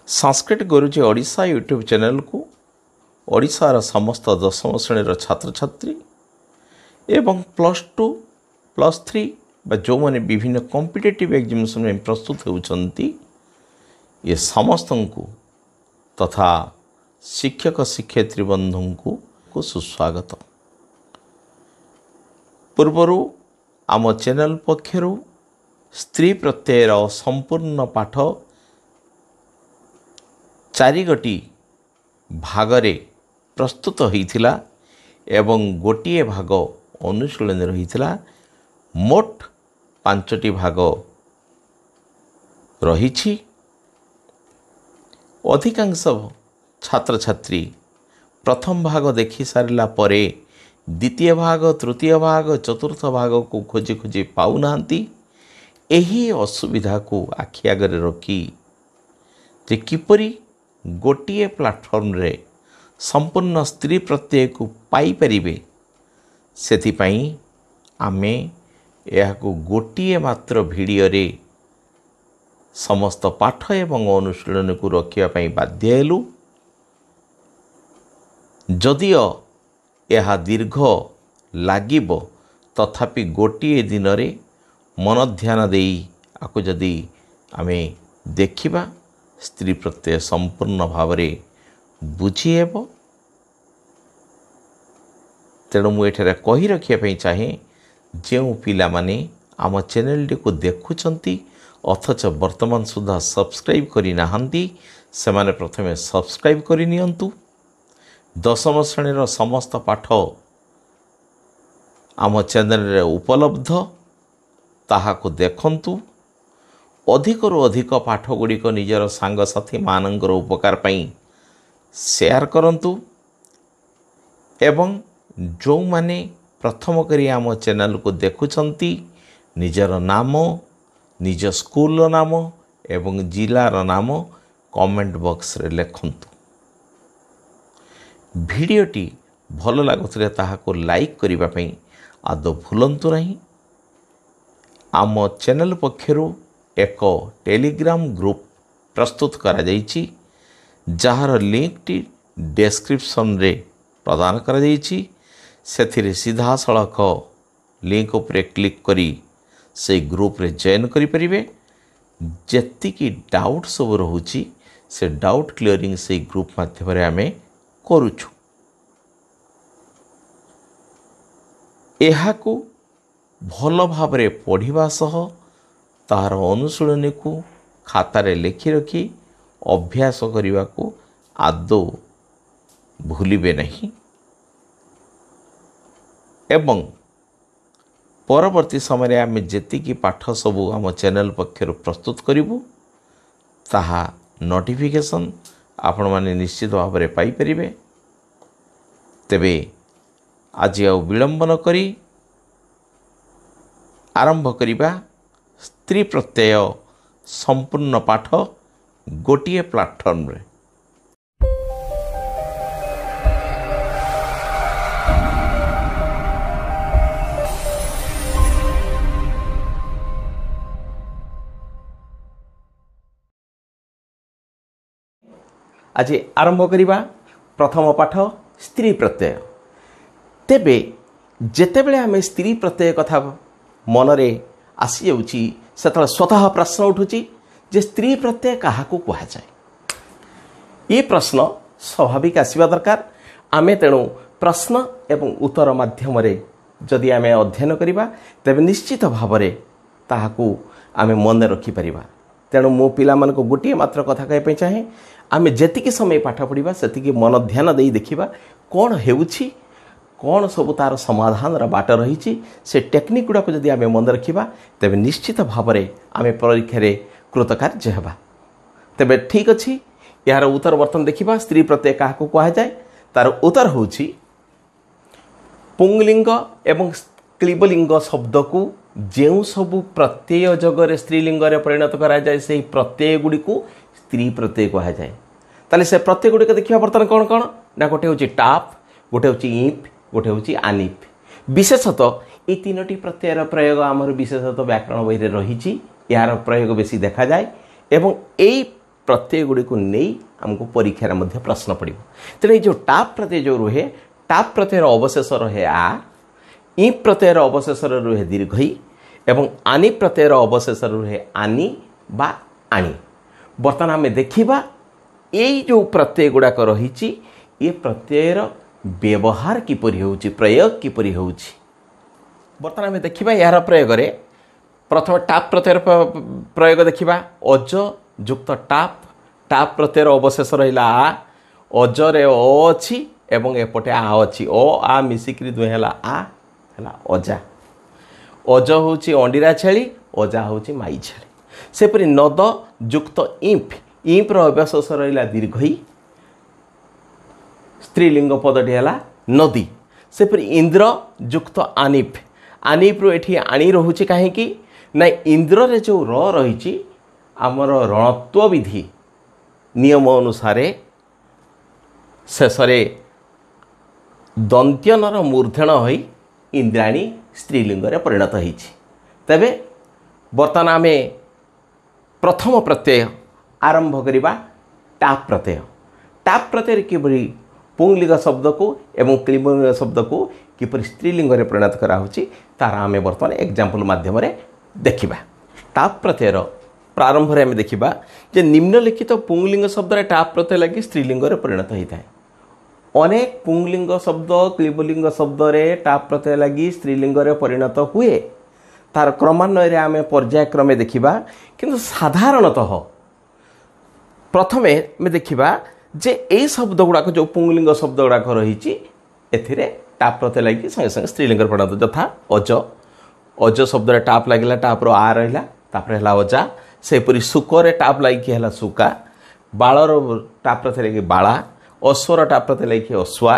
संस्कृत गुरुजी Odisha YouTube channel को ओडिशार समस्त दशम श्रेणी छात्र छात्री एवं +2 +3 जो मैंने विभिन्न कॉम्पिटिटिव एग्जामिनेशन में प्रस्तुत होती ये समस्त को तथा शिक्षक शिक्षयित्री बंधु को सुस्वागत। पूर्वर आम चैनल पक्षर स्त्री प्रत्ययर संपूर्ण पाठ 4 गोटी भागरे प्रस्तुत होइथिला एवं गोटिए भाग अनुशीलन रहिथिला। मोट 5टी भाग रहिछि। अधिकांश छात्र छात्री प्रथम भाग देखि सारिला परे द्वितीय भाग तृतीय भाग चतुर्थ भाग को खोजी खोजी पाउ नांती। एही असुविधा को आखि आगरे रखी जे किपरि गोटिए प्लाटफॉर्म रे संपूर्ण स्त्री प्रत्यय को पाई परिबे सेथिपाई आमे यहाको गोटिए मात्र वीडियो रे समस्त पाठ एवं अनुशीलन को रखिया पई बाध्य हेलु। जदियो यह दीर्घ लागिबो तथापि गोटिए दिन रे मन ध्यान देई आको जदि आमे देखिबा स्त्री प्रत्यय संपूर्ण भाव रे बुझी हेबो। तेणु मुझे कही रखिया चाहे जो पिला माने आम चैनल को देखुचंती अथच वर्तमान सुधा सब्सक्राइब करी नाहंती से माने प्रथमे सब्सक्राइब करी नियंतु। दशम श्रेणी समस्त पाठ आम चैनल रे उपलब्ध ताहाको देखंतु। अधिकरु अधिक पाठ गुड़िक निजर सांगसाथी मानंकर उपकार पाई शेयर करंतु एवं जो माने प्रथम करी आम चैनल को देखुचंती निजर नाम निज स्कूल नाम एवं जिलार नाम कमेंट बॉक्स रे लिखंतु। वीडियोटी भल लागुथिले ताहाको लाइक करिबा पई आदौ भूलंतु नहीं। आम चैनल पक्षरु एक टेलीग्राम ग्रुप प्रस्तुत करा जाइछि जार लिंक टी डिस्क्रिप्शन रे प्रदान करा जाइछि। सेथिरे सीधा सड़क लिंक उपरे क्लिक करी से ग्रुप रे जॉइन करि परिबे। जेतिकी डाउट सब रहुछि से डाउट क्लियरिंग से ग्रुप माध्यम रे आमे करूछु। एहाकू भल भाबरे पढ़िबा सह तार अनुशीलन को खातारे लिखि रखी अभ्यास करने को आदौ भूलिबे नहीं एवं परवर्ती समय आम जेतिकी पाठ सबू आम चैनल पक्षर प्रस्तुत करिबु ताहा नोटिफिकेशन आपण माने निश्चित भाव में पाई परिबे। तेबे आज आ विलंब न करी आरंभ करिबा स्त्री प्रत्यय संपूर्ण पाठ गोटिए प्लाटफॉर्म रे। आज आरंभ करिबा प्रथम पाठ स्त्री प्रत्यय। तेबे जेतेबेले आमे स्त्री प्रत्यय कथा मनरे आसी जाउची सेतला स्वतः प्रश्न उठुची जे स्त्री प्रत्यय काहाकू कहा जाए। ये प्रश्न स्वाभाविक आसीबा दरकार। आमे तेणु प्रश्न एवं उत्तर माध्यम रे जदि आमे अध्ययन करिबा तेबे निश्चित भाव रे ताहाकू आमे मन रखि परिबा। तेणु मो पिला मन को गोटिए मात्र कथा कहे पे चाहे आमे जेतिकी समय पाठ पढ़िबा सेतिकी मन ध्यान देई देखिबा कोन हेउची कौन सब तार समाधान बाट रही से टेक्निक गुड़ाक जदि आमे मन रखिबा तेबे निश्चित भाव में आमे परीक्षा रे कृतकार्य हेबा। तेबे ठीक अछि यार उत्तर वर्तन देखिबा। स्त्री प्रत्यय काहाकू कहा जाए तार उत्तर होछि पुंगलिंग एवं क्लीबलिंग शब्द को जेउ सबु प्रत्यय जगरे स्त्रीलिंग रे परिणत करा जाए से प्रत्यय गुडी को स्त्री प्रत्यय कहा जाए। ताले से प्रत्यय गुडी के देखिबा वर्तन कोन कोन ना गोटे होछि टाप गोटे होछि ईप गोटे होछि आनिप। विशेषतः ये तीनोटी प्रत्ययर प्रयोग आमर विशेषतः व्याकरण बही रे रही यार प्रयोग बेसी देखा जाए एवं यही प्रत्यय गुड़ी को नहीं आमको परीक्षा मध्य प्रश्न पड़ो तेणु जो टाप प्रत्यय जो रुहे टाप प्रत्यय अवशेष रहे आ इ प्रत्यय अवशेष रुहे दीर्घ इ एवं आनी प्रत्यय अवशेष रुहे आनी बा आनी। बर्तमान आम देखा यही जो प्रत्यय गुड़ाक रही ये प्रत्ययर व्यवहार किपरि होउछि प्रयोग किपरि होउछि। बर्तमान आम देखा यार प्रयोग प्रथम टाप प्रत्यय प्रयोग देखा अज युक्त टाप टाप प्रत्ययर अवशेष रहा आ अजरे अ अच्छी एवं एपटे आ अच्छी अ आ मिसिक दुहे है आ है अजा अज हूँ अंडीरा छेली अजा हूँ माई छेली सेपरी नद युक्त इंप इंप्र अवशेष रहा दीर्घ स्त्रीलिंग पदटी है नदी सेपरी इंद्र युक्त आनिफ आनिफ्रु एठी आनी रोचे कहीं ना इंद्र रे जो रही आमर रणत्व विधि नियम अनुसार शेष दंत्यनर मूर्धन हो इंद्राणी स्त्रीलिंग परिणत होती। तेबे बर्तमान आम प्रथम प्रत्यय आरंभ करवा टाप प्रत्यय। टाप प्रत्यय किपरि पुंलिंग शब्द को एवं क्लिबलिंग शब्द को किपरि स्त्रीलिंग में परिणत कराऊँगी तार आम बर्तमान एग्जांपल माध्यम देखा। टाप प्रत्ययर प्रारंभ में आम देखा जे निम्नलिखित पुंलिंग शब्द टाप प्रत्यय लगी स्त्रीलिंग में परिणत होता है। अनेक पुंलिंग शब्द क्लिबलिंग शब्द रे टाप प्रत्यय लगी स्त्रीलिंग में परिणत हुए तार क्रमान्वय आम पर्यायक्रमे देखा किंतु साधारणतः प्रथमे में देखा जे यही शब्द गुड़ाक जो पुंलिंग शब्द गुड़ाक रही टाप प्रत्यय लगी संगे संगे स्त्रीलिंग परिणत यथा अज अज शब्द टाप लगे टाप आ रहा तापर है अजा सेपरी सुकर टाप लगी है सुका बालर टाप प्रत्यय लगी बाला अश्वर टाप प्रत्यय लगी अश्वा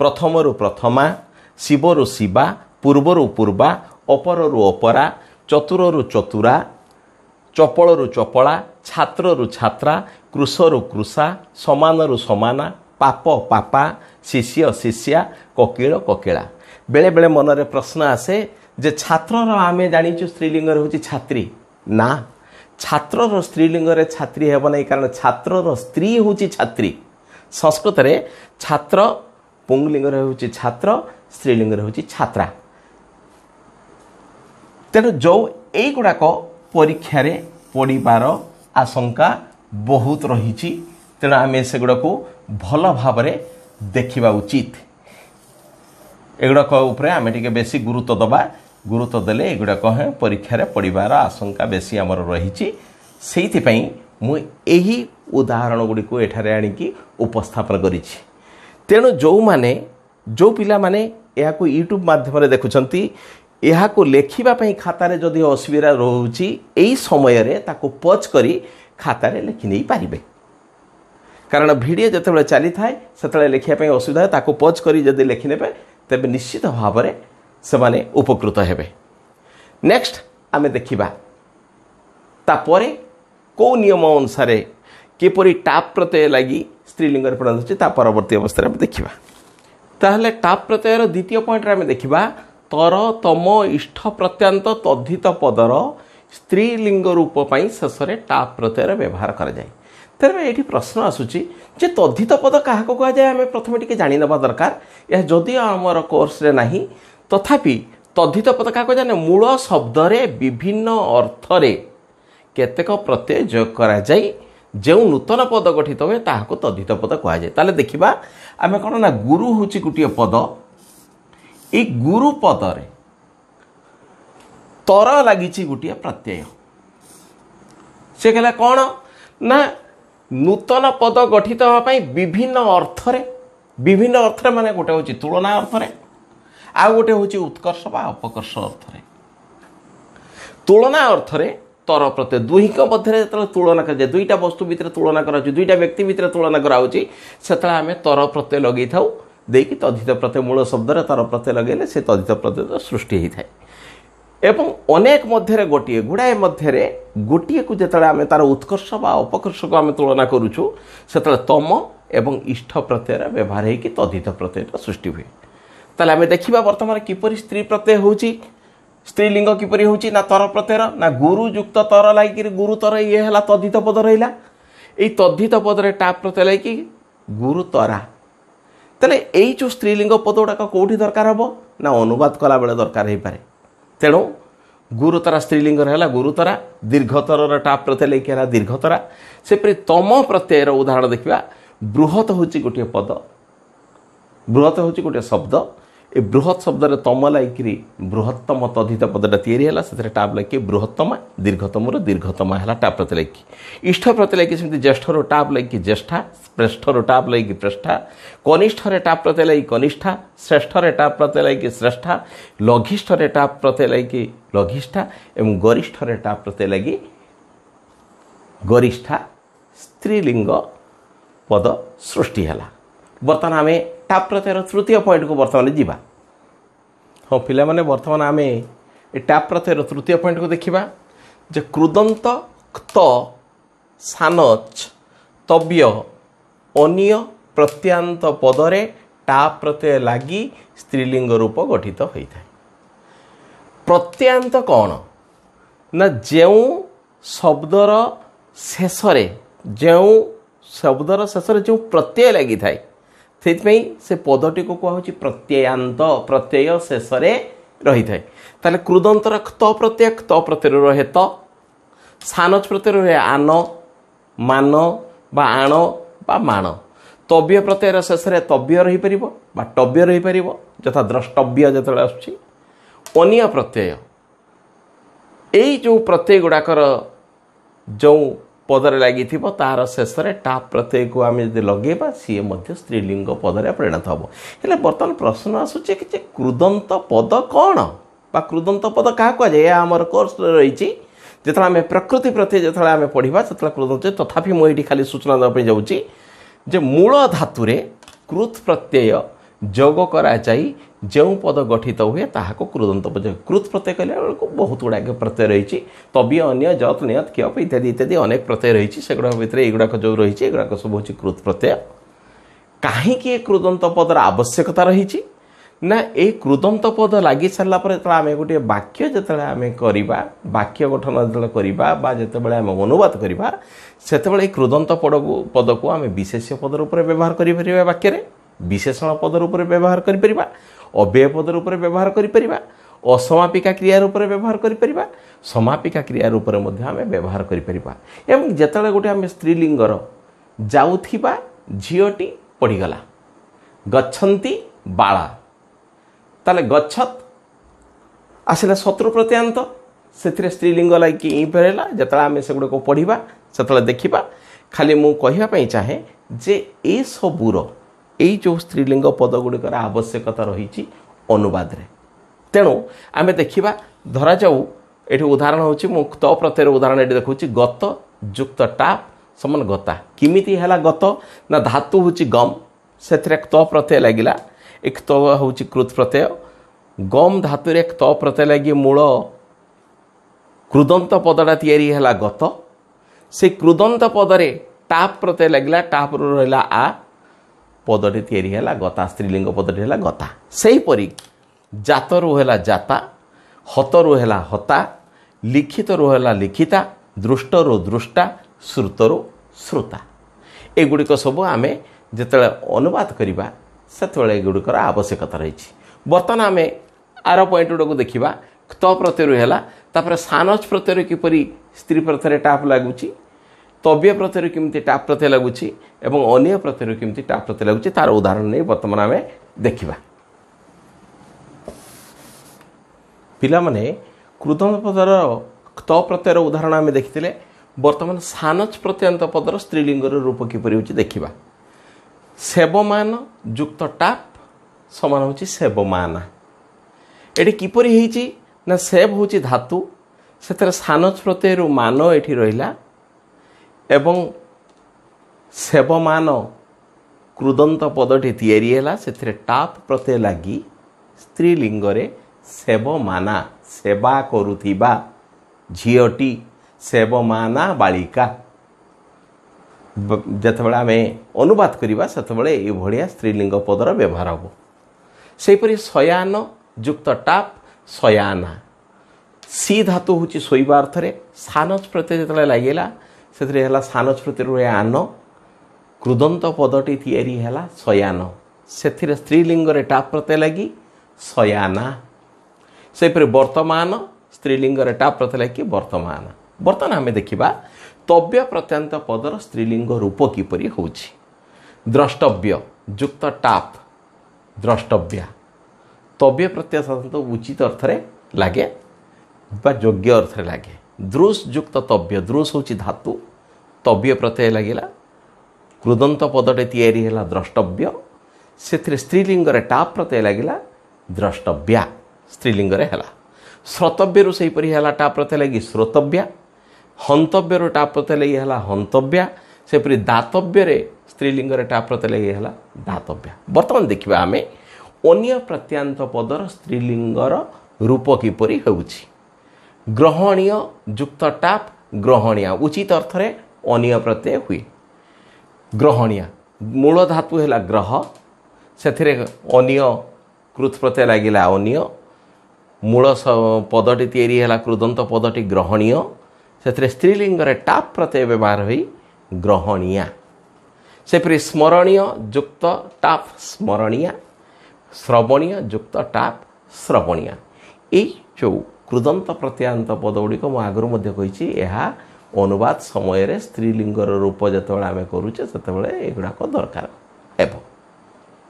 प्रथम प्रथमा शिवर शिवा पूर्वर पूर्वा अपर अपरा चतुर चतुरा चपल चपला छात्र छात्रा कृषर कृषा समान समाना पाप पापा शिष्य शिष्या कोकिल कोकिला। बेले बेले मनरे प्रश्न आसे जे छात्रर आमे जानिछु स्त्रीलिंग होची छात्री ना छात्रर स्त्रीलिंग रे छात्री हेब नहीं कारण छात्रर स्त्री होची छात्री संस्कृत रे छात्र पुंलिंग रे होची छात्र स्त्रीलिंग रे होची छात्रा। तेणु जो यही गुड़ाक परीक्षा रे पड़ार आशंका बहुत रही तेणु आम से गुड़ा को भल भाव देखा उचित एगुड़ाक आम टे बेसी गुरुत्व दबा गुरुत्व देले एगुड़ाक परीक्षा रे पड़ार आशंका बेसी आमर रही मुझे उदाहरण गुड़ी को एठारे आनिकी उपस्थापन करी। तेणु जो माने जो पिला माने यह यूट्यूब माध्यम देखुंती यह लेखिबापी खातार जदि असुविधा रोचे यही समय रे ताको पॉज करी खातार लिखि नहीं पारिबे कारण वीडियो जिते चली थाए से लिखापी असुविधा ताको पॉज करी जदि लिखिने तेबे निश्चित भाव में से उपकृत हेबे। नेक्स्ट आमे देखिबा तापरे को नियम अनुसार किपरि टाप प्रत्यय लगी स्त्रीलिंग परिणत होछि ता परवर्ती अवस्था में देखिबा। ताहले टाप प्रत्ययर द्वितीय पॉइंट रे आमे देखिबा तर तम इष्ट प्रत्यांत तद्धित पदर स्त्रीलिंग रूप पाई शेष टाप प्रत्ययर व्यवहार करा जाए। तेरे ये प्रश्न आसूची जे तद्धित पद क्या कह जाए आम प्रथम टी जाणीना दरकार यह जदि आमर कोर्स रे नाही तथापि तद्धित पद क्या कह जाए मूल शब्द रे विभिन्न अर्थ रे केतेक प्रत्यय जोग करा जाए जो नूतन पद गठित हुए ताहाको तद्धित पद कह जाए। ताले देखिबा आमे कोन ना गुरु होची गुटिय पद ए गुरु पद रे तर लगी गोटे प्रत्यय से कहला कौन ना नूतन पद गठित होगापी विभिन्न अर्थ माने गोटे हूँ तुलना अर्थ आ गोटे हूँ उत्कर्ष बा अपकर्ष अर्थ तुलना अर्थ तर प्रत्यय दुहिक मध्य तुलना कर दुईटा वस्तु भितर तुलना करा दुईटा व्यक्ति भितर तुलना कराऊँगी से आम तर प्रत्यय लगे था देकी तद्धित प्रत्यय मूल शब्द तर प्रत्यय लगेले से तद्धित प्रत्यय सृष्टि होता है एवं अनेक मध्य गोटे गुड़ाए मध्य गोटे को जो आम तार उत्कर्ष बा अपकर्ष को आम तुलना करुचु से तम एवं इष्ट प्रत्यय व्यवहार होगी तद्धित प्रत्यय सृष्टि हुए। ताले आम देखा बर्तमान किपरि स्त्री प्रत्यय होची स्त्रीलिंग किपरि होची ना तर प्रत्यय ना गुरु युक्त तर लगी गुरु तर ये है तद्धित पद रहा এই তদ্ধিত পদরে টাপ প্রত্যয় লাগি গুরুতরা। তাহলে এই যে স্ত্রীলিঙ্গ পদ গুড়াক কোটি দরকার হব না অনুবাদ কলা বেলে দরকার হইপারে। তেণু গুরুতরা স্ত্রীলিঙ্গর হল গুরুতরা, দীর্ঘতরর টাপ প্রত্যয় লাগি হল দীর্ঘতরা। সেপরি তম প্রত্যয়ের উদাহରଣ ଦେଖିବା। ବୃହତ ହେଉଛି ଗୋଟିଏ ପଦ, ବୃହତ ହେଉଛି ଗୋଟିଏ ଶବ୍ଦ। ଏ ବୃହତ ଶବ୍ଦରେ ତମ ଲାଗିକିରି ବୃହତ୍ତମ ତଦ୍ଧିତ ପଦଟା ତିଆରି ହେଲା। ସେଥିରେ ଟାପ୍ ଲାଗିକି ବୃହତ୍ତମା, ଦୀର୍ଘତମରୁ ଦୀର୍ଘତମା ହେଲା ଟାପ୍ ପ୍ରତ୍ୟୟ ଲାଗିକି। ଇଷ୍ଟ ପ୍ରତ୍ୟୟ ଲାଗିକି ସେମିତି ଜ୍ୟେଷ୍ଠରୁ ଟାପ୍ ଲାଗିକି ଜ୍ୟେଷ୍ଠା, ଶ୍ରେଷ୍ଠରୁ ଟାପ୍ ଲାଗିକି ପ୍ରେଷ୍ଠା, କନିଷ୍ଠରେ ଟାପ୍ ପ୍ରତ୍ୟୟ ଲାଗିକି କନିଷ୍ଠା, ଶ୍ରେଷ୍ଠରେ ଟାପ୍ ପ୍ରତ୍ୟୟ ଲାଗିକି ଶ୍ରେଷ୍ଠା, ଲଘିଷ୍ଠରେ ଟାପ୍ ପ୍ରତ୍ୟୟ ଲାଗିକି ଲଘିଷ୍ଠା ଏବଂ ଗରିଷ୍ଠରେ ଟାପ୍ ପ୍ରତ୍ୟୟ ଲାଗି गरिष्ठा स्त्रीलिंग पद सृष्टि है। बर्तमान आम टाप प्रत्ययर तृतीय पॉइंट को बर्तमान जीवा। हाँ पिला माने बर्तमान आम टाप प्रत्ययर तृतीय पॉइंट को देखा जे कृदंत क्त सानच तव्य अनिय प्रत्यांत पदरे टाप प्रत्यय लगी स्त्रीलिंग रूप गठित होता है। प्रत्यांत कौन ना जो शब्दर शेषरे जो शब्दर शेषरे जो प्रत्यय लगी थाए से पदटी को कहुची प्रत्ययांत। प्रत्यय शेषरे रही थाए ताले कृदंतर क्त प्रत्यय रहे त, सानच प्रत्यय रहे आन मान बा आण बा मान, तव्य प्रत्ययर शेषरे तव्य रही परिबो बा टव्य रही परिबो यथा द्रष्टव्य जतले आसुची। अनिय प्रत्यय एई जो प्रत्यय गुड़ाकर जो पदरे लगी तार शेष में टाप प्रत्यय को आम जब लगेबा सी स्त्रीलिंग पदरे परिणत हम। हेले बर्तमान प्रश्न आसूचे कि कृदंत पद कौन बा कृदंत पद क्या कहुए आमर कोर्स रही जो आम प्रकृति प्रत्यय जो आम पढ़ा से कृदंत। तथापि मुझे खाली सूचना देवाई जाऊँगी जे मूल धातुरे कृत प्रत्यय जोग करा जाई जो पद गठित हुए ताहाको कृदंत पद। कृत प्रत्यय कहले बेलू बहुत गुड़ाक प्रत्यय रही तव्य अन्य जत नियत क्यप इत्यादि इत्यादि अनेक प्रत्यय रही से भितर युड़ाक जो रही है सब हूँ कृत प्रत्यय। कहीं कृदंत पदर आवश्यकता रही ना ये कृदंत पद लगी सारा आम गोटे वाक्य जो आम करवा वाक्य गठन जो करवा जिते आम अनुवाद करवा से कृदंत पद को आम विशेष्य पद रूप व्यवहार कर वाक्य विशेषण पद रूप व्यवहार कर अव्यय पद रूप व्यवहार कर असमापिका क्रिया रूप व्यवहार कर समापिका क्रिया रूप आम व्यवहार कर जिते गोटे आम स्त्रीलिंगर जाऊथिबा झीटी पड़ीगला गच्छन्ति बाला ताले गच्छत आसला शत्रु प्रत्यांत से स्त्रीलिंग लगे इला जो आम से गुड़ को पढ़ा से देखा खाली मु कहवाई चाहे जे ए सबूर यही जो स्त्रीलिंग पद गुड़िकर आवश्यकता रही अनुवाद रे। तेणु आम देखा धरा जाऊ ये उदाहरण हूँ त प्रत्ययर उदाहरण ये देखा गत युक्त टाप समान गता किमिति है गत ना धातु हूँ गम से त प्रत्यय लगिला एक त हूँ कृत प्रत्यय गम धातु एक त प्रत्यय लगी मूल कृदंत पदटा तैयारी है गत से कृदंत पदरे टाप प्रत्यय लगिला टाप रहा आ पदटी तैयारी है गता स्त्रीलिंग पदटी है गता। सेहीपरि जातरु है जाता हतरु है हता लिखितरु है लिखिता दृष्टरु दृष्टा श्रुतरु श्रुता एगुड़िक सब आम जिते अनुवाद करवा से एगुड़िकर आवश्यकता रही। बर्तमान आम आर पॉइंट गुड़ा को देखा त प्रत्यय है तापर सानच प्रत्यय किपरि स्त्री प्रत्यय टाप लगुच तव्य प्रत्यय केमती टाप प्रत्यय लगुच एवं अन्य प्रत्यय केमती टाप प्रत्यय लगुच तार उदाहरण नहीं बर्तमान आम देखा। पिला माने कृदंत पदर त प्रत्ययर उदाहरण आम देखी बर्तमान सानच प्रत्यंत पदर स्त्रीलिंगर रूप किपरि होछि देखिबा। सेबमान युक्त टाप समान होछि सेबमाना। एटी किपरि होइछि ना सेब होछि धातु सेतर सानच प्रत्यय मान एठी रहिला एवं सेबमान कृदंत पदटी तैयारी है से टाप प्रत्यय लगी स्त्रीलिंगरे सेबमाना सेवा करुथिबा झीटी सेबमाना बालिका जितेबाला आम अनुवाद करवा से भाया स्त्रीलिंग पदर व्यवहार हम। सेहीपरि शयान युक्त टाप शयाना सी धातु हूँ शोवा अर्थ सानच प्रत्यय जो लगेगा से सान स्मृति रुहे आन कृदंत पदटी तैयारी है शयान से स्त्रीलिंग टाप प्रत्यय लगी शयाना सेपरि वर्तमान स्त्रीलिंग टाप प्रत्यय लगी वर्तमान। बर्तमान आम देखा तव्य प्रत्यांत पदर स्त्रीलिंग रूप किपरि होछि। द्रष्टव्य युक्त टाप द्रष्टव्या तव्य प्रत्यय साधारणतः उचित अर्थ लगे बा योग्य अर्थ लगे। दृश युक्त तव्य दृश हूँ धातु तव्य प्रत्यय लगिला कृदंत पदटे तैयारी है द्रष्टव्य से स्त्रीलिंग टाप प्रत्यय लगिला द्रष्टव्या स्त्रीलिंग है। श्रोतव्य से टाप प्रत्यय लगी श्रोतव्या हंतव्य टाप प्रत्यय लगी है हंतव्या सेपरि दातव्य स्त्रीलिंग टाप प्रत्यय लगी है दातव्या। बर्तमान देखा आम अन्य प्रत्यांत पदर स्त्रीलिंगर रूप किपरि होउछि। ग्रहणीय युक्त टाप ग्रहणीय उचित अर्थ रे अन्य प्रत्यय हुए। ग्रहणीय मूल धातु है ग्रह से अन्य कृत प्रत्यय लगिला अन्य मूल पदटी तैयारी है कृदंत पदटी ग्रहणीय से स्त्रीलिंग टाप प्रत्यय व्यवहार हुई ग्रहणीया सेपरि स्मरणीय युक्त टाप स्मरणीया श्रवणीय युक्त टाप श्रवणीया। ये जो कृदंत प्रत्यांत पद गुड़िक मु आगुरी कही अनुवाद समय स्त्रीलिंगर रूप जिते आम करुचे से युवाक दरकार है।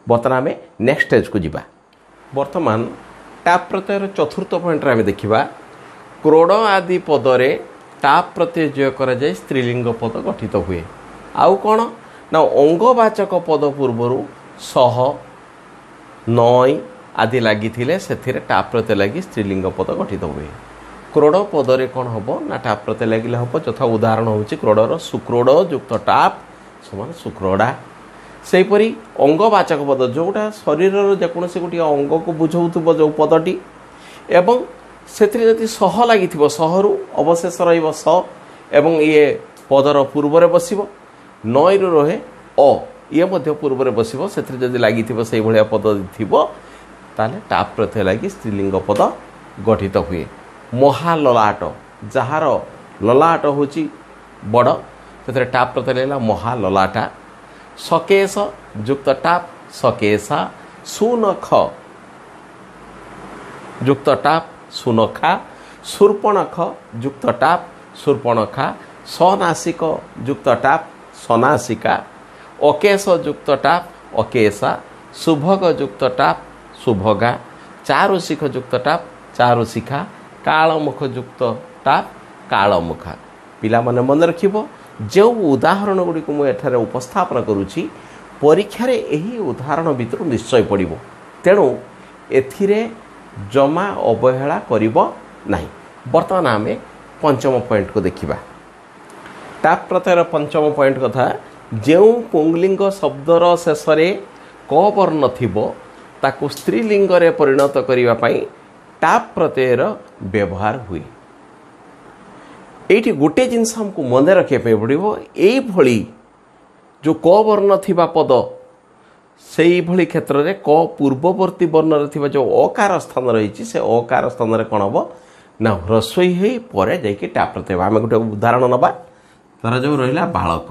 बर्तमान आम नेक्स्ट स्टेज को जीवा। बर्तमान टाप प्रत्ययर चतुर्थ पॉइंट आम देखा क्रोड़ आदि पदरे टाप प्रत्यय जय कर स्त्रीलिंग पद गठित हुए। आउ कौन ना अंगवाचक पद पूर्वर सह नई आदि लगी से टाप प्रत्यय लगी स्त्रीलिंग पद गठित हुए। क्रोड़ पदरे कौन हम ना टाप प्रत्यय लगे हम यथा उदाहरण हूँ क्रोड़र सुक्रोड़ युक्त टाप समान सुक्रोड़ा। सेपरी अंगवाचक पद जोटा शरीर जेकोसी गोटे अंग को बुझाऊ जो पदटी एवं से सह लगी सहरु अवशेष रही एवं ये पदर पूर्वर बस नई रहे अ ये पूर्व बस से लगी से भाया पद थी ताले टाप प्रत्यय लगी स्त्रीलिंग पद गठित हुए। महाललाट जार ललाट हूँ बड़ से टाप प्रत्यय लगला महाललाटा। सकेश युक्त टाप सकेशा। सुनख युक्त टाप सुनखा। शूर्पणख युक्त टाप शूर्पणखा। सनासिक युक्त टाप सनासिका। अकेश युक्त टाप अकेशा। शुभग युक्त टाप शुभगा। चारुशिख युक्त टाप चारुशिखा। कालमुख युक्त टाप कालमुखा। पिला माने मन रखिबो जो उदाहरण गुड़ी को मुझे उपस्थापन करुच्ची परीक्षा रे यही उदाहरण भितर निश्चय पड़ो तेणु एथिरे जमा अवहेला करिबो नाही। बर्तमान आम पंचम पॉइंट को देखिबा। टाप प्रत्ययर पंचम पॉइंट कथा जो पुंगलिंग शब्दर शेष क वर्ण थिबो ताकु स्त्रीलिंग रे परिणत करिबा पई टाप प्रत्ययर व्यवहार हुए। ये गोटे जिनस हमको मन रखा पड़ो ये जो क वर्ण थिबा पद से भली क्षेत्र में क पूर्ववर्ती वर्ण थिबा जो अकार स्थान रही से अकार स्थान रे कौन हम ना ह्रस्वई हो पर जाकि टाप प्रत्यय। आम गोटे उदाहरण नवा तार जो रहा बालक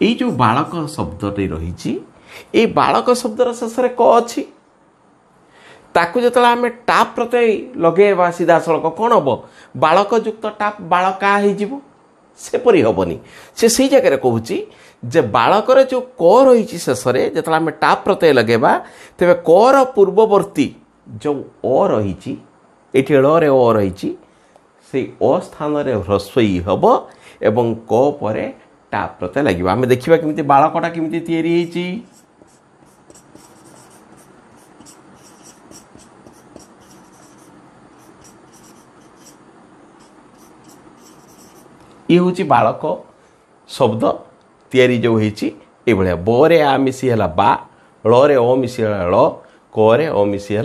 ये जो बालक शब्दटी रही ये बालक शब्दर शेष क अच्छी ताकू जो आम टाप प्रत्यय लगेवा सीधा सड़क कौन हम बालक युक्त टाप बालका सेपरी हेनी से जगह कहूँ जे बालकर जो क रही शेष जो आम टाप प्रत्यय लगेवा तेरे कर पूर्ववर्ती जो अ रही रे अ रही से अ स्थान ह्रस्वई हम एवं क पर टाप प्रत्यय लगे। आम देखा केमी बालकटा केमी तैयारी ये हूँ बालक शब्द तैयारी जो होती बरे आ मिसी है बा रे अ मिसी है ल क रे अ मिसी है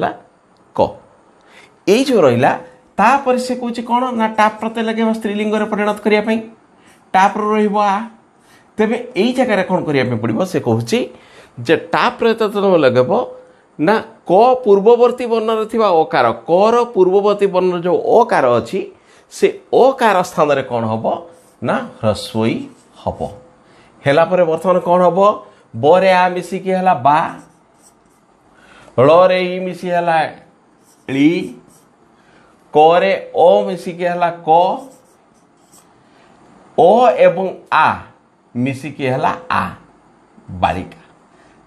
क ये जो रहा तापर से कौन कौन ना टाप प्रत्यय लगे स्त्रीलिंग परिणत करने टाप रहा तेरे यही जगह कौन करने पड़ो से कहूँ जे टाप प्रत्यय लगेब ना क पूर्ववर्ती वर्ण अकार कर पूर्ववर्ती वर्ण जो अकार अच्छी से ओकार स्थान रे कौन हम ना ह्रस्वई हम हेला परे वर्तमान कौन हम बरे आ मिसिकी है बा रे ई मिसी है ली करे ओ मिसिकी है क ओ एवं आ मिसिकी है आ बालिका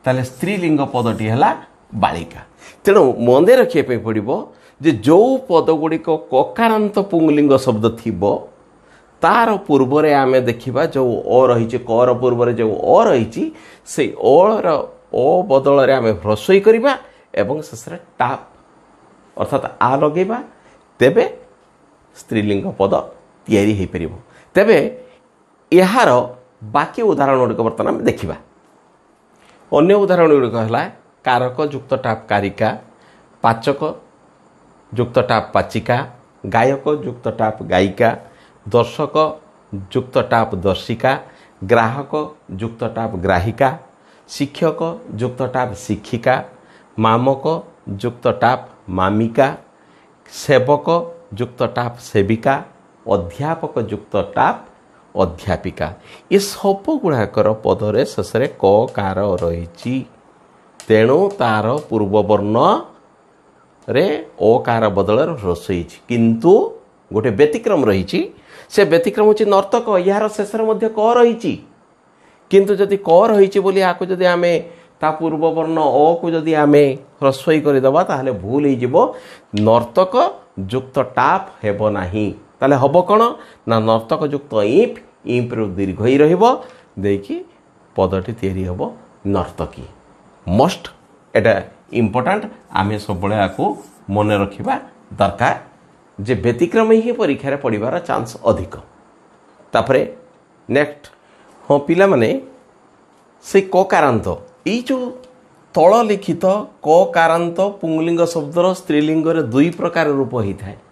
ताले स्त्रीलिंग पदटी है बालिका तेणु मन रखिए पड़ो जे जो पद गुड़िक ककारांत पुंगलिंग शब्द थिबो तार पूर्व आमे देखिबा जो ओ रही कर पूर्व जो ओ रही से ओ बदल आमे ह्रस्वई करबा एवं शेष टाप अर्थात आ लगेबा तेबे स्त्रीलिंग पद तैयारी हो पार तेबे यार बाकी उदाहरण गुड़िक बर्तमान आम देखा अन्य उदाहरण गुड़िक है कारक युक्त टाप कारिका पाचक युक्त टाप पाचिका गायक युक्त टाप गायिका दर्शक युक्त टाप दर्शिका ग्राहक युक्त टाप ग्राहिका शिक्षक युक्त टाप शिक्षिका मामक युक्त टाप मामिका सेवक युक्त टाप सेविका अध्यापक युक्त टाप अध्यापिका ये सब गुड़ाकर पदरे शेष क कार रही तेणु तार पूर्ववर्ण रे ओ कार बदल ह्रस्व किंतु गोटे व्यतिक्रम रही से व्यतिक्रम हूँ नर्तक यार शेष क रही किंतु जदि क रही बोली आपको जदि आम ता पूर्ववर्ण ओ को जदि आम ह्रस्व करदे ताहले भूल हो नर्तक युक्त टाप हेब नाही ताले हब कौन ना नर्तक युक्त इप इप रु दीर्घ ही रही पदटी तैयारी हम नर्तकी मोस्ट एटा इम्पोर्टाट आम सब आपको मन रखा दरकार जे व्यतिक्रम ही परीक्षा पड़ार चांस अधिक तापरे नेक्स्ट हाँ पिला माने से ककारांत ये जो तल लिखित ककारांत पुंगलिंग शब्दर स्त्रीलिंग दुई प्रकार रूप होता है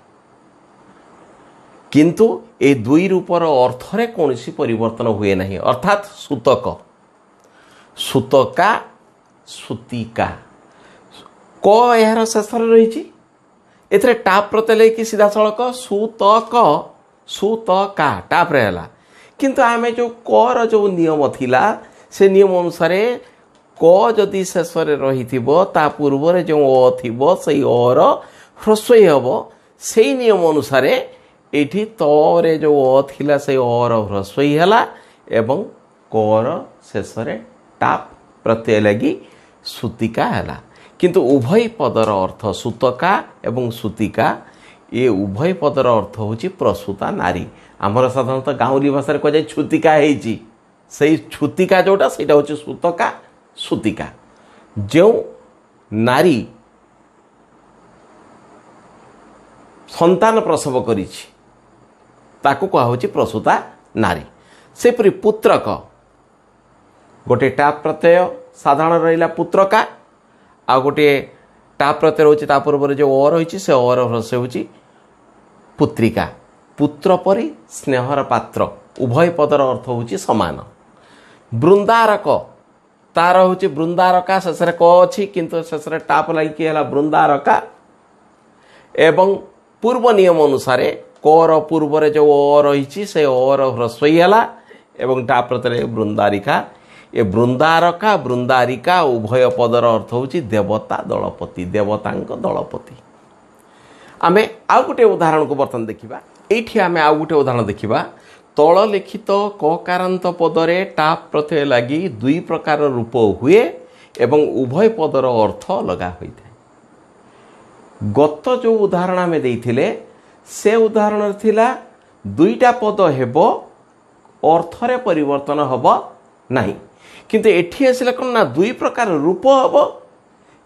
किंतु ए दुई रूपर अर्थरे कौन परिवर्तन हुए नहीं अर्थात सूतक सूतका सूतिका क यार शेष रही एथरे टाप प्रत्यय लेकिन सीधा सड़क सूतक सूतका टाप रहा किंतु आमे जो कर जो नियम थिला से नियम अनुसार क जदि शेष रही ता पूर्व जो अ थिबो से अर ह्रस्व हम से नियम अनुसार एठी तरे जो अ थिला से अर ह्रस्व हैला एवं कर शेष टाप प्रत्यय लगी सूतिका हैला किंतु उभय पदर अर्थ सूतका एवं सूतिका ये उभय पदर अर्थ होची प्रसूता नारी आमर साधारणतः गाँवली भाषा कह जाए छुतिका है से छुतिका जोटा सेटा होची सूतका सूतिका जो नारी संतान प्रसव करिछि ताकू कहा होची प्रसूता नारी सेपरि पुत्रक गोटे टाप प्रत्यय साधारण रहिला पुत्रका आ गोटे टाप प्रत्यय होची ता पूर्व जो अ रही से अर ह्रस्व होची पुत्रिका पुत्र परि स्नेहर पात्र उभय पदर अर्थ होची समान बृंदारक तार होची बृंदारका शेष क अच्छी किंतु शेष टाप लगी है बृंदारका एवं पूर्व नियम अनुसार कर पूर्व जो अ रही से अर ह्रस्व एवं टाप प्रत्यय बृंदारिका ए बृंदारका बृंदारिका उभय पदर अर्थ होची देवता दलपति देवतांक दलपति आमे आउ गोटे उदाहरण को बर्तन देखिबा एठी आमे आउ गोटे उदाहरण देखिबा तल लिखित ककारांत पदरे टाप प्रत्यय लगी दुई प्रकार रूप हुए एवं उभय पदर अर्थ लगा होइथाय गत जो उदाहरण आमे देइथिले से उदाहरण थिला दुईटा पद हेबो अर्थरे परिवर्तन हबो नाही किंतु एठी आसिला कोन ना दुई प्रकार रूप हबो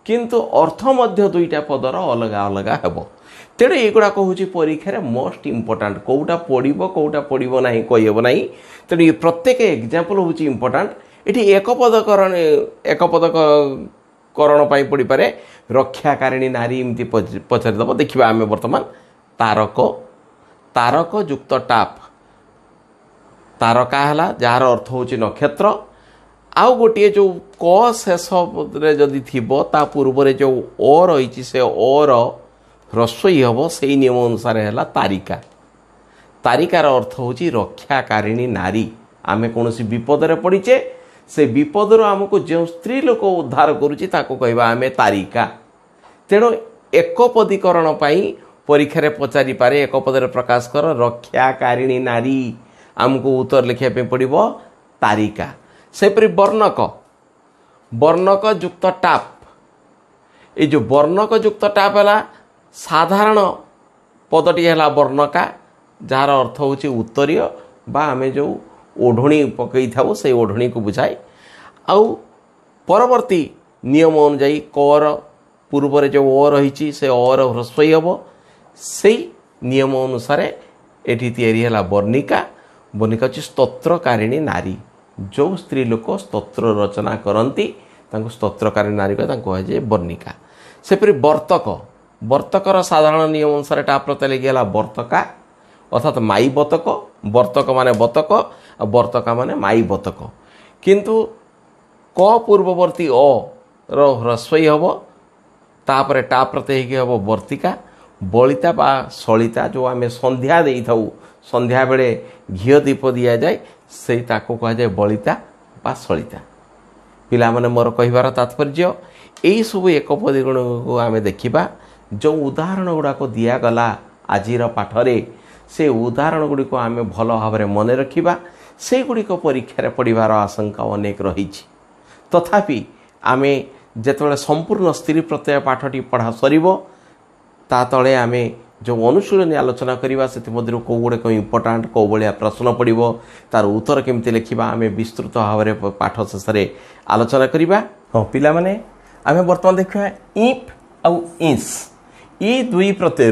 किंतु अर्थ मध्य दुईटा पदर अलगा अलगा हेबो तेणु युवा हूँ परीक्षा मोस्ट इम्पोर्टाट कौटा पड़ो कौटा पड़ो ना कहब ना तेणु ये प्रत्येक एग्जाम्पल हूँ इम्पोर्टाट ये एक पदकरण पड़ पारे रक्षाकारिणी नारी एमती पचारिदेव देखा आम बर्तमान तारक तारक युक्त टाप तारका है जार अर्थ हूँ नक्षत्र आउ गोटे जो क शेष जदि थी ता पूर्व जो अ रही से अर ह्रस्व हम से नियम अनुसार है तारिका तारिकार अर्थ होची रक्षाकारिणी नारी। आमे कोनोसी विपदरे पड़ीचे से विपदर आमको जो स्त्री लोक उद्धार करुची ताको कहबा आमे तारिका। तेणु एकपदीकरण पाई परीक्षा पचारि पारे एक पदरे प्रकाश कर रक्षाकारिणी नारी आमको उत्तर लिखिया पे पड़िबो तारिका। सेपरि वर्णक वर्णक युक्त टाप ये जो वर्णक युक्त टाप है साधारण पदटी है वर्णका जार अर्थ होची उत्तरीय बा आमे जो ओढ़णी पकई था से ओढ़णी को बुझाए। आउ परवर्ती नियम अनुजाई कर पूर्व जो अ रही से अर ह्रस्वई हम से नियम अनुसार एटी तैयारी है वर्णिका। वर्णिका होची स्तोत्रकारिणी नारी। जो स्त्री लोक स्तोत्र रचना करती स्तोत्रकारिणी नारी कहुए वर्णिका। सेपरि वर्तक वर्तकर साधारण नियम अनुसार टाप्रत लगे वर्तका अर्थात माई बतक। वर्तक माने बतक वर्तका माने माई बतक किंतु क पूर्ववर्ती अ ह्रस्वई हम तापर टा प्रत्यय हम वर्तिका। बलिता बा सलिता जो आम संध्या दे था संध्या बेले घी दीप दि जाए से कहुए बलिता बा सलिता। पिला माने मोर कहिबार तात्पर्य यही सब एक पदी गुण को आम देखा जो उदाहरण गुड़ाक दिगला आजिर पाठरे से उदाहरण गुड़िक आम भल भाव मन रखा से गुड़िक परीक्षा पड़ार आशंका अनेक रही। तथापि आम जिते संपूर्ण स्त्री प्रत्यय पाठटी पढ़ा सर तले आम जो अनुशीलनी आलोचना करवा से कौ गुड़े इंपोर्टाट कौ भाया प्रश्न पड़ो तार उत्तर केमती लिखा आम विस्तृत भाव में पाठ शेष आलोचना करवा। हाँ पिला माने आम बर्तमान देखा इफ आउ इंस ये दुई प्रत्यय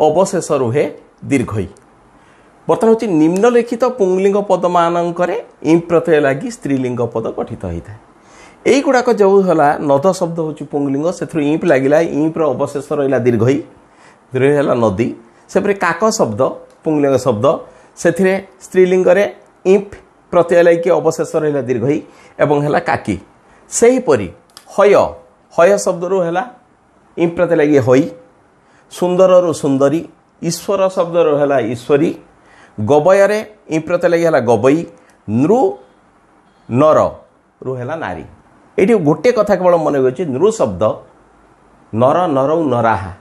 अवशेष रुहे दीर्घई। बर्तमान हूँ निम्नलिखित पुंगलिंग पद मानक इं प्रत्यय लगी स्त्रीलिंग पद गठित होता है। यहीगुड़ाक जो है नद शब्द हूँ पुंगलिंग से इंप लगे इंप्र अवशेष रहा दीर्घई दीर्घ है नदी। सेपरि काक शब्द पुंगलिंग शब्द से स्त्रीलिंग इंप प्रत्यय लगे अवशेष रहा दीर्घई एवं है काकी। सेहीपरि हय हय शब्द रू है इंप प्रत्यय लगे हई। सुंदर रु सुंदरी। ईश्वर शब्द रू है ईश्वरी। गबय इंप प्रत्यय लगे है गबई। नृ नर रु है नारी। ये गोटे कथा केवल मन गई नृ शब्द नर नरौ नराहा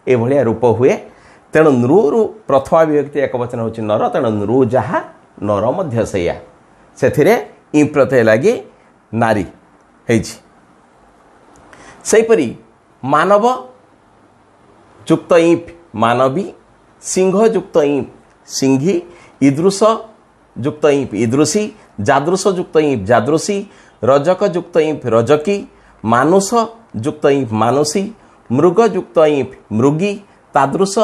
ये रूप हुए। तेणु नृ रु प्रथमा विभक्ति एक वचन हूँ नर तेणु नृ जहा नर मध्य सैया से इंप प्रत्यय लगी नारी सेपरी मानव युक्त इंप मानवी। सिंह युक्त इंप सिंही। ईदृश युक्त इंप ईदृशी। जादृश युक्त इंप जादृशी। रजक युक्त इंप रजकी। मानुष युक्त इंप मानुषी। मृग युक्त इंप मृगी। तादृश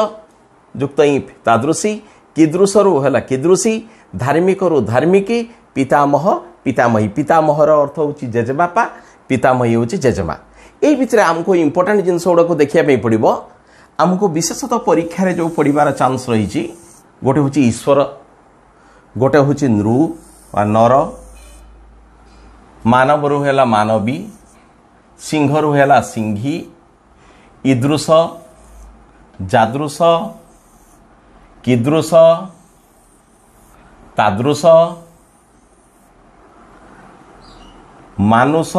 युक्त इंप तादृशी। कीदृश रु है कीदृशी। धार्मिक रु धार्मिकी। पितामह पितामही। पितामहर अर्थ हूँ जेजेबापा पितामही हूँ जेजेमा। यही भितर आमको इंपोर्टाट जिनस गुड़ाक देखा पड़ो आमको विशेषतः परीक्षा जो पढ़ार चांस रही गोटे हूँ ईश्वर गोटे हूँ नृ नर। मानव रु है मानवी। सिंह रु है सिंही। ईदृश जादृश कीदृश तादृश मानुष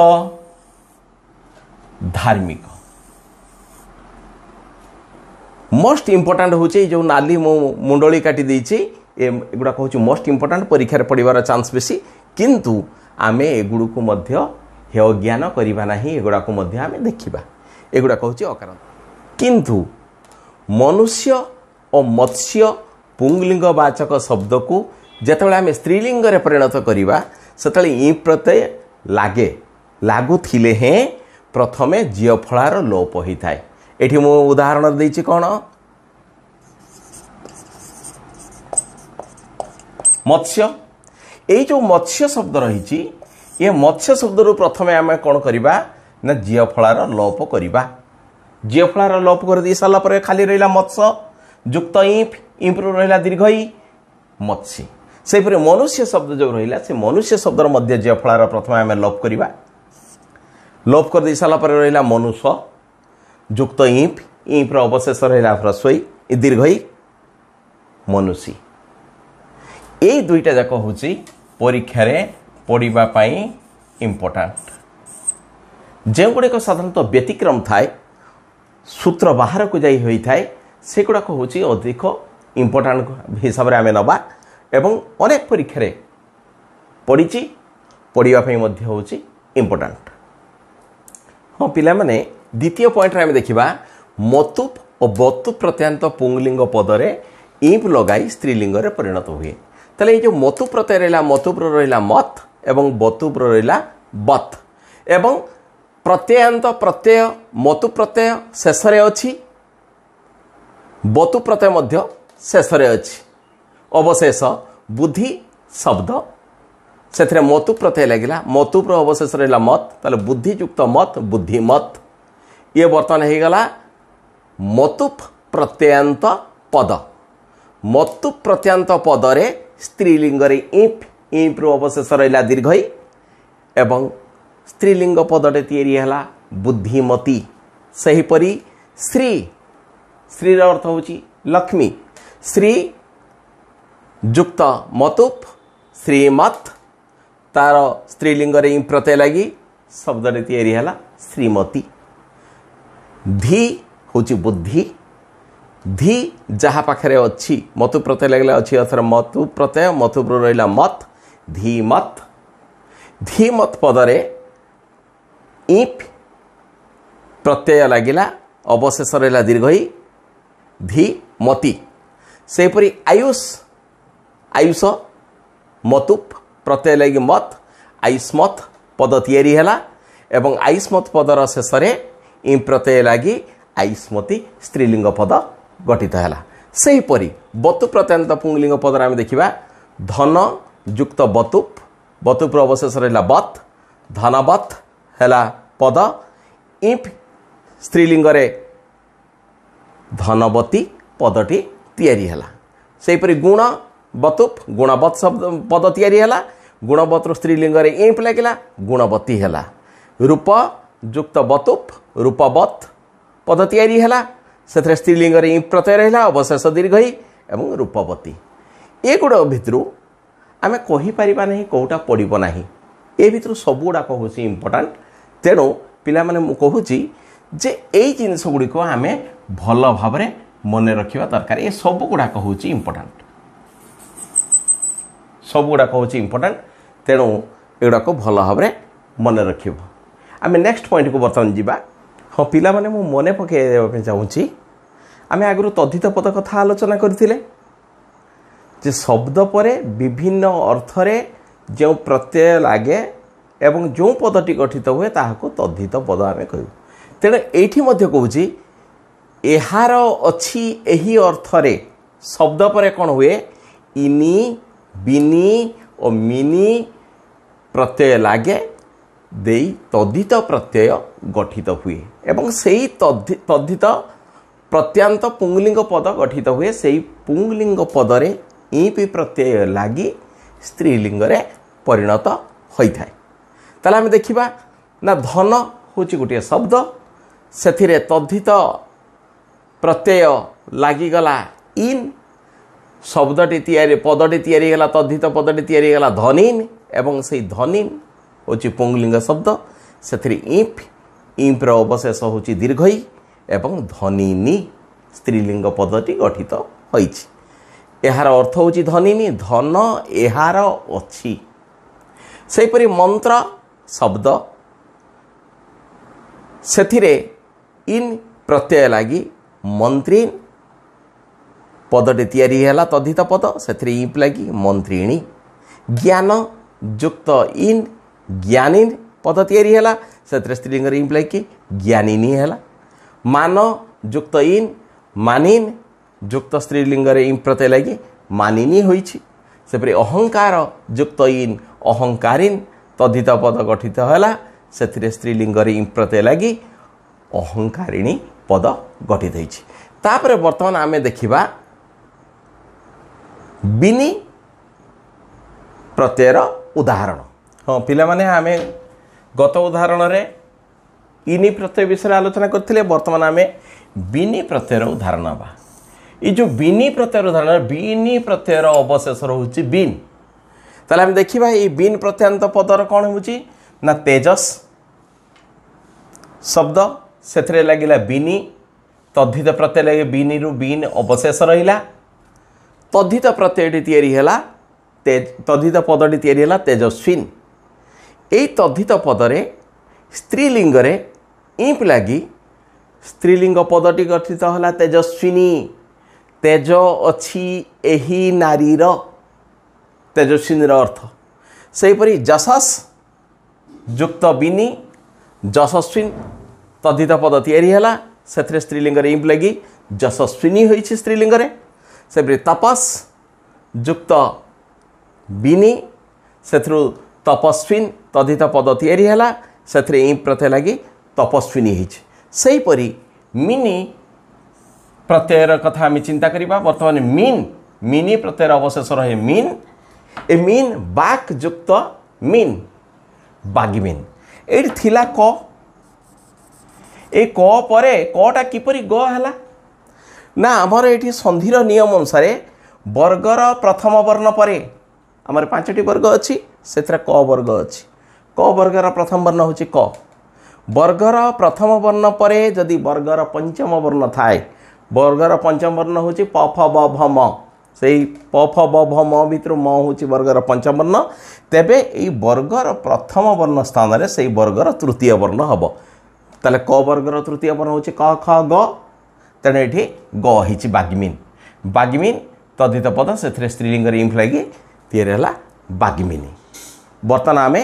धार्मिक। मोस्ट इंपोर्टाट हूँ जो नाली मुंडली काटी एगुड़ा हूँ मोस्ट इंपोर्टाट परीक्षा पढ़ार चांस बेसी किंतु आम एगुड़ को हेय ज्ञान करवा ना एगुड़ा को आम देखा एगुड़ा हूँ अकारण। किंतु मनुष्य और मत्स्य पुंगलिंगवाचक शब्द को जितेबाला आम स्त्रीलिंग परिणत करवा से इ प्रत्यय लागे लगुले हें प्रथमे जीव फलार लोप होता है। ये मु उदाहरण देछि कौन मत्स्य। ये जो मत्स्य शब्द रही ये मत्स्य शब्द रू प्रथमे आम कौन करवा ना जीव फलार लोप करवा। जीव फलार लोप कर दी सारा पर खाली रहा मत्स्य युक्त इंप इंप रहा दीर्घई मत्स्य। सेपरि मनुष्य शब्द जो रहा से मनुष्य शब्द मध्य जीव फलार प्रथमे आम लोप करवा। लोप कर दी सारा पर रहा मनुष्य युक्त इंप इंप्र अवशेष रहा ह्रस्वई दीर्घई मनुष्य। এই দুইটা যাক হচ্ছে পরীক্ষার পড়া ইম্পর্টাট যেগুড়িক সাধারণতः ব্যতিক্রম থাকে सूत्र बाहर को जाई होई थाए सेगुड़ाक हूँ अधिक इम्पोर्टाट हिसाब से आम नवा एवं अनेक परीक्षा पड़ी पढ़ाई हूँ इम्पोर्टाट हाँ पे द्वितीय पॉइंट आम देखा मतुप और बतुप प्रत्यांत पुंगलिंग पदरे इंप लगाई स्त्रीलिंग परिणत हुए ताले ये जो मतुप प्रत्यय रहा मतुप रहा मत एवं बतुप रहा बत एवं प्रत्ययांत प्रत्यय मतु प्रत्यय शेष अच्छी बतु प्रत्यय मध्य शेष अच्छी अवशेष बुद्धि शब्द से मतु प्रत्यय लगिला मतुप्र अवशेष रहा मत ताले बुद्धियुक्त मत बुद्धिमत ये बर्तमान हो गला मतुप प्रत्ययांत पद मतुप प्रत्ययांत पदरे स्त्रीलिंग इंप इंप्र अवशेष रहा दीर्घई एवं स्त्रीलिंग पदटे या बुद्धिमती सेहीपरि श्री श्री अर्थ हूँ लक्ष्मी श्री युक्त मतुप श्रीमत तार स्त्रीलिंग इन प्रत्यय लगी शब्दटे या श्रीमती धी हूँ बुद्धि धी जहाँ पाखे अच्छी मतु प्रत्यय लगे अच्छी अर्थर मतु प्रत्यय मतुप्र रहा मत धीमत धीमत पदरे इंप प्रत्यय लगिला अवशेष रहा दीर्घई धी मती सेपरी आयुष आयुष मतुप प्रत्यय लगी मत आयुष्मत पद तैयारी है एवं आयुष्मत पदर शेष इंप प्रत्यय लगी आयुष्मती स्त्रीलिंग पद गठित है सेहीपरि बतु प्रत्यांत पुंगलिंग पदर आम देखा धन युक्त बतुप बतुप्र अवशेष रहा बत धनवत है पद इंप स्त्रीलिंग धनवती पदटी तैयारी है सेहीपरि गुण बतुप गुणवत शब्द पद तैयारी है गुणवतर स्त्रीलिंग इंप लगिला गुणवती है रूप युक्त बतुप रूपवत पद तैयारी है से स्त्रीलिंग इंप प्रत्यय रहा अवशेष दीर्घई एवं रूपवती ये गुड़ा भितर आम कहीपर ना कौटा पड़ो ना ये भितर सबुड़ाक हूँ इम्पोर्टाट तेणु पिला माने मु कहूची जे एई जिनिस गुड़ी को आमे भल भाव मन रखा दरकार ये सब गुड़ाक हूँ इम्पोर्टाट सब गुड़ाक हूँ इम्पोर्टाट तेणु एगुड़ाक भल भाव मन रख आम नेक्स्ट पॉइंट को बर्तमान जावा हाँ पिला माने मु मन पकड़ चाहूँगी आम आगु तद्धित पद कथा आलोचना करथिले जे शब्द पर विभिन्न अर्थरे जो प्रत्यय लागे एवं जो पदटी गठित हुए ताहाको तद्धित पद आम कहू तेणु एठी मध्य कहूँ एहार अच्छी एही अर्थरे शब्द पर कौन हुए इनी बिनी और मिनी प्रत्यय लागे देई तद्धित प्रत्यय गठित हुए एवं सेई तद्धित प्रत्यांत पुंगलिंग पद गठित हुए सेई पुंगलिंग पदरे इंपि प्रत्यय लगी स्त्रीलिंग परिणत होता है ताले आम देखा ना धन हूँ गोटे शब्द से तद्धित प्रत्यय लगिगला इन शब्दटी तैयारी पदटी तैयारी गला तद्धित पदटी तैयारी गला धनीन एवं से धनीन हूँ पुंगलिंग शब्द से इंप इंप्र अवशेष हूँ दीर्घई एवं धनीनी स्त्रीलिंग पदटी गठित होइछि यार अर्थ हूँ धनीनी धन यार अच्छी सेहीपरि मंत्र शब्द से इन प्रत्यय लगी मंत्री पदटी तैयारी है तद्धित पद से इंप लगी मंत्रिणी ज्ञान युक्त इन ज्ञानीन पद तैयारी है से स्त्रीलिंग इंप लगी ज्ञानिनी है मान युक्त इन मानिन युक्त स्त्रीलिंग इंप प्रत्यय लगी मानिनी होइछि सेपरि अहंकार युक्त इन अहंकारिन तद्धित पद गठित है से स्त्रीलिंग इंप प्रत्यय लगी अहंकारिणी पद गठित होइछि तापर वर्तमान आमे देखिबा बिनी प्रत्ययर उदाहरण हाँ पिला माने आमे गत उदाहरण रे इनी प्रत्यय विषय आलोचना करथिले वर्तमान आमे बिनी प्रत्ययर उदाहरण नबा ये जो बिनी प्रत्ययर उदाहरण बिनी प्रत्ययर अवशेष रोचे बिन ताले हम देखिबा ये बिन प्रत्यांत पदर कौन होची ना तेजस शब्द से लगिला बिनी तद्धित प्रत्यय लगे बिनी रु बिन अवशेष रहिला तद्धित प्रत्ययटी तैयारी हैला तद्धित पदटी तैयारी हैला तेजस्विन एई तद्धित पदरे स्त्रीलिंग रे इंप लगी स्त्रीलिंग पदटी गठित होला तेजस्विनी तेज अच्छी एही नारीर तेजस्विनी अर्थ सेहीपरि जशस युक्त बिनी जशस्विन तद्धित पद तैयारी हैला से स्त्रीलिंग रे इंप लगी जशस्विनी होइछि स्त्रीलिंग रे सेपरि तपस युक्त बिनी से तपस्विन तद्धित पद तैयारी हैला से इंप प्रत्यय लगी तपस्विनी होइछि सेहीपरि मिनी प्रत्ययर कथा आम चिंता करिबा वर्तमान मीन मिनी प्रत्ययर अवशेष रहे मीन ए मीन बाक युक्त मीन बागीमीन एठी थिला क ए क परे कटा किपरि ग हैला ना आमर एठी संधिर नियम अनुसार वर्गर प्रथम वर्ण परे आमर 5टी वर्ग अछि सेथरा क वर्ग अछि क वर्गर प्रथम वर्ण होछि क वर्गर प्रथम वर्ण परे जदि वर्गर पंचम वर्ण थाए वर्गर पंचम वर्ण होछि प फ ब भ म सेही प फ ब भ म भितर म होछि वर्गर पंचम वर्ण तेबे एई वर्गर प्रथम वर्ण स्थान रे सेही वर्गर तृतीय वर्ण हबो ताले क वर्गर तृतीय वर्ण होछि क ख ग तेने एठी ग हिछि बागीमीन तद्धित पद सेथरे स्त्रीलिंग रे इंफ लागि तैयारी हला बागीमीनी वर्तमान आमे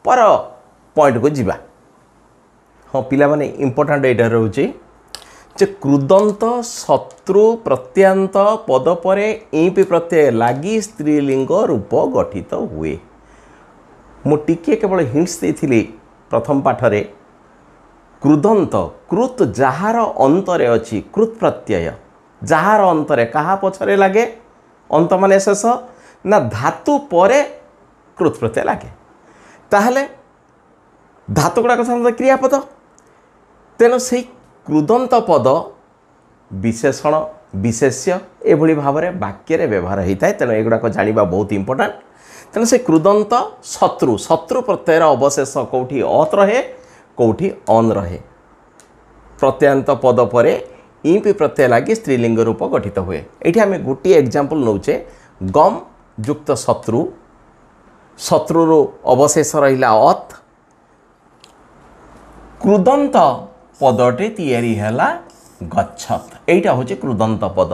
पर पॉइंट को जिबा हाँ पिला माने इंपोर्टेंट एटा रहउछि जे कृदंत शत्रु प्रत्यांत पद परे इंप प्रत्यय लागि स्त्रीलिंग रूप गठित हुए मु टिके केवल हिंट्स देथिली प्रथम पाठरे कृदंत कृत जहार अंतरे अछि कृत प्रत्यय जहार अंतरे कहा पछरे लागे अंत माने शेष ना धातु परे कृत प्रत्यय लागे ताहले धातु गुड़ाक साधारणतः क्रियापद तेणु से कृदंत पद विशेषण विशेष्य एभली भाव में वाक्य व्यवहार होता है तेणु एगुड़ाक जाना बहुत इंपोर्टेंट तेणु से कृदंत शत्रु शत्रु प्रत्ययर अवशेष कौटी अत रहे कौटी अन रहे प्रत्यांत पद परे इंप प्रत्यय लगी स्त्रीलिंग रूप गठित हुए ये आम गोटे एग्जांपल नौचे गम युक्त शत्रु शत्रु अवशेष रहा अत कृदंत पदटे तैयारी हैला गच्छत एटा होचे कृदंत पद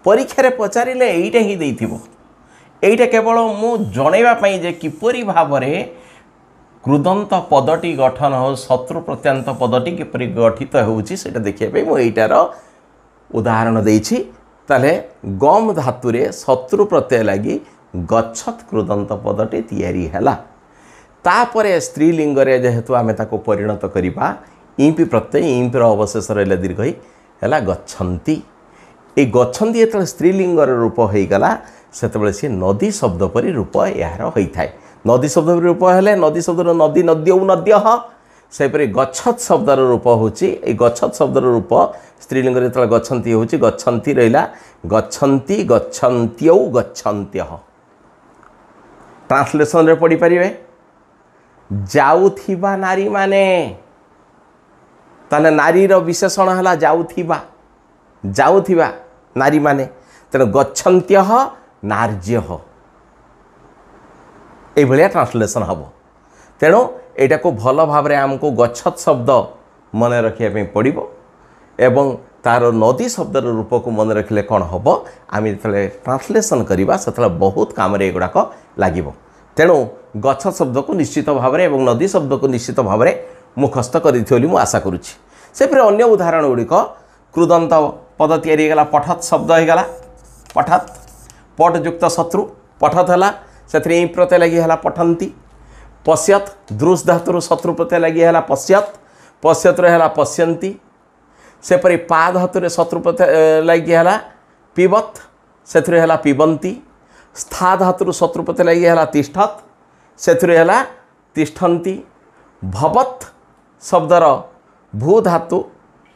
परीक्षा रे पचारिले एटा ही देइथिबो एटा केवल मु जणैबा पई जे किपरि भाबरे कृदंत पदटी गठन हो शत्रु प्रत्यांत पदटी किपरि गठित होउची सेटा देखिया पई मु एटार उदाहरण देइछि ताले गम धातुरे शत्रु प्रत्यय लागि गच्छत कृदंत पदटी तैयारी हैला तापरे स्त्रीलिंग रे जेहेतु आमे ताको परिणत करिबा इंप प्रत्यय इंपर अवशेष रहा दीर्घ है गच्छन्ति ये गच्छन्ति जो स्त्रीलिंग रूप हो गला से सी नदी शब्द परि रूप यार होता है नदी शब्द रूप है नदी शब्द नदी नद्यौ नद्य सेपरी गच्छत शब्द रूप होची गच्छत शब्द रूप स्त्रीलिंग जो गच्छन्ति होची गच्छन्ति रहा गच्छन्ति गच्छन्त्यौ गच्छन्त्य ट्रांसलेशन रे पढ़ी पारिबे जाउथिबा नारी माने ताले नारीर विशेषण है जाउथिबा नारी माने तेणु गच्छन्त्य नार्य ये ट्रांसलेशन हम तेणु यहाँ को भल भाव आमको गच्छत शब्द मन रखापी पड़ो एवं तार नदी शब्द रूप को मन रखिले कौन हम आम जो ट्रांसलेशन करवा से बहुत कम एगुड़ाक लगे तेणु गच्छ शब्द को निश्चित भाव में नदी शब्द को निश्चित भाव में मुखस्त करी आशा करुच्ची सेपरि अन्य उदाहरण गुड़िक कृदंत पद या पठत शब्द होगा पठत पट युक्त शत्रु पठत है से प्रत्यय लगी है पठंती पश्यत दृश धातु शत्रु प्रत्यय लगी है पश्यत पश्यत है पश्यंती सेपरि पा धातु शत्रु प्रत्यय लगी है पिबत से पिबंती स्था धातु शत्रु प्रत्यय लगी है तिष्ठत से तिष्ठन्ति भवत शब्दर भू धातु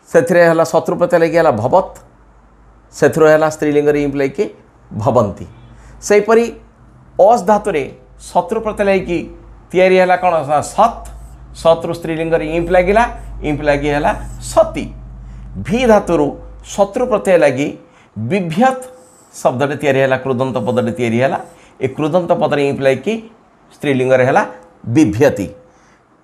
से शत्रु प्रत्यय लगी है भवत से स्त्रीलिंग इम्प्लाई कि भवंती सेपरी अस धातु शत्रु प्रत्यय लगी या कौन सत् शत्रु स्त्रीलिंग इंप लगिला इंप लगी है सती भी धातु शत्रु प्रत्यय लगी बिभ्यत शब्द या कृदंत पदटे या कृदंत पद इंप्लाई कि स्त्रीलिंग है बिभ्यति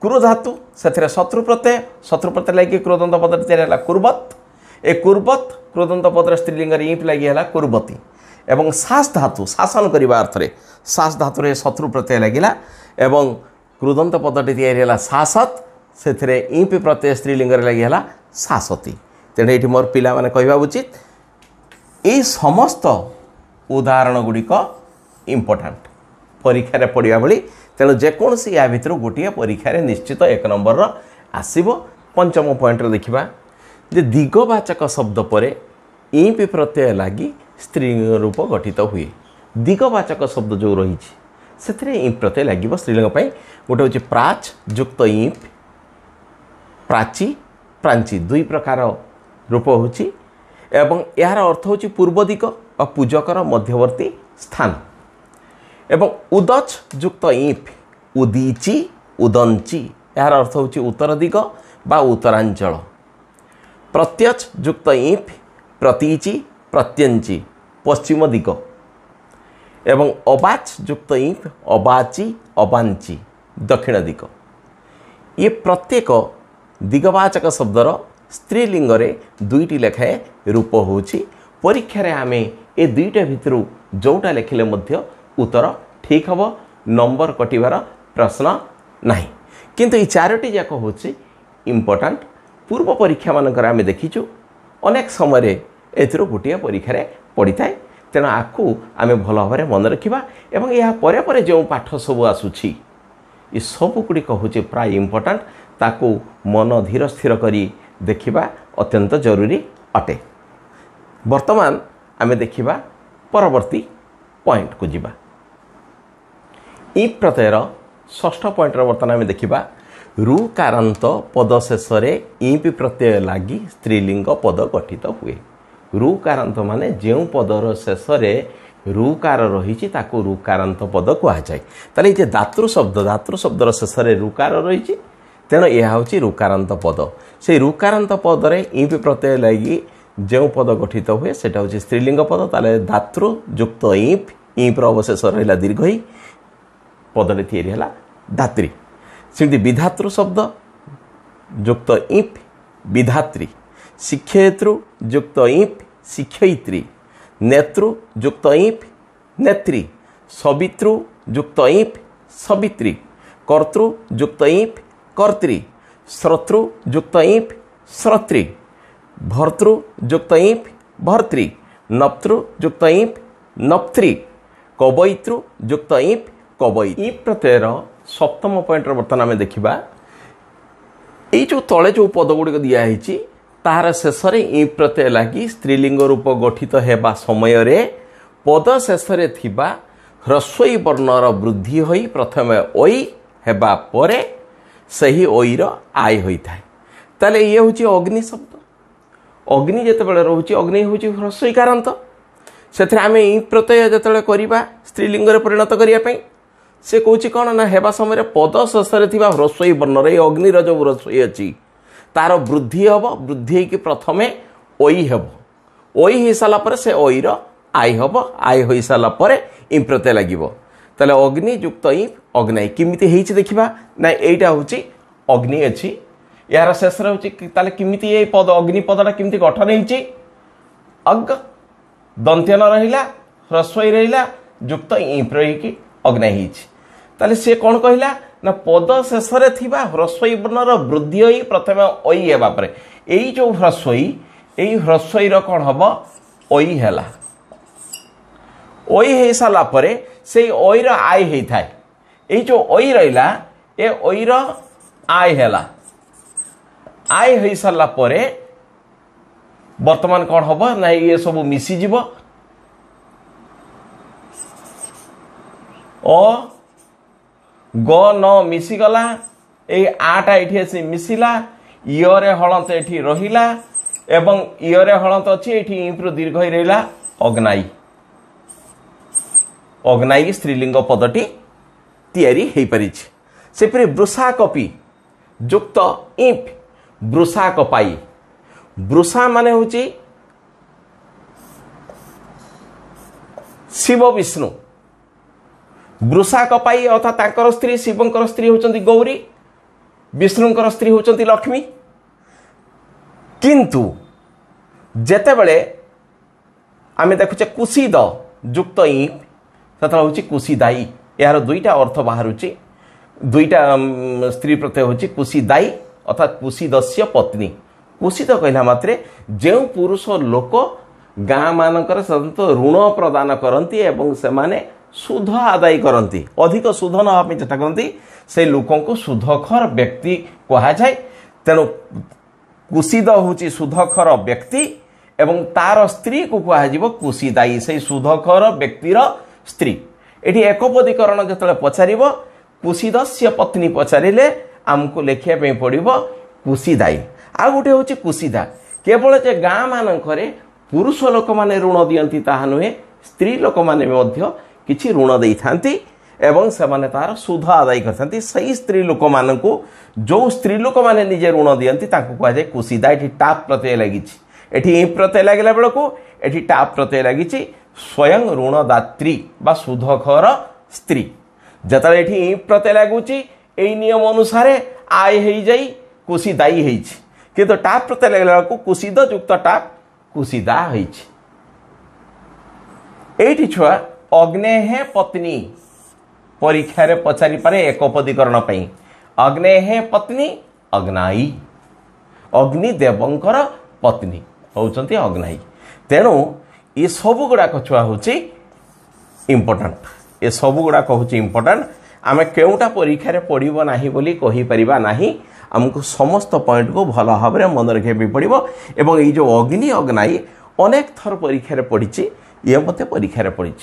कुरु धातु से शत्रु प्रत्यय लगी कृदंत पदटे या कुर्वत ए कुर्वत कृदंत पदर स्त्रीलिंग इंप लगी है कुर्वती एवं सास धातु शासन करने अर्थ में सास धातु शत्रु प्रत्यय लगिला एवं कृदंत पदटी या सासत से इंप प्रत्यय स्त्रीलिंग लगी है सासती तेणु ये मोर पिला माने कहवा उचित ये समस्त उदाहरण गुड़िक इम्पोर्टाट परीक्षा पढ़ा भाई तेणु जेकोसी या भितर गोटे परीक्षा निश्चित 1 नंबर आसब। पंचम पॉइंट देखा जे दिगवाचक शब्द पर इंप प्रत्यय लगी स्त्रीलिंग रूप गठित हुए दिगवाचक शब्द जो रही से इंप प्रत्यय लगे स्त्रीलिंग गोटे हूँ प्राच युक्त इंप प्राची प्रांची दुई प्रकार रूप होची एवं यार अर्थ होची पूर्व दिग और पूजकर मध्यवर्ती स्थान एवं उदच युक्त इंप उदीची उदंची यार अर्थ होची उत्तर दिग बा उत्तरांचल प्रत्यच युक्त इंप प्रतीची प्रत्यंची पश्चिम दिग एवं अबाच युक्त इंप अबाची अबांची दक्षिण दिग ये प्रत्येक दिगवाचक शब्दर स्त्रीलिंग दुईटी लेखाए रूप होची परीक्षा आमे ए दुईटा भितर जोटा लेखिले मध्य उत्तर ठीक हम नंबर कटिवार प्रश्न नहीं किंतु ये 4टी जाक होची इम्पोर्टाट पूर्व परीक्षा मानकर आमे देखीचु अनेक समय एथिरो गोटे परीक्षा पड़ी थाए तेणु आकु आमे भल भाव मन रखा एवं या परे परे जो पाठ सब आसुछि ये सब गुड़िक हूँ प्राय इम्पोर्टाट ताकू मन धीर स्थिर करी देखिबा अत्यंत जरूरी अटे। वर्तमान आमे देखिबा परवर्ती पॉइंट को जीवा इंप प्रत्ययर षष्ठ पॉइंट वर्तमान आमे देखिबा रुकारांत पद शेष इंप प्रत्यय लगी स्त्रीलिंग पद गठित हुए रुकारांत माने जो पदर शेष रुकार रही रुकारांत पद कहुए ताले जे धातृ शब्दर शेष रुकार रही तेणु यह हूँ रुकारांत पद से रुकारांत पदरे इंप प्रत्यय लगी जो पद गठित हुए सेटा हूँ स्त्रीलिंग पद ताले धातृ युक्त इंप इंप्र अवशेष रहा दीर्घ पदटे या धात्री सेमती विधातृ शब्द युक्त इंप विधात्री शिक्षयितृ युक्त इंप शिक्षयित्री नेतृ युक्त इंप नेत्री सवितृ युक्त इंप सवित्री कर्तृ युक्त इंप कर्त्री श्रोतृ युक्त इंप श्रोत्री भर्तृ युक्त इंप भर्त्री नप्तृ युक्त इंप नप्त्री कवयितृ युक्त इंप कवयी इंप प्रत्ययर सप्तम पॉइंट बर्तमान आम देखा ये जो तले जो पदगुड़िक दिखाई तार शेष इंप प्रत्यय लगी स्त्रीलिंग रूप गठित होगा समय पद शेष ह्रस्वई वर्णर वृद्धि होई प्रथम ओई हेबा परे सही ओईर आय होता है ताले ये हूँ अग्नि शब्द अग्नि जिते रोचे अग्नि हूँ ह्रस्वईकारांत से आम इंप प्रत्यय जो करवा स्त्रीलिंग परिणत करने से कौच कौन ना हेबा समय पद शेष ह्रस्वई वर्णर ये अग्निर जो ह्रस्वई अच्छी तार वृद्धि हम वृद्धि कि प्रथमे ओई हेब ओई हो सारापर से ओईर आय हम आय हो सारापर इंप प्रत्यय लगे ताले अग्नि युक्त इंप अग्नि किमिति हेछि देखिबा ना एटा होछि अग्नि अछि यार शेष होछि ताले किमिति ए पद अग्नि पदटा किमिति गठन हेछि अग दंत्यन रहिला ह्रस्वई रहिला युक्त इंप रहिकी अग्नि हेछि ताले से कोन कहिला ना पद शेष ह्रस्वई वर्णर वृद्धि होई प्रथम ओई हेबा परे एई जो ह्रस्वई एई ह्रस्वईर कोन हबो ओई हैला ओई हे साला परे से ओईर आय हे थाए ए जो ओई रहिला ए ओईर आय हैला आय हे साला परे वर्तमान कोन हबो ना ये सब मिसी जीवो ओ ग न मिसीगला ये आटा ये मिसिला इरे हलत ये रहिला एवं इरे हलंत अच्छी ये इंप्रु दीर्घ ही रहा अग्नाई अग्नाई स्त्रीलिंग पदटी तैयारी हो पारी सेपरी वृषा कपि युक्त इंप वृषा कपाई वृषा माने होची शिव विष्णु वृषा कपाई अर्थात तांकर स्त्री शिवंकर स्त्री होचंती गौरी विष्णुंकर स्त्री होचंती लक्ष्मी किंतु जेतेबेले आमे देखुचे कुशीद युक्त इंप सेतला होची कुशीदाई यार दुईटा अर्थ बाहरुची दुईटा स्त्री प्रत्यय होची कुशीदाई अर्थात कुशीदस्य पत्नी कुशीद कहला मात्रे जो पुरुष लोक गाँ मानकर साधारणतः ऋण प्रदान करती एवं से माने सुध आदाय करती अधिक सुध नापी चेष्टा करती से लोकों को सुधखर व्यक्ति कह जाए तेणु कुशीद होची सुधखर व्यक्ति एवं तार स्त्री को कह कुशीदाई से सुधखर व्यक्तिर स्त्री एटी एकपदीकरण जो पचार कुशीदस्य पत्नी पचारे आमको लिखा पड़ो कुशीदाई आ गोटे हूँ कुशीदा केवल जे गाँ मानकरे पुरुष लोक मैंने ऋण दियंती ताहा नुहे स्त्री लोक मैंने किछि ऋण दे थांती एवं से माने तार सुध आदाय करथांती सही स्त्री लोक मानकु जो स्त्री लोक माने निजे ऋण दियंती ताकु कह जाय कुशीदा एठी टाप प्रत्यय लागिछि एठी ई प्रत्यय लागला बेलको एठी टाप प्रत्यय लागिछि स्वयं ऋणदात्री बा सुधखर स्त्री जतले एठी ई प्रत्यय लागुछि एई नियम अनुसार आय हेई जाई कुशीदाई हेइछि किंतु टाप प्रत्यय लागला बेलको कुशीद युक्त टाप कुशीदा हेइछि एठी छुआ अग्नेहे पत्नी परीक्षा रे पचारि पारे एकपदीकरण पई अग्नेहे पत्नी अग्नाई अग्निदेवंकर पत्नी होउचंती अग्नाई तेणु ये सब गुड़ाक छुआ होची इम्पोर्टेंट ये सब गुड़ाक होची इम्पोर्टेंट आमे केउटा परीक्षा रे पढ़िबो नाही बोली कहि परिबा नाही हमको समस्त पॉइंट को भल भाव में मन रखा पड़ो एवं ये जो अग्नि अग्नाई अनेक थर परीक्षा रे पढ़ी ये मत परीक्षा रे पढ़ी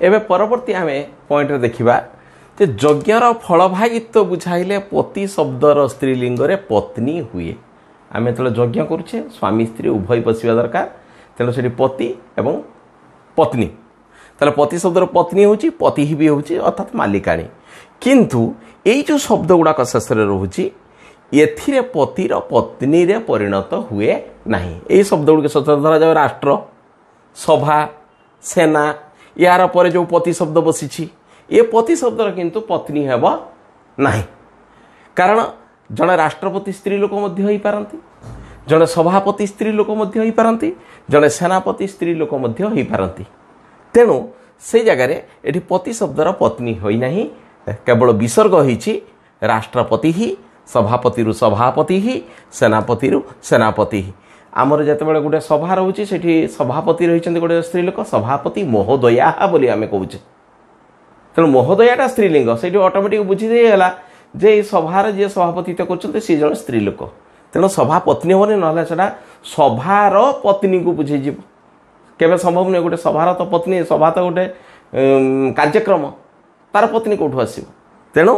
एवं परवर्ती आम पॉइंट देखा जे यज्ञर फलभागित्व बुझाइले पति शब्दर स्त्रीलिंग रे पत्नी हुए आम जो यज्ञ करुचे स्वामी स्त्री उभय बसवा दरकार तेणु से पति एवं पत्नी तेल पति शब्दर पत्नी होची पति ही भी होची अर्थात मालिकाणी किंतु यही जो शब्द गुड़ाक शेष रोचे एथिरे पतिर पत्नी रे परिणत हुए नहीं यही शब्द गुड़ धरा जाए राष्ट्र सभा सेना यार पर जो पति शब्द बसी ये पति शब्दर किंतु पत्नी हेब नहीं कारण जड़े राष्ट्रपति स्त्री लोक हो पारती जड़े सभापति स्त्री लोक हो पारती जड़े सेनापति स्त्री लोक हो पारती तेणु से जगार ये पति शब्दर पत्नी होना केवल विसर्ग होइछि राष्ट्रपति ही सभापति रु सभापति ही सेनापति रु सेनापति ही आमर जितेबाला गोटे सभा रोचे से सभापति रही गोटे स्त्री लोक सभापति महोदया बोली आम कहे तेणु महोदयाटा स्त्रीलिंग से ऑटोमेटिक बुझीदेला जे सभार जी सभापतित्व कर सी जन स्त्री लोक तेणु सभापत्नी होनी ना सभार पत्नी को बुझे केवे संभव नहीं गोटे सभार तो पत्नी सभा तो गोटे कार्यक्रम तार पत्नी कौटू आसो तेणु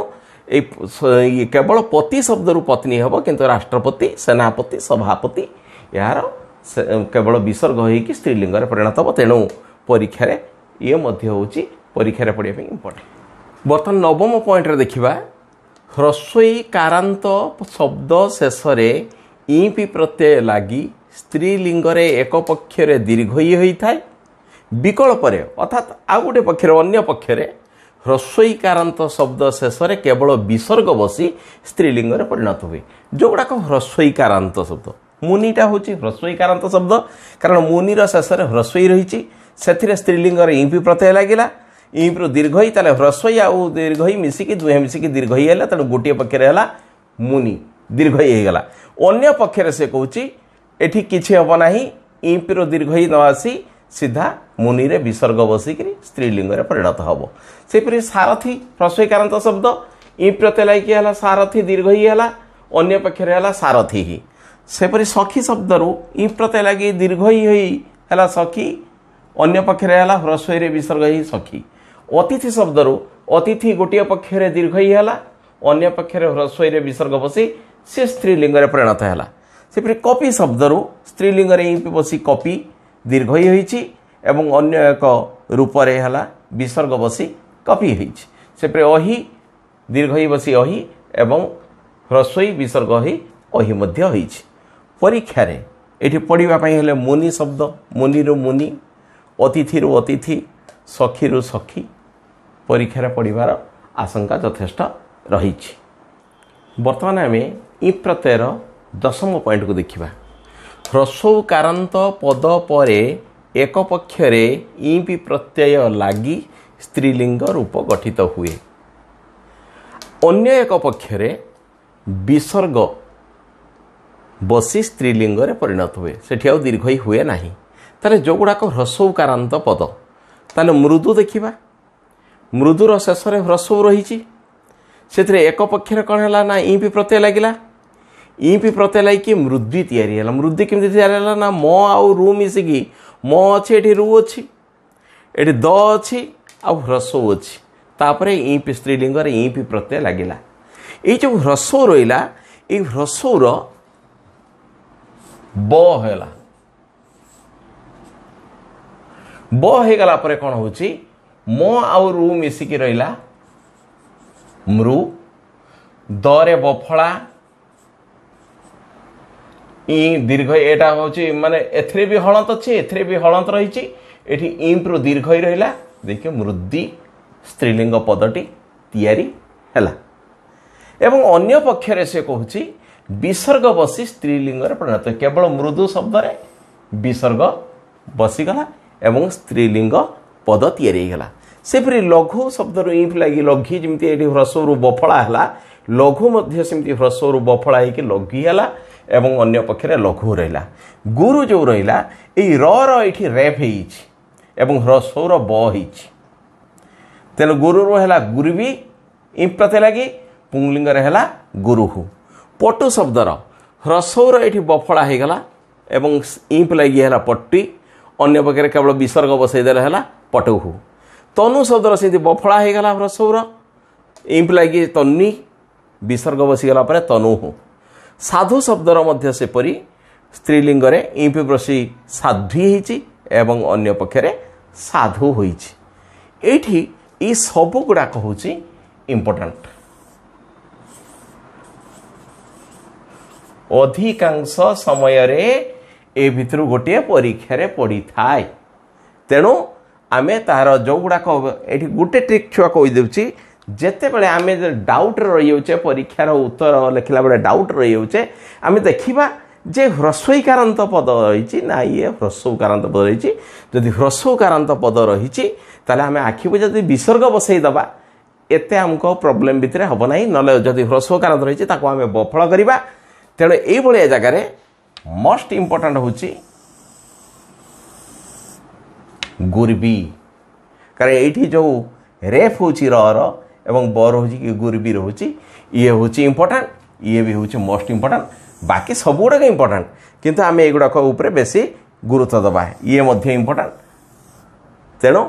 ये केवल पति शब्द रु पत्नी हम किंतु राष्ट्रपति सेनापति सभापति यार केवल विसर्ग होगी स्त्रीलिंग परिणत हम तेणु परीक्षा ये होची परीक्षा पढ़ाई इम्पोर्टेंट बर्तमान नवम पॉइंट रे देखिबा ह्रस्वई कारांत शब्द शेष ईपि प्रत्यय लगी स्त्रीलिंग एक पक्षरे दीर्घई होता है विकल्प अर्थात आउ गोटे पक्षर अन्य पक्षर ह्रस्वईकारांत शब्द शेष केवल विसर्ग बसी स्त्रीलिंग परिणत हुए जो गुड़ाक ह्रस्वईकारांत शब्द मुनिटा हूँ ह्रस्वईकारांत शब्द कारण मुनिर शेष ह्रस्वई रही से स्त्रीलिंग ईपि प्रत्यय लगिला ईप्रु दीर्घई ताले ह्रस्वई आउ दीर्घई मिसिकी दुहे मिसिकी दीर्घई है तेणु गोटे पक्षर है मुनि दीर्घई होगला अन्य पक्षर से कहूँ एठी किछि हब नाही ईपिर दीर्घई न आसी सीधा मुनि रे विसर्ग बसिक स्त्रीलिंग परिणत हम सेपरी सारथी ह्रस्वईकारांत शब्द ई प्रत्यय लगी सारथी दीर्घई है अन्य पक्षर है सारथी ही सेपरी सखी शब्द रु ई प्रत्यय लगी दीर्घई है सखी अन्य पक्षर है ह्रस्वई रे विसर्ग ही सखी अतिथि शब्द रु अतिथि गोटे पक्षर दीर्घई है अन्य पक्षर ह्रस्वई रे विसर्ग बसी से स्त्रीलिंग परिणत है सेपरि कपि शब्दरू स्त्रीलिंग रे ईंपि बसी कपि दीर्घई होईछि एवं अन्य एक रूप रे हला विसर्ग बसी कपि होईछि सेपरि अहि दीर्घई बसी अहि एवं ह्रस्वई विसर्ग होई अहि मध्य होईछि। परीक्षा रे एठी पढ़िबा पई हेले मुनि शब्द मुनि रु मुनि अतिथि रु अतिथि सखी रु सखी परीक्षा रे पढ़िबार आशंका यथेष्ट रहिछि। वर्तमान आम इ प्रत्ययर दशम पॉइंट को देखिबा। ह्रस्वकारांत पद परे एक पक्षरे ईपि प्रत्यय लागी स्त्रीलिंग रूप गठित हुए अन्य एक पक्षरे विसर्ग बसी स्त्रीलिंग रे परिणत हुए सेठी आ दीर्घई हुए नाही। ताले जो गुड़ाक ह्रस्वकारांत पद ताले मृदु देखिबा मृदुर शेष रे ह्रस्व रहिछि सेथिरे एक पक्षरे कौन है ना ईपि प्रत्यय लगिला ईपि प्रत्यय लगी मृद्वि तैयारी है मृद्वि केमती तैयारी है ना म आउ रु मिसिकी म अच्छी एठी रु अच्छी एठी द अच्छी आ ह्रस्व अच्छी तापरे ईपि स्त्रीलिंग रे ईपि प्रत्यय लगिला ये जो ह्रस्व रहिला ये ह्रस्वर ब हैला ब हे गला परे कोन होची म आउ रु मिसिकी रहिला मृ दरे बफला ई दीर्घ एटा होची माने एथरे भी हलंत अछि एथरे भी हलंत रहिछि एठी इम्प्रो दीर्घ ही रहिला देखियो मृद्दि स्त्रीलिंग पदटी तैयारी हैला एवं अन्य पक्षरे से कहूची विसर्ग बसी स्त्रीलिंग रे परिणत केवल मृदु शब्द रे विसर्ग बसी गला एवं स्त्रीलिंग पद तैयारी गला सेपरि लघु शब्द रो ईफ लागि लघी जेमति एठी ह्रस्व रु बफला हला लघु मध्य सेमति ह्रस्व रु बफला हे कि लघी हला एवं अन्य पक्षरे लघु रहिला गुरु जो रहिला ए र एठी रेफ हेछि एवं ह्रस्व र ब हेछि तेन गुरु रो हला गुरुबी ईफ प्रत्यय लागि पुंलिंग रे हला गुरुहु पटु शब्द रो ह्रस्व र एठी बफला हे गला एवं ईफ लागि हला पट्टी अन्य पक्षरे केवल विसर्ग बसै देला हला पटुहु तनु शब्द से बफला हो गला ह्रस्वर ईंप लगी तन्नी विसर्ग बसीगला पर तनु साधु शब्दर मध्य सेपरी स्त्रीलिंग रे ईंप बसी साध्वी होती एवं अन्य पक्षरे साधु होइछि एठी ई सब गुड़ाक हूँ इम्पोर्टेंट अधिकांश समय रे ए भितर गोटे परीक्षा रे पड़ी थाए तेणु आमे तार जो गुड़ाक ये गोटे ट्रिक छुआ कहीदे जिते बड़े आम डाउट रही जाऊे परीक्षार उत्तर लिखला बेले डाउट रही जाऊे आम देखा जे ह्रस्वकारांत पद रही ना ये ह्रस्वकारांत पद रही जदि ह्रस्वकारांत पद रही आम आखि जब विसर्ग बसईदबा एते आमको प्रोब्लेम भितर हम ना ना जदि ह्रस्वकारांत रही आम बफल करवा तेणु ये जगार मोस्ट इम्पोर्टाट हूँ गुरबी कारण ये जो रेफ हूँ र एवं ब रोचे कि गुरबी रोचे ये हूँ इम्पोर्टाट ये भी हूँ मोस्ट इम्पोर्टाट बाकी सब गुड़ाक इम्पोर्टाट किंतु आम एगुड़ाक बेसी गुरुत्व दबा ये इम्पोर्टाट तेणु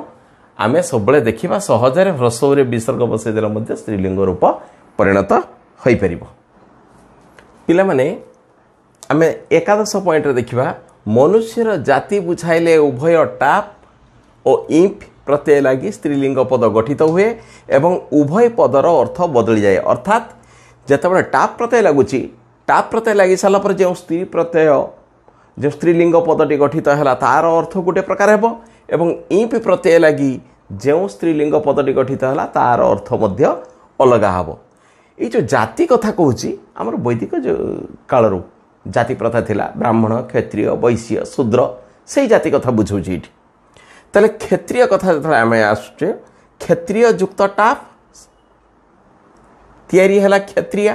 आम सब देखा सहजरे ह्रस्व विसर्ग बसईदेले स्त्रीलिंग रूप परिणत हो पार पिला माने आम एकादश पॉइंट देखा मनुष्यर जाति बुझाइले उभय टाप और ईंप प्रत्यय लगी स्त्रीलिंग पद गठित हुए एवं उभय पदर अर्थ बदली जाए अर्थात जिते टाप प्रत्यय लगुच टाप प्रत्यय लगी सारापर जो स्त्री प्रत्यय जो स्त्रीलिंग पदटी गठित है तार अर्थ गोटे प्रकार हेब एवं ईंप प्रत्यय लगी जो स्त्रीलिंग पदटी गठित है तार अर्थ अलग हम ये जो जाति कथा कहूँ आमर वैदिक जो कालरू जाति प्रथा थिला ब्राह्मण क्षत्रिय वैश्य शूद्र से जाति कथा बुझाऊँ ताले क्षत्रिय कथा जो आम आसुचे क्षत्रिय युक्त टाप तैयारी है क्षत्रिय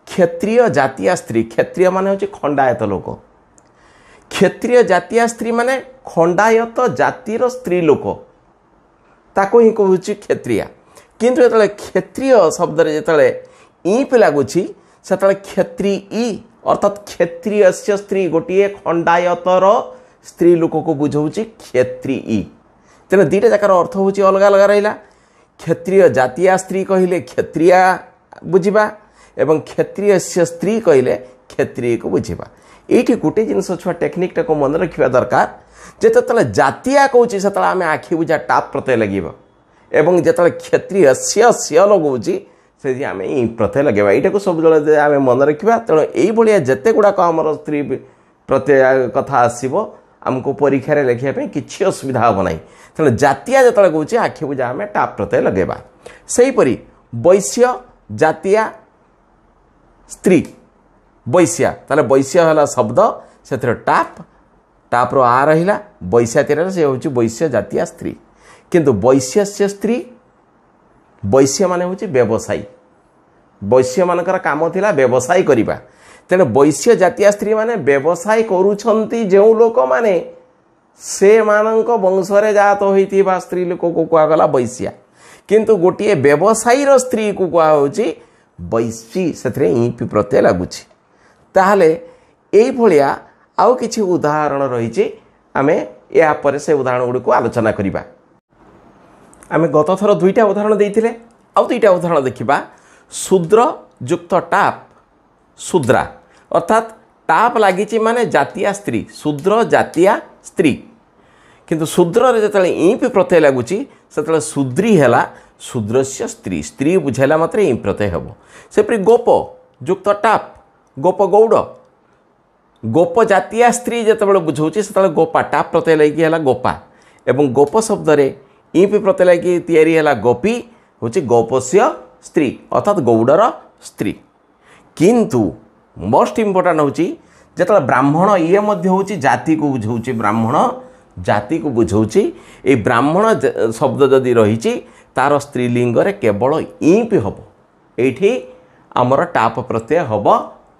क्षत्रिय जातीय स्त्री क्षत्रिय माने होचे खंडायत लोक क्षत्रिय जातीय स्त्री माने खंडायत जातिर स्त्री लोक ताको ही कहूँ क्षत्रिय किंतु जो क्षत्रिय शब्द जो ईप लगुच से क्षत्रि अर्थात क्षत्रिय स्त्री गोटे खंडायतर स्त्री लोक को बुझाऊँ क्षत्रि तेना दुईटा जाकार अर्थ हूँ अलग अलग रहा क्षत्रिय जातीय स्त्री कहले क्षत्रिया बुझा एवं क्षत्रिय स्त्री कहले क्षत्रिय को बुझा ये गोटे जिनस छुआ टेक्निकटा को मन रखा दरकार जिते जातिया कौच से आम आखि बुझा टाप प्रत्यय लगे एवं जिते क्षत्रिय स्य स्य लगौची से आम ई प्रत्यय लगे यहाँ को सब आम मन रखा तेणु ये जिते गुड़ाक आम स्त्री प्रत्यय कथा आसो आमको परीक्षा लिखापी किसी असुविधा हम ना तेणु जातिया जो कौच आखि बुझा आम टाप प्रत्यय लगेगा सेहीपरि वैश्य जातिया स्त्री वैश्या ताले वैश्य है शब्द से टाप रो आ रहा वैश्या तीर से हूँ वैश्य जातिया स्त्री किंतु वैश्य से स्त्री वैश्य मान हूँ व्यवसायी वैश्य मानकर काम थिला व्यवसाय करवा तेणु वैश्य जातिया स्त्री माने व्यवसाय करुछंती जो लोक माने से मानक वंशरे जात होइथिबा स्त्री लोक को कहगला वैश्या किंतु गोटे व्यवसायी स्त्री को कहुच्छी वैश्यी से ईपी प्रत्यय लगुच ताहले एई भलिया आउ किछि उदाहरण रही आम या पर से उदाहरण गुड़ी को आलोचना करवा आम गत थर दुईटा उदाहरण देते आउ दुईटा उदाहरण देखा शूद्र युक्त टाप शूद्रा अर्थात टाप लगी माने जातिया स्त्री शूद्र जातिया स्त्री किंतु शूद्र जो ईपी प्रत्यय लगुच से शूद्री है शूद्रस्य स्त्री स्त्री बुझाला मात्र ई प्रत्यय हम सेपरी गोप युक्त टाप गोप गौड़ गोप जातिया स्त्री जिते बुझाऊँ से गोपा टाप प्रत्यय लगी है गोपा एवं गोप शब्द ईपी प्रत्यय लगी तैयारी है गोपी हूँ गोपस्य स्त्री अर्थात गौड़र स्त्री किंतु मोस्ट इम्पोर्टाट हूँ जो ब्राह्मण ये हूँ जाति को बुझाऊँ ब्राह्मण जाति को बुझाऊँ ये ब्राह्मण शब्द जदि रही तार स्त्रीलिंग केवल ईपी हम ये आमर टाप प्रत्यय हम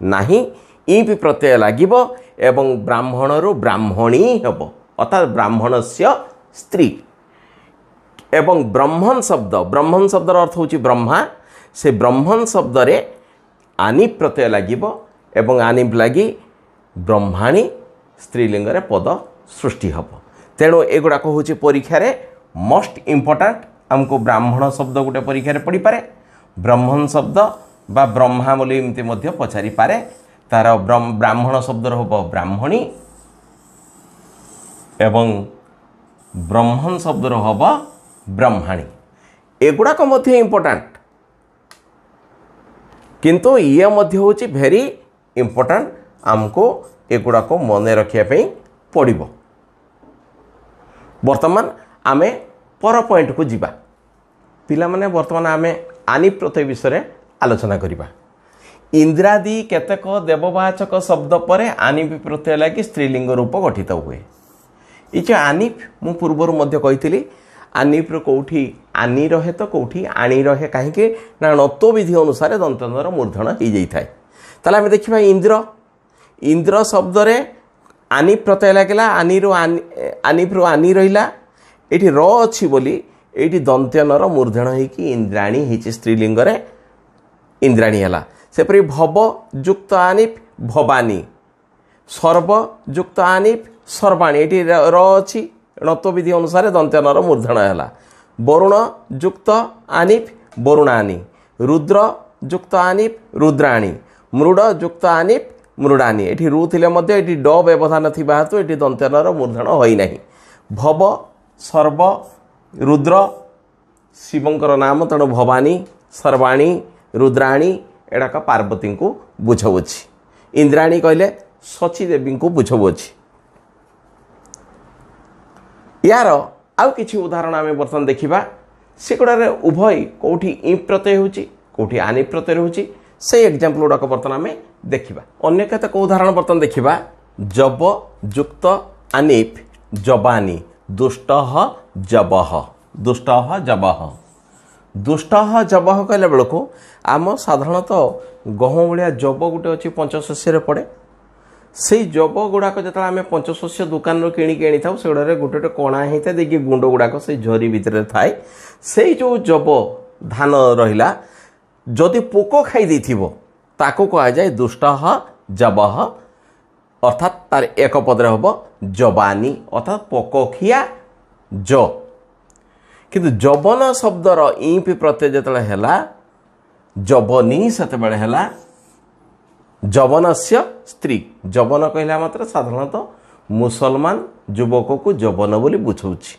नहीं ईपी प्रत्यय लगिब एवं ब्राह्मण रु ब्राह्मणी हम अर्थात ब्राह्मण से स्त्री एवं ब्रह्मण शब्द अर्थ हूँ ब्रह्मा से ब्रह्मण शब्द रे आनिप प्रत्यय लगिब एवं आनिप लगी ब्रह्माणी स्त्रीलिंग पद सृष्टि हम तेणु एगुड़ाक हूँ परीक्षा मोस्ट इम्पोर्टाट आमको ब्राह्मण शब्द गोटे परीक्षा पड़ी पारे ब्रह्मण शब्द बा ब्रह्मा बोली एमती पचारि पारे तार ब्राह्मण शब्द हम ब्राह्मणी एवं ब्रह्मण शब्द हम ब्रह्माणी एगुड़ाक इम्पोर्टाट किंतु ये हूँ भेरी इम्पोर्टाट आमको एगुड़ाक मन रखापी पड़ो बर्तमान आमे पर पॉइंट को जीवा पिला माने बर्तमान आमे आनि प्रत्यय विषय आलोचना करिबा इंद्रादि केतक देववाचक शब्द पर आनिप प्रत्यय लगी स्त्रीलिंग रूप गठित हुए ये आनिप मु पूर्वर मध्य कही आनिप कौटी आनी रहे तो कौटी आनी रहे कहीं ना नत्व विधि अनुसार दंतनर मूर्धन हो जाए ताला आमे देखिबा इंद्र इंद्र शब्द रे आनी प्रत्यय लगे आनिप रु आनी रहा ये र अच्छी बोली ये दंत्यनर मूर्धन होगी इंद्राणी होती स्त्रीलिंग इंद्राणी है सेपरी भव युक्त आनिप भवानी सर्व युक्त आनिप सर्वाणी ये र अच्छी नत्व विधि अनुसार दंत्यनर मूर्धन है वरुण युक्त आनिप वरुणानी रुद्र युक्त आनिप रुद्राणी मृड युक्त आनिप मृडानी ये रू थे ये ड व्यवधान थी हेतु ये दंत्यनर मूर्धन होना भव सर्व रुद्र शिवंकर नाम तेणु भवानी सर्वाणी रुद्राणी एडाक पार्वती को बुझाऊँगी इंद्राणी कहले शची देवी को बुझाऊँगी यार आउ किछि उदाहरण आम बर्तमान देखा सेगुड़ा उभय कौटी ई प्रत्यय होटी आनि प्रत्यय होची से एग्जाम्पल गुड़ाक बर्तमान आम देखा अन्य केतक उदाहरण बर्तमान देखा जब युक्त आनिप जबानी दुष्ट जबह दुष्ट जबह दुष्ट जबह कहला बेलू आम साधारणतः गहम भाया जब गोटे अच्छी पंचशस्य पड़े से जब गुड़ाक जो आम पंचशस्य दुकान किणिक आनी था से गोटे गोटे कणा होता है देखिए गुंड गुड़ाक से झरी भितर थाए से जो जब धान रहा जदि पोक खाई ताको कह जाए दुष्ट जबह अर्थात तार एक पदरे हम जबानी अर्थात पोकखिया ज किंतु जबन शब्दर ईपी प्रत्यय जो है जबनी से ଯବନସ୍ୟ ସ୍ତ୍ରୀ ଯବନ କହିଲା ମାତ୍ର ସାଧାରଣତଃ ମୁସଲମାନ ଯୁବକକୁ ଯବନ ବୋଲି ବୁଝାଉଛି।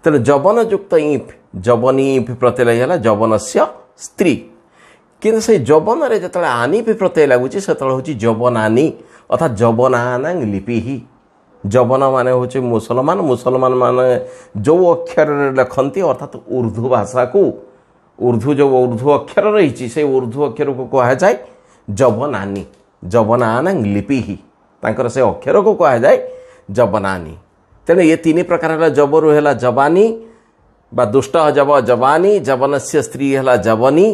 ତେଣୁ ଯବନ ଯୁକ୍ତ ଇଫ୍ ଯବନୀ ଇଫ୍ ପ୍ରତ୍ୟୟ ଲାଗିଗଲା ଯବନସ୍ୟ ସ୍ତ୍ରୀ। କିନ୍ତୁ ସେଇ ଯବନରେ ଯେତେବେଳେ ଆନିଫ୍ ପ୍ରତ୍ୟୟ ଲାଗୁଛି ସେତେବେଳେ ହେଉଛି ଯବନାନୀ ଅର୍ଥାତ୍ ଯବନାନାଂ ଲିପିହି। ଯବନ ମାନେ ହେଉଛି ମୁସଲମାନ, ମୁସଲମାନ ମାନେ ଯେଉଁ ଅକ୍ଷରରେ ଲେଖନ୍ତି ଅର୍ଥାତ୍ ଉର୍ଦ୍ଦୁ ଭାଷାକୁ ଉର୍ଦ୍ଦୁ ଯେଉଁ ଉର୍ଦ୍ଦୁ ଅକ୍ଷର ରହିଛି ସେଇ ଉର୍ଦ୍ଦୁ ଅକ୍ଷରକୁ କୁହାଯାଏ ଯବନାନୀ। ଯବନାନାଂ ଲିପିହି ତାଙ୍କର ସେ ଅକ୍ଷରକୁ କୁହାଯାଏ ଯବନାନୀ। ତେଣୁ ଏ ତିନି ପ୍ରକାର ହେଲା ଯବରୁ ହେଲା ଯବାନୀ ବା ଦୁଷ୍ଟ ଯବ ଯବାନୀ, ଯବନସ୍ୟ ସ୍ତ୍ରୀ ହେଲା ଯବନୀ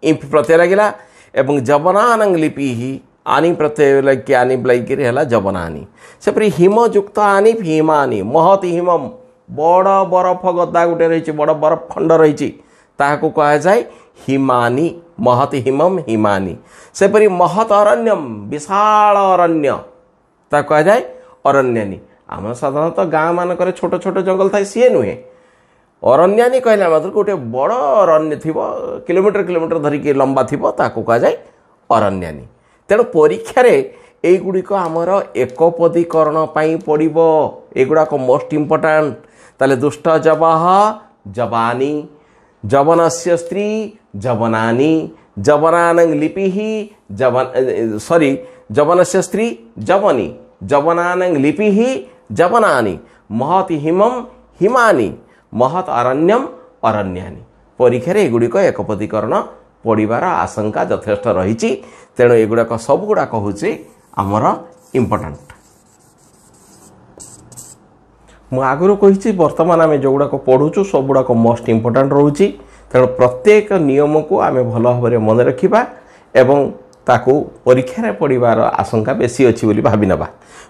ଇଫ୍ ପ୍ରତ୍ୟୟ ଲାଗିଲା ଏବଂ ଯବନାନାଂ ଲିପିହି ଆନି ପ୍ରତ୍ୟୟ ଲାଗି ଆନିଫ୍ ଲାଗିକରି ହେଲା ଯବନାନୀ। ସେପରି ହିମ ଯୁକ୍ତ ଆନିଫ୍ ହିମାନି ମହତ୍ ହିମମ ବଡ଼ ବରଫ ଗଦା ଗୋଟେ ରହିଛି, ବଡ଼ ବରଫ ଖଣ୍ଡ ରହିଛି ତାହାକୁ କୁହାଯାଏ ହିମାନି ମହତ୍ ହିମମ ହିମାନି। ସେପରି ମହତ୍ ଅରଣ୍ୟମ ବିଶାଳ ଅରଣ୍ୟ ତାକୁ କୁହାଯାଏ ଅରଣ୍ୟାନୀ। ଆମର ସାଧାରଣତଃ ଗାଁ ମାନଙ୍କରେ ଛୋଟ ଛୋଟ ଜଙ୍ଗଲ ଥାଏ, ସିଏ ନୁହେଁ। ଅରଣ୍ୟାନୀ କହିଲା ମାତ୍ର ଗୋଟେ ବଡ଼ ଅରଣ୍ୟ ଥିବ, କିଲୋମିଟର କିଲୋମିଟର ଧରିକି ଲମ୍ବା ଥିବ, ତାକୁ କୁହାଯାଏ ଅରଣ୍ୟାନୀ। ତେଣୁ ପରୀକ୍ଷାରେ এইଗୁଡ଼ିକ ଆମର ଏକପଦୀକରଣ ପାଇଁ ପଡ଼ିବ। ଏଗୁଡ଼ାକ ମୋଷ୍ଟ ଇମ୍ପୋର୍ଟାଣ୍ଟ। ତାହେଲେ ଦୁଷ୍ଟ ଯବଃ ଯବାନୀ, ଯବନସ୍ୟ ସ୍ତ୍ରୀ ଯବନାନୀ, ଯବନାନାଂ ଲିପିହି ଯବନସ୍ୟ ସ୍ତ୍ରୀ ଯବନୀ, ଯବନାନାଂ ଲିପିହି ଯବନାନୀ, ମହତ୍ ହିମମ ହିମାନି, ମହତ୍ ଅରଣ୍ୟମ ଅରଣ୍ୟାନୀ। ପରୀକ୍ଷାରେ ଏଗୁଡ଼ିକ ଏକପଦୀକରଣ ପଡ଼ିବାର ଆଶଙ୍କା ଯଥେଷ୍ଟ ରହିଛି। ତେଣୁ ଏଗୁଡ଼ାକ ସବୁଗୁଡ଼ାକ ହେଉଛି ଆମର ଇମ୍ପୋର୍ଟାଣ୍ଟ। ମୁଁ ଆଗରୁ କହିଛି ବର୍ତ୍ତମାନ ଆମେ ଯେଉଁଗୁଡ଼ାକ ପଢ଼ୁଛୁ ସବୁଗୁଡ଼ାକ ମୋଷ୍ଟ ଇମ୍ପୋର୍ଟାଣ୍ଟ ରହୁଛି। ତେଣୁ ପ୍ରତ୍ୟେକ ନିୟମକୁ ଆମେ ଭଲ ଭାବରେ ମନେ ରଖିବା ଏବଂ ତାକୁ ପରୀକ୍ଷାରେ ପଡ଼ିବାର ଆଶଙ୍କା ବେଶୀ ଅଛି ବୋଲି ଭାବି ନେବା।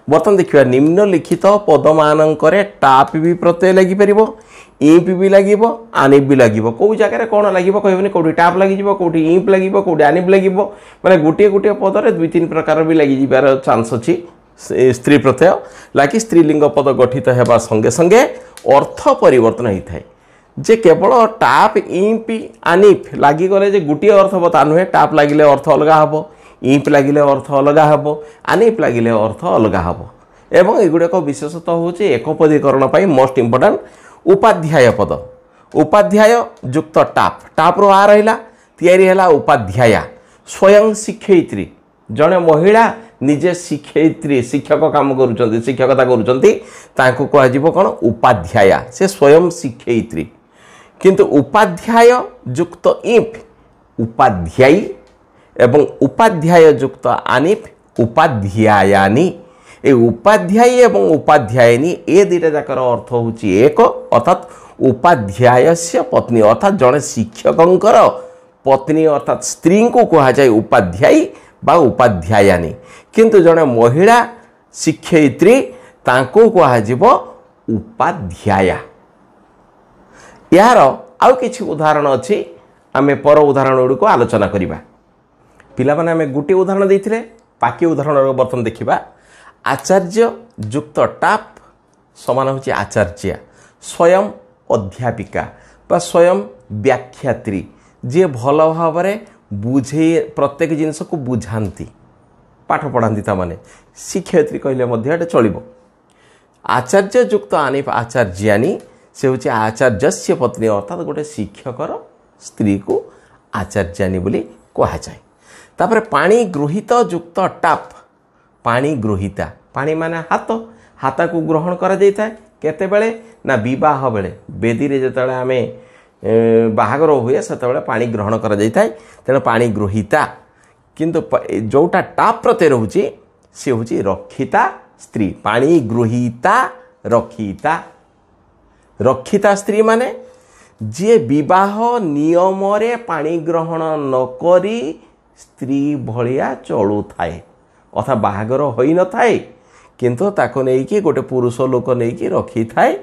ବର୍ତ୍ତମାନ ଦେଖିବା ନିମ୍ନଲିଖିତ ପଦମାନଙ୍କରେ ଟାପ୍ ବି ପ୍ରତ୍ୟୟ ଲାଗିପାରିବ, ଇପ୍ ବି ଲାଗିବ, ଆନିପ୍ ବି ଲାଗିବ। କେଉଁ ଜାଗାରେ କ'ଣ ଲାଗିବ କହିବେନି, କେଉଁଠି ଟାପ୍ ଲାଗିଯିବ, କେଉଁଠି ଇପ୍ ଲାଗିବ, କେଉଁଠି ଆନିପ୍ ଲାଗିବ। ମାନେ ଗୋଟିଏ ଗୋଟିଏ ପଦରେ ଦୁଇ ତିନି ପ୍ରକାର ବି ଲାଗିଯିବାର ଚାନ୍ସ ଅଛି। ସ୍ତ୍ରୀ ପ୍ରତ୍ୟୟ ଲାଗି ସ୍ତ୍ରୀଲିଙ୍ଗ ପଦ ଗଠିତ ହେବା ସଙ୍ଗେ ସଙ୍ଗେ ଅର୍ଥ ପରିବର୍ତ୍ତନ ହୋଇଥାଏ। ଯେ କେବଳ ଟାପ୍ ଇପ୍ ଆନିପ୍ ଲାଗିଗଲେ ଯେ ଗୋଟିଏ ଅର୍ଥ ହେବ ତା ନୁହେଁ। ଟାପ୍ ଲାଗିଲେ ଅର୍ଥ ଅଲଗା ହେବ, ଇପ୍ ଲାଗିଲେ ଅର୍ଥ ଅଲଗା ହେବ, ଆନିପ୍ ଲାଗିଲେ ଅର୍ଥ ଅଲଗା ହେବ। ଏବଂ ଏଗୁଡ଼ାକ ବିଶେଷତଃ ହେଉଛି ଏକପଦୀକରଣ ପାଇଁ ମୋଷ୍ଟ ଇମ୍ପୋର୍ଟାଣ୍ଟ। ଉପାଧ୍ୟାୟ ପଦ, ଉପାଧ୍ୟାୟ ଯୁକ୍ତ ଟାପ୍, ଟାପ୍ରୁ ଆ ରହିଲା ତିଆରି ହେଲା ଉପାଧ୍ୟାୟା। ସ୍ୱୟଂ ଶିକ୍ଷୟିତ୍ରୀ ଜଣେ ମହିଳା ନିଜେ ଶିକ୍ଷୟିତ୍ରୀ ଶିକ୍ଷକ କାମ କରୁଛନ୍ତି, ଶିକ୍ଷକତା କରୁଛନ୍ତି, ତାଙ୍କୁ କୁହାଯିବ କ'ଣ ଉପାଧ୍ୟାୟା। ସେ ସ୍ୱୟଂ ଶିକ୍ଷୟିତ୍ରୀ। କିନ୍ତୁ ଉପାଧ୍ୟାୟ ଯୁକ୍ତ ଇପ୍ ଉପାଧ୍ୟାୟୀ ଏବଂ ଉପାଧ୍ୟାୟ ଯୁକ୍ତ ଆନିପ୍ ଉପାଧ୍ୟାୟାନୀ। এই উপাধ্যায়ী এবং উপাধ্যায়িনী এ দুইটা যাকর অর্থ হচ্ছে এক, অর্থাৎ উপাধ্যায়স্য পত্নী অর্থাৎ জনে শিক্ষকঙ্কর পত্নী অর্থাৎ স্ত্রীকে কুহযায় উপাধ্যায়ী বা উপাধ্যায়ানী। কিন্তু জনে মহিলা শিক্ষয়িত্রী তাঁকু কুহযিব উপাধ্যায়া। ইয়ার আউ কিছু উদাহরণ অছি, আমি পর উদাহরণ গুড়িক আলোচনা করিবা। পিলামানে আমি গোটিয়ে উদাহরণ ଦେଇଥିଲେ, বাকি উদাহরণ বর্তমান দেখিবা। आचार्य युक्त टाप समान होची आचार्य। स्वयं अध्यापिका बा स्वयं व्याख्यात्री जी भल भाव बुझे प्रत्येक जिनस को बुझाती पाठ पढ़ाती ताने शिक्षयित्री कहले चलो। आचार्य युक्त आनिप आचार्यानी से हूँ आचार्यस्य पत्नी अर्थात गोटे शिक्षकर स्त्री को आचार्यानी बोली कहुए। तापर पानी गृहीत युक्त टाप पानी गृहीता, पानी माने हाथ, हाथ को ग्रहण करा जाए केतेबेले ना विवाह बेले बेदी रे जतबेले आमे बाहागर हुए सेतबेले पानी ग्रहण करा जाए। तेणु पानी गृहीता। किंतु जोटा टाप प्रत्यय रहूची से हूँ रक्षिता स्त्री। पानी गृहीता रक्षिता। रक्षिता स्त्री माने जी विवाह नियम रे पानी ग्रहण नकरी स्त्री भलिया चलू थाए अर्थात बाहागर होई न थाए किंतु ताको नेकी गोटे पुरुष लोक नेकी रखी थाए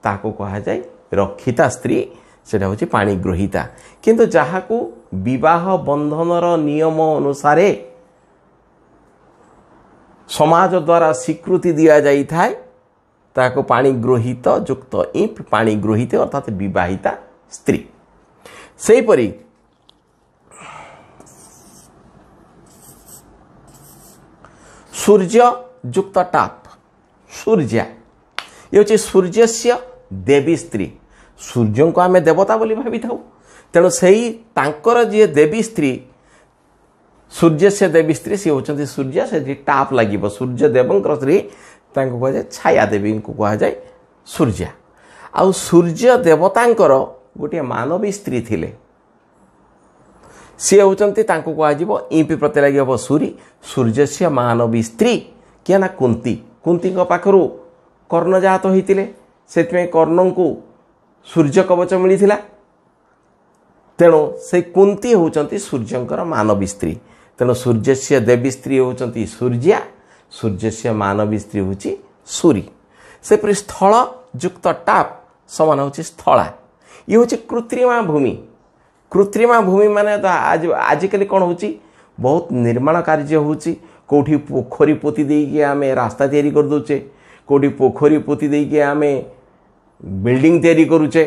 ताको कहा जाए रक्षिता स्त्री। सेटा होची पानी गृहीता। किंतु जहाकू विवाह बंधनर नियम अनुसार समाज द्वारा स्वीकृति दिया जाई थाए ताको पानी गृहीत युक्त इप पानी गृहीत अर्थात विवाहिता स्त्री। सेहीपरि सूर्य युक्त टाप सूर्या ये हूँ सूर्य से देवी स्त्री सूर्य को आम देवता बोली भावी था तेणु से जी देवी स्त्री सूर्य से देवी स्त्री सी होती सूर्य से टाप लगे सूर्य देव स्त्री कहुए छाया देवी को कहुए सूर्या आउ सूर्य देवतांकर गोटे मानवी स्त्री थिले सी होती कह इंपी प्रत्यय लगे हम सूरी सूर्य से मानवी स्त्री किए ना कुंती कुंती पाखु कर्ण जात होते से कर्ण को सूर्य कवच मिलता तेणु से कुंती होती सूर्यंकर मानवी स्त्री तेणु सूर्य से देवी स्त्री होती सूर्या सूर्य से मानवी स्त्री हूँ सूरी से स्थल युक्त टाप समान हूँ स्थला ये हूँ कृत्रिमा भूमि माने तो आजिकल कौन हो बहुत निर्माण कार्य होची कोठी पोखरी पोती देके आमे रास्ता तैयारी कर दोचे कोठी पोखरी पोती देके आमे बिल्डिंग तैयारी करूचे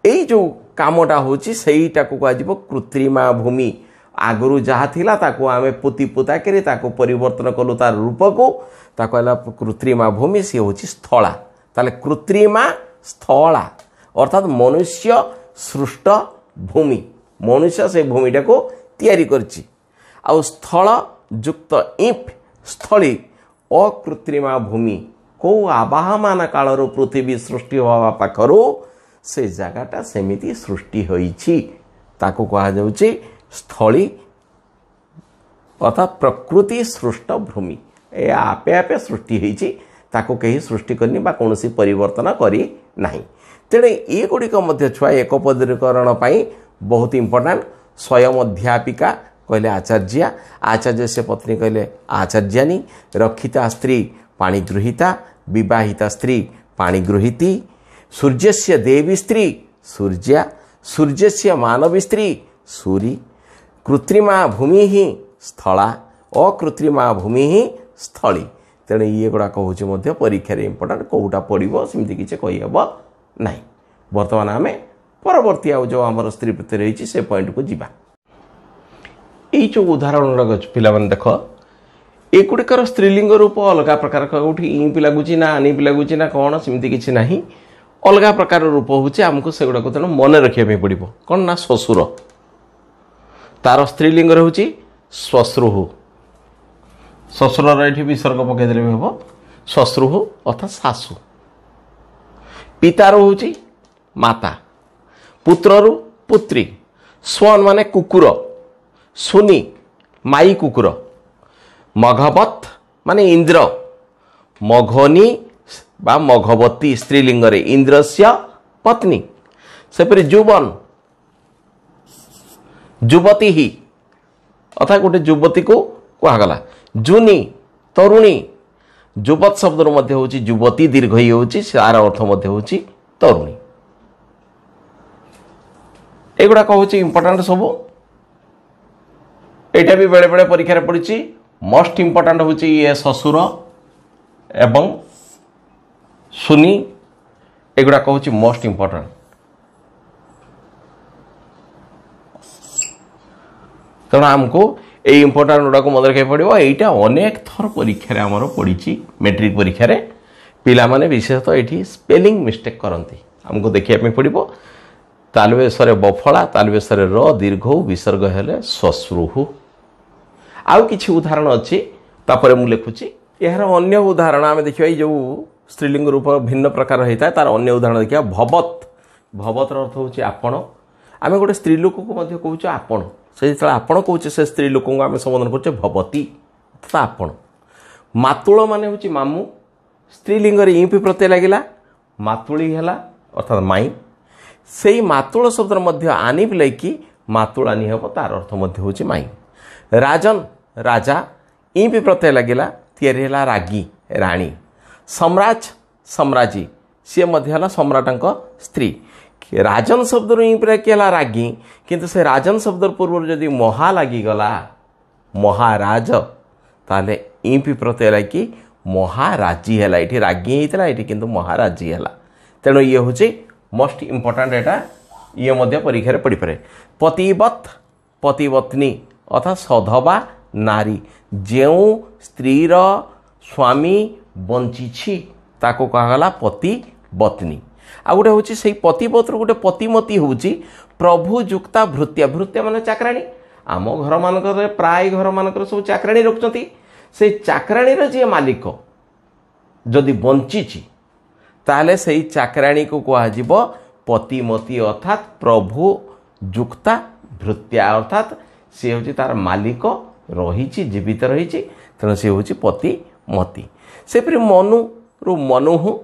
एई जो कामटा होची सेईटा को कहजिबो कृत्रिमा भूमि आगरू जहाँ थिला ताको आमे पोती पोता करे ताको परिवर्तन कलु तार रूप को ताको कहला कृत्रिमा भूमि सी होची स्थला ताले कृत्रिमा स्थला अर्थात मनुष्य सृष्ट भूमि मनुष्य से भूमिटा को तैयारी करछि आउ स्थल युक्त इंप स्थली अकृत्रिमा भूमि को आवाहमान कालर पृथ्वी सृष्टि होवा पाखरु से जगाटा सेमिति सृष्टि होइछि ताको कहा जाउछि स्थली अर्थात प्रकृति सृष्ट भूमि ए आपे आपे सृष्टि होइछि ताको कहीं सृष्टि करनी बा कोनोसी परिवर्तन करी नाही तेणे ये गुड़िक छुआ एकपदीकरण बहुत इंपोर्टाट स्वयं अध्यापिका कहले आचार्या आचार्य से पत्नी कहले आचार्यानी रक्षिता स्त्री पाणिगृहीता विवाहिता स्त्री पाणिगृहीती सूर्य से देवी स्त्री सूर्या सूर्य से मानवी स्त्री सूरी कृत्रिमा भूमि ही स्थला अकृत्रिमा भूमि ही स्थली तेणु ये गुड़ाक हूँ परीक्षा इंपोर्टाट कौटा पड़ो सेमती किसी कहीहब ना बर्तमान आम परवर्ती जो आम स्त्री प्रत्यय रही से पॉइंट को जीवा यही जो उदाहरण पिलाने देख एगुड़िकर स्त्रीलिंग रूप अलग प्रकार कौटी इंपी लगुच ना आनिपी लगुच ना कौन सेमती किसी ना अलग प्रकार रूप हूँ आमको से गुड़ाक तेणु मन रखा पड़ो कौन ना श्वशुर तार स्त्रीलिंग हूँ श्वश्रुः श्वशुर ये विसर्ग पकईदे भी हम श्वश्रुः अर्थात शाशु पितार हूँ माता पुत्रु पुत्री स्वन् माने कुकुर सुनी माई कुकुर मघवत माने इंद्र मघनी बा मघवती स्त्रीलिंग रे इंद्र से पत्नी सेपरि जुबन युवती ही अर्थात गोटे युवती को कहगला जुनी तरुणी युवत शब्द मध्य हूँ युवती दीर्घ ही हूँ सार अर्थ मध्य हूँ तरुणी एगुड़ाक हूँ इंपोर्टाट सब यहाँ भी बेले बेले परीक्षा पड़ी मोस्ट इंपोर्टाट हूँ ये श्वशुर एवं सुनी एगुड़ाक हूँ मोस्ट इंपोर्टाट तेणु आमको ये इंपोर्टाट गुड़ाक मन रखा पड़ो यहाँ अनेक थर परीक्षा आमर पड़ी मैट्रिक परीक्षा पिला माने विशेषतः ये स्पेलिंग मिस्टेक करती आमको देखा पड़ो तालवेशरे बफला तालवेशरे र दीर्घ विसर्ग हेले श्वश्रुः आउ किछि उदाहरण अच्छी तापर मु लिखुची यार अन्य उदाहरण आम देखिए जो स्त्रीलिंग रूप भिन्न प्रकार होता है तार अन्य उदाहरण देखिए भवत भवतर अर्थ हूँ आपण आम गोटे स्त्री लोक को कहूँ आपण से जो आपण कहे से स्त्री लोक को आम संबोधन करुचे भवती अर्थात आपण मातुल माने हूँ मामू स्त्रीलिंग इंपी प्रत्यय लगिला मातुली है अर्थात माई से मातुल शब्द मध्य आनी लैकी मातुलानी हम तार अर्थ मध्य हूँ माई राजन राजा इंपी प्रत्यय लगिला तैयारी है रागी राणी सम्राज सम्राजी सी मध्य सम्राट स्त्री राजन शब्द इंपी किए रागी किंतु से राजन शब्द पूर्व जदि महा लगिगला महाराज ताले इंपी प्रत्यय लगी महाराजी है ये रागी होता ये किंतु महाराजी है तेणु ये हूँ मोस्ट इंपोर्टाट एटा ये मध्य परीक्षा पड़ पारे पतिवत पतिवत्नी अर्थात सधवा नारी जो स्त्रीर स्वामी बंची ताको कहगला पतिवत्नी आ गोटे हूँ से पतिव्रत गोटे पतिमती हूँ प्रभु जुक्ता भृत्या भृत्या मान चाकराणी आम घर मानक प्राय घर मानक सब चाकराणी रखुच्च से चाकराणी जी मालिक जदि बंची ताले से चाकराणी को कह पतिमती अर्थात प्रभु जुक्ता भृत्या अर्थात सी हूँ तार मालिक रही जीवित रही तेणु सी हूँ पतिमती सेपरी मनु रु मनुहु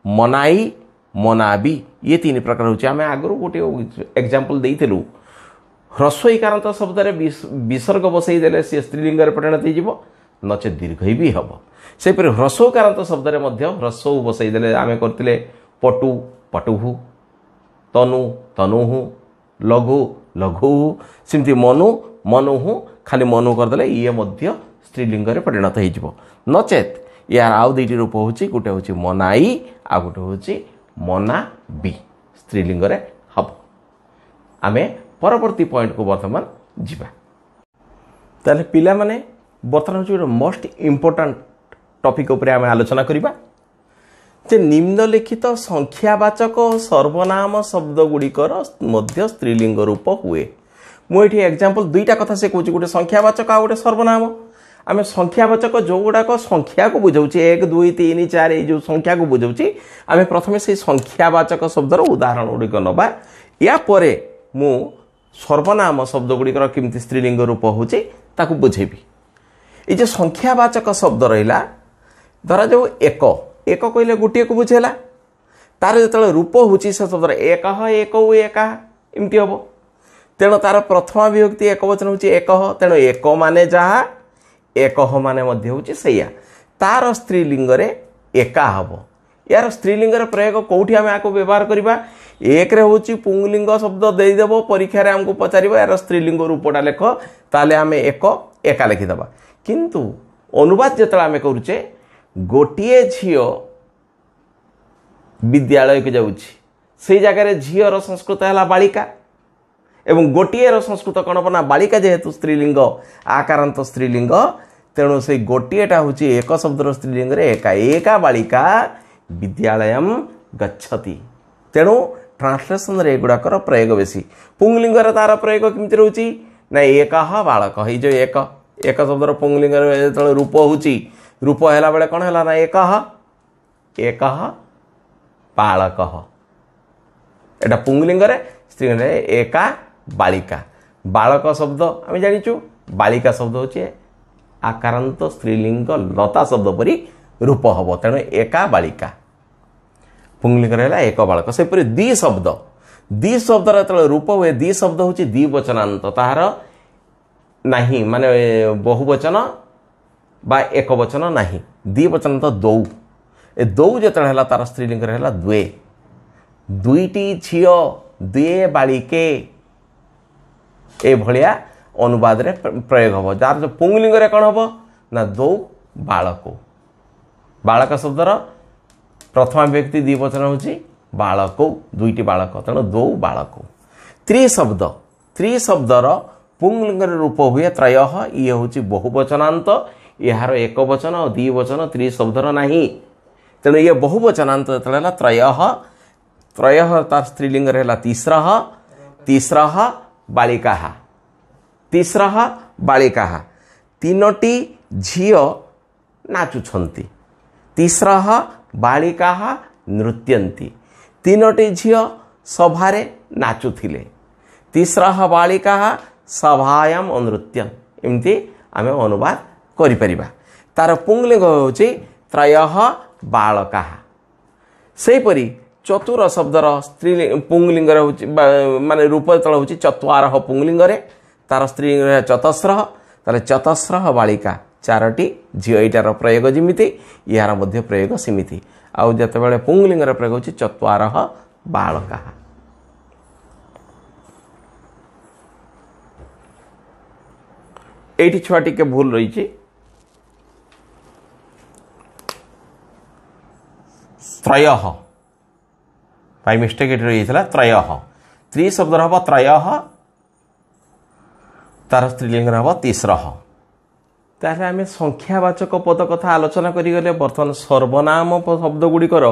मनाई मनाबी ये तीन प्रकार होची आमे आगरू गोटे एग्जांपल देइथिलु ह्रस्वईकारांत शब्द रे विसर्ग बसई देले से स्त्रीलिंग रे परिणत हो नचे दीर्घई भी हम सेपरि ह्रस्वकारांत शब्द रे मध्य ह्रस्व बसई देले आमे करतिले पटु पटुहु तनु तनुहु लघु लघुहु सिमती मनु मनुहु खाली मनु करदेले ये मध्य स्त्रीलिंग रे परिणत हो नचेत यार आउ दुईटी रूप होची गोटे होची मनाई आ गोटे होची मना बी स्त्रीलिंग रे हम आमे परवर्ती पॉइंट को वर्तमान जीवा ताले पिला माने वर्तमान जो मोस्ट इंपोर्टेंट टॉपिक ऊपर आमे आलोचना करिबा जे निम्नलिखित संख्यावाचक सर्वनाम शब्द गुड़िकर मध्य स्त्रीलिंग रूप हुए मुझे एग्जांपल दुईटा कथा से कहूँ गोटे संख्यावाचक आ गोटे सर्वनाम आम संख्यावाचक जो गुड़ाक संख्या को बुझाऊे 1 2 3 4 ये जो संख्या को बुझाऊँ आम प्रथम से संख्यावाचक शब्दर उदाहरण गुड़िक नवा या परे मु सर्वनाम शब्द गुड़िकर केमती स्त्रीलिंग रूप होचे ताकू बुझेबी ये जो संख्यावाचक शब्द रहा धरा जो एक एक कहले गोटे को बुझेला तार जो रूप होची से शब्द एक एक एका एमती हम तेणु तार प्रथमा विभक्ति एक वचन होची एक तेणु एक माने जहा एक माने मध्य होची सैया तार स्त्रीलिंग रे एका हम यार स्त्रीलिंग प्रयोग कौटी आम आपको व्यवहार करवा एक रे होची पुंगलिंग शब्द देदेव परीक्षा रे हमको पचार यार स्त्रीलिंग रूपटा लेख ताले आम एक एका लिखिदबा किंतु अनुवाद जो आम करुचे गोटे झील विद्यालय को जाऊँगी से जगार झीर संस्कृत है बालिका एवं गोटे संस्कृत कौन बना बालिका जेहेतु स्त्रीलिंग आकारांत स्त्रीलिंग तेणु से गोटेटा हूँ एक शब्दर स्त्रीलिंग रे एका एका बालिका विद्यालय गच्छति तेणु ट्रांसलेशन रे गुड़ाकर प्रयोग बेसी पुंगलिंग तार प्रयोग केमती रोची ना एक बालक ये जो एक एक शब्दर पुंगलिंग जो रूप होची रूप है बेले कौन है ना एक बालक एटा पुंगलिंग स्त्रीलिंग एका बालिका बालक शब्द आम जाचु बालिका शब्द होचे आकारांत स्त्रीलिंग लता शब्द परी रूप हम तेणु एका बालिका पुंगलिंग रहा एक बालक सेपरी दी शब्द रूप हुए दी शब्द हूँ द्विवचनांत तार नहीं माने बहुवचन बा एक वचन नहीं द्विवचन तो दौ ए दौ जो तार स्त्रीलिंग रहा द्वे दुईटी झील दुए बालिके ए भलिया अनुवाद रे प्रयोग हम जार जो पुंगलिंग रे कौन हम ना दौ बालक बालक शब्दर प्रथमा व्यक्ति द्विवचन होची बालक दुईटी बालक तेणु दौ बालक त्रिशब्दर पुंगलिंग रूप हुए त्रय ये हूँ बहुवचनांत यार एक वचन और द्विवचन त्रिशब्दर नहीं तेणु ये बहुवचनांत जो त्रय तार स्त्रीलिंग रहा तीसरा बालिका तीनोटी झील नाचुछंती तीसरा बालिका नृत्यंती तीनोटी झील सभारे नाचुथिले तीसरा बालिका सभायाम नृत्यन एमती आम अनुवाद करिपरिबा तार पुंगलिंग होची त्रय बालका सेपरी चतुर शब्दर स्त्रीलिंग पुंगलिंग माने रूप तल हूँ चत्वार पुंगलिंग तार स्त्रीलिंग चतस्र तार चतस्र बालिका चारोटी झील यार प्रयोग जमीती यार मध्य प्रयोग सेमिति आउ जिते पुंगलिंग प्रयोग होची चत्वार बालका एठी छुआ टिके भूल रही त्रय बाय मिस्टेक ये रही त्रय त्रि शब्द हम त्रय तार स्त्रीलिंग हम तीसरा ताहले आमे संख्यावाचक पद कथा आलोचना करिगले बर्तमान सर्वनाम शब्द गुड़िकर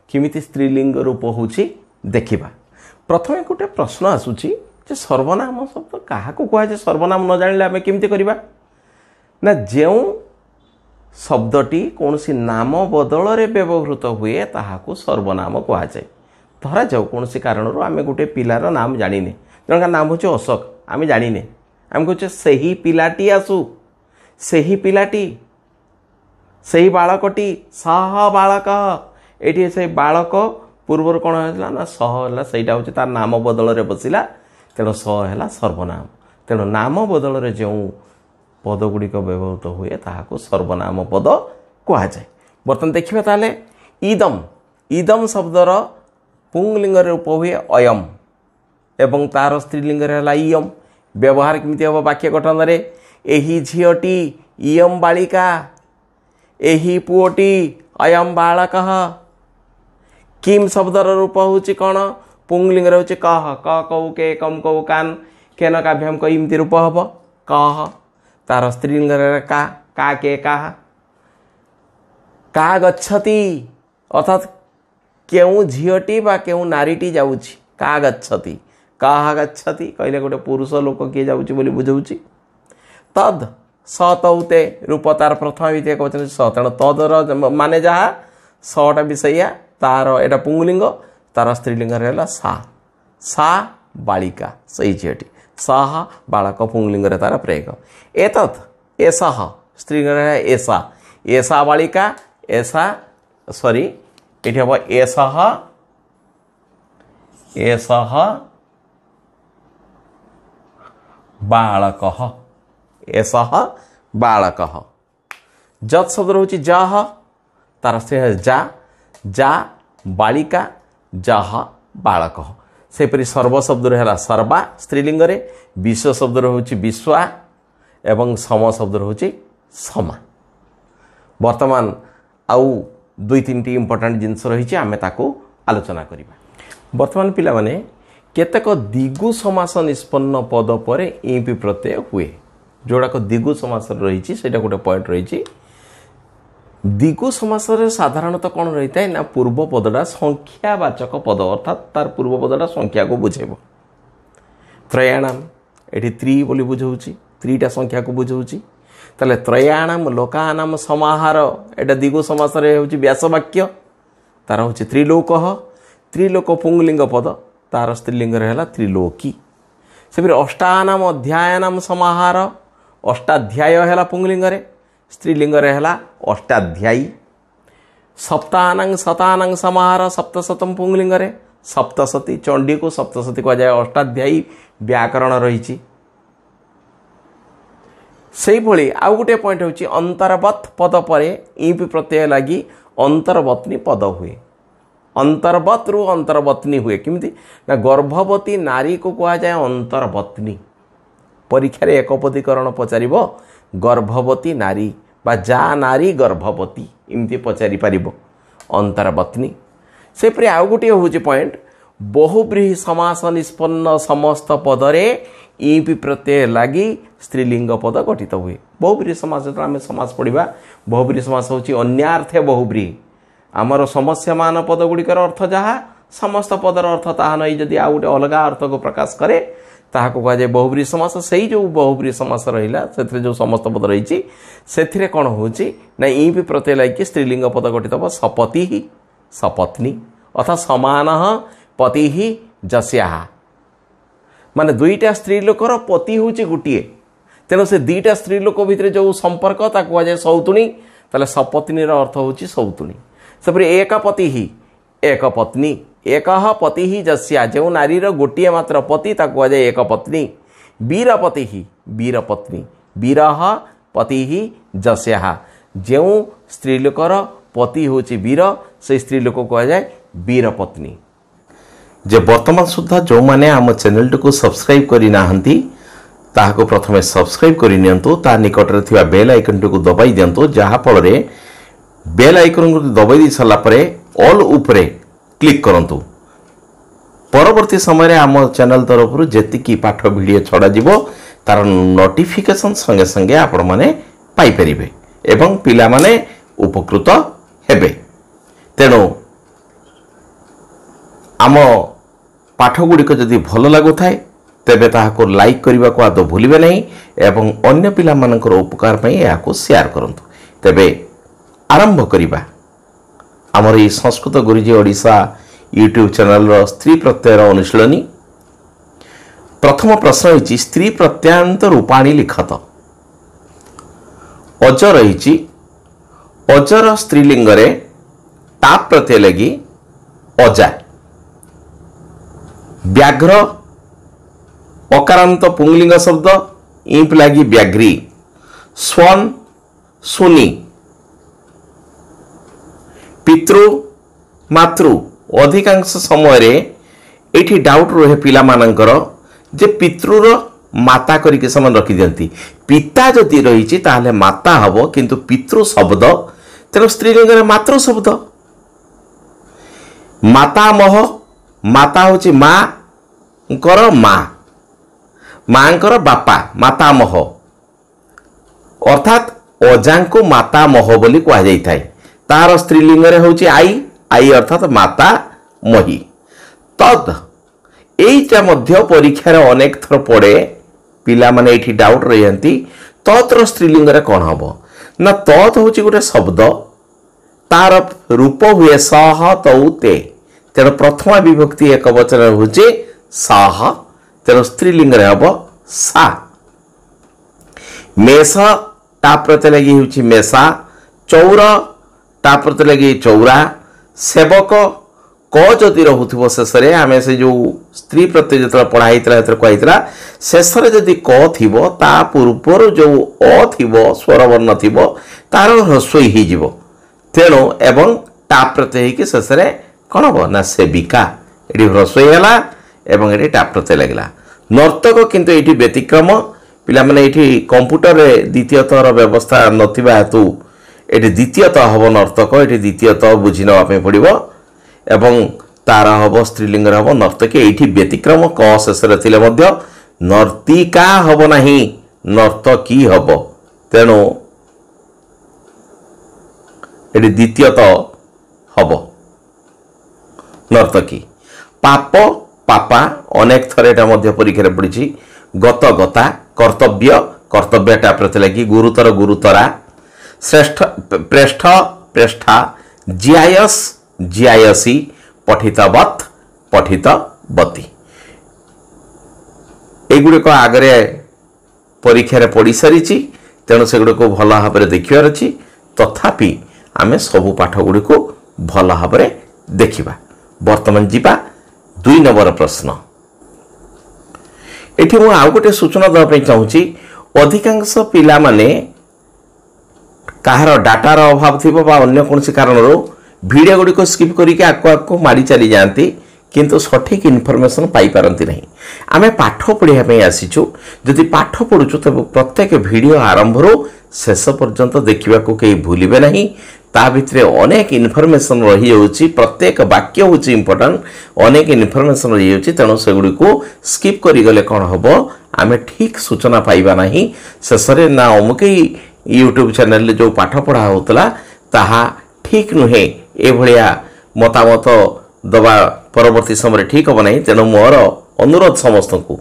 किमिति स्त्रीलिंग रूप होची देखिबा। प्रथमे गोटे प्रश्न आसुची जे सर्वनाम शब्द काहाकू कहा जे सर्वनाम न जानिले आमे किमिति करिबा ना जेउ शब्दटी कौन सी नाम बदल रे व्यवहृत हुए ताहाकू सर्वनाम कहा जाए। धरा जाऊ कौन सी कारण आमे गोटे पिलार नाम जानिने जनका नाम होचे अशोक आमे जानिने आमे कहचे सही पिलाटी आसु सही पिलाटी सही बालकटी सह बालक एठी से बालक पूर्वर कौन है ना सह है सहीटा हूँ तार नाम बदल रे बसिला तेणु सह है सर्वनाम तेणु नाम बदल रे जो पद गुड़िक व्यवहृत हुए ताहाको सर्वनाम पद कहा जाए। बर्तमान देखिए ताले इदम इदम शब्दर पुंगलिंग रूप हुए अयम एवं तार स्त्रीलिंग है इयम व्यवहार केमिति हम वाक्य गठन रे एही झीटी इयम बालिका एही पुओटी अयम बालक किम शब्दर रूप होची कौन पुंगलिंग होची कह क कौ के कम कौ कान केन काभ्याम क इमति रूप हम कह तार स्त्रीलिंग का के का गच्छति अर्थात केउ झीटी बा केउ नारीटी जाउची का गच्छति कहा गच्छति कहले गोटे पुरुष लोक किए जाउची बोली बुझाउची। तद सतौते रूप तार प्रथम विधेय कहते स तेणु तदर माने जहा सटा विषया तार एटा पुंगलिंग तार स्त्रीलिंग है सा बालिका सही झीटी सह बालक पुंगलिंग तार प्रयोग एतत् एसह स्त्रीलिंग है एसा एसा बालिका एसा सॉरी ये हम एसह एसह बालक एसह बालक जत शब्द रोचे जह तार स्त्री है जा जा बालिका जह बालक सेपरी सर्व शब्द है सर्वा स्त्रीलिंग रे विश्व शब्द होची विश्वा एवं सम शब्द होची समा। वर्तमान आउ दुई तीन इंपोर्टेंट जिनस रही आम ताको आलोचना करिबा। वर्तमान पिला माने केतक दिगु समास निष्पन्न पद पर ईपि प्रत्यय हुए जोड़ाक दिगु समास रही सेटा गोटे पॉइंट रही। दिगु समास साधारणतः कौन रही है ना पूर्व पदटा संख्यावाचक पद अर्थात तार पूर्व पदटा संख्या को बुझेब। त्रयाणाम ये त्रि बोली बुझाऊँगी त्रिटा संख्या को बुझाऊँगी ताले त्रयाणाम लोकानाम समाहार एटा दिगु समास होची व्यासवाक्य तार होची त्रिलोक त्रिलोक पुंगलिंग पद तार स्त्रीलिंग है त्रिलोकी से अष्टानाम अध्यायनाम समाहार अष्टाध्याय है पुंगलिंग स्त्रीलिंग है अष्टाध्यायी सप्तानांग शतानांग समाहार सप्तशतम पुंगलिंग सप्तशती चंडी को सप्तशती कह जाए अष्टाध्यायी व्याकरण रही। से भली आउ गोटे पॉइंट होची अंतर्वत पद पर ईपि प्रत्यय लगी अंतर्वतनी पद हुए अंतर्वत रु अंतर्वतनी हुए किमिति ना गर्भवती नारी को कहा जाए अंतर्वतनी परीक्षा एक पदीकरण पचारिबो गर्भवती नारी बा जा नारी गर्भवती इमती पचारि पारिबो अंतर्वतनी। से परि आउ गोटे होची पॉइंट बहुब्रीहि समास निष्पन्न समस्त पदरे ईपि प्रत्यय लगी स्त्रीलिंग पद गठित हुए। बहुब्रीहि समास आम समास पढ़ा बहुब्रीहि समास होची अन्यार्थे बहुब्रीहि आमर समस्यामान पद गुड़िकर अर्थ जहाँ समस्त पदर अर्थ ताहा नहीं जदि आउ गोटे अलग अर्थ को प्रकाश करे ताहाको कहा जाए बहुब्रीहि समास। से जो बहुब्रीहि समास रहा से जो समस्त पद रही से कौन होची ना ईपि प्रत्यय लगी स्त्रीलिंग पद गठित हम सपति ही सपत्नी अर्थात समान पति ही जस्या माने दुईटा स्त्री लोकर पति होची गोटे तेणु से दुईटा स्त्री लोक भितर जो संपर्क कह जाए सौतुणी ताले सपत्नीर अर्थ होची सौतुणी। सेपरि एक पति ही एक पत्नी एक पति ही जस्या जो नारीर गोटे मात्र पति कह जाए एक पत्नी। वीरपति ही वीर पत्नी वीर पति ही जस्या जो स्त्रीलोकर पति होची वीर से स्त्रीलोक कह जाए वीर पत्नी। जे वर्तमान सुधा जो माने आम चैनल को सब्सक्राइब करि नाहंती ताहाको प्रथमे सब्सक्राइब करि नियंतु ता निकट रे थिबा बेल आइकन को दबाई दियंतु जहा फल रे बेल आइकन को दबाई दी सला परे ऑल ऊपर क्लिक करंतु परवर्ती समय रे आम चैनल तरफ रु जेतिकी पाठ वीडियो छडा जिवो तार नोटिफिकेशन संगे संगे आपण माने पाइपरिबे एवं पिला माने उपकृत हेबे। तेणु आम पाठ गुड़िक जदि भल लगु थाए तेबे ताहाको लाइक करने को आदौ भूलिबे नहीं एवं अन्य पिला मानकर उपकार पई याको शेयर करंतु। तेबे आरंभ करिबा आमर ये संस्कृत गुरुजी ओडिशा यूट्यूब चैनल रो स्त्री प्रत्ययर अनुशीलनी। प्रथम प्रश्न होइछि स्त्री प्रत्यांत रूपाणी लिखत। अज रही अजर स्त्रीलिंग रे टाप प्रत्यय लगी अजा। व्याघ्र अकारांत पुंगलिंग शब्द इंप लगी व्याघ्री। स्वन् सुनी। पितृ मातृ अधिकांश समय रे एठी डाउट रहे पिला मानकर जे पितृर माता करके समान रखी दियंती। पिता जदि रही ताहले माता हबो किंतु पितृ शब्द तेणु स्त्रीलिंग रे मातृ शब्द। माता मोह माता होची माँ कर माँ माँकर बापा माता मोह अर्थात अजा को माता मोह बोली कह जाई थाए। तार स्त्रीलिंग रे होची आई आई अर्थात माता मोही। तद एटा मध्य परीक्षा रे अनेक थर पड़े पिला माने एठी डाउट रहियंती तत्र स्त्रीलिंग रे कोन हबो ना तत् होची गोटे शब्द तार रूप हुए सह तौ ते। तेणु प्रथमा विभक्ति एक वचन होची सह तेणु स्त्रीलिंग रे हबो सा। मेष ता प्रत्यय लगी होची मेषा। चौर ता प्रत्यय लगी चौरा। सेवक क जदि रहुथिबो शेषरे आमे से जो स्त्री प्रत्यय जतरा पढ़ाई तला तरा कहैतला शेषरे जदि क थिबो ता पूर्वर जो अ थिबो स्वर वर्ण थिबो तार ह्रस्वई हि जिवो। तेणु एवं टा प्रत्यय के शेषरे कोन हो ना सेविका एठी ह्रस्वई हला एवं एठी टा प्रत्यय लागला। नर्तक किंतु एठी व्यतिक्रम पिला माने एठी कंप्यूटर रे द्वितीयतर व्यवस्था नथिबा हेतु एठी द्वितीयतः हबो नर्तक एठी द्वितीयतः बुझी नवा पे पड़िबो एवं तार हबो स्त्रीलिंग हबो नर्तकी। एठी व्यतिक्रम क शेषरे थिले मध्य नर्तिका हबो नाही नर्तकी हबो। तेणु एठी द्वितीयतः हबो नर्तकी। पाप पापा अनेक थर एटा मध्य परीक्षा रे पड़िछि। गत गता कर्तव्य कर्तव्यटा प्रति लगी गुरुतर गुरुतरा। श्रेष्ठ प्रेष्ठ प्रेष्ठा। जियायस जियायसी। पठितवत पठितवती। एगुड़िक आगरे परीक्षा रे पड़ी सारी तेणु सेगुड़िक भल भाव में देखिबार अछि। तथापि आमे सबु पाठ गुड़ी को भल भाव में देखिबा। वर्तमान जीवा 2 नंबर प्रश्न। एठी मु आउ गोटे सूचना दवा पे चाहूची अधिकांश पिला माने काहार डाटार अभाव थिबो बा अन्य कोनसी कारणरो वीडियो गुडी को स्किप करिके आको मारी चली जांती किंतु सठिक इनफॉरमेशन पाई पारंती नहीं। आमे पाठ पढ़िया पे आसीचु जदि पाठ पढुचु तब प्रत्येक वीडियो आरंभ रो शेष पर्यंत देखिबा को केही भूलिबे नहीं। ता भितरे अनेक इनफॉरमेशन रही जाउची। प्रत्येक वाक्य होची इंपोर्टेंट अनेक इनफॉरमेशन रही जाउची। तेणु से गुडी को स्किप करि गले कोन हबो आमे ठीक सूचना पाइबा नहीं। शेषरे ना अमुके यूट्यूब चैनल जो पाठ पढ़ा होतला ताहा ठीक नुहे ए भलिया मतामत दबा परवर्ती समय ठीक हम नहीं। तेणु मोर अनुरोध समस्त को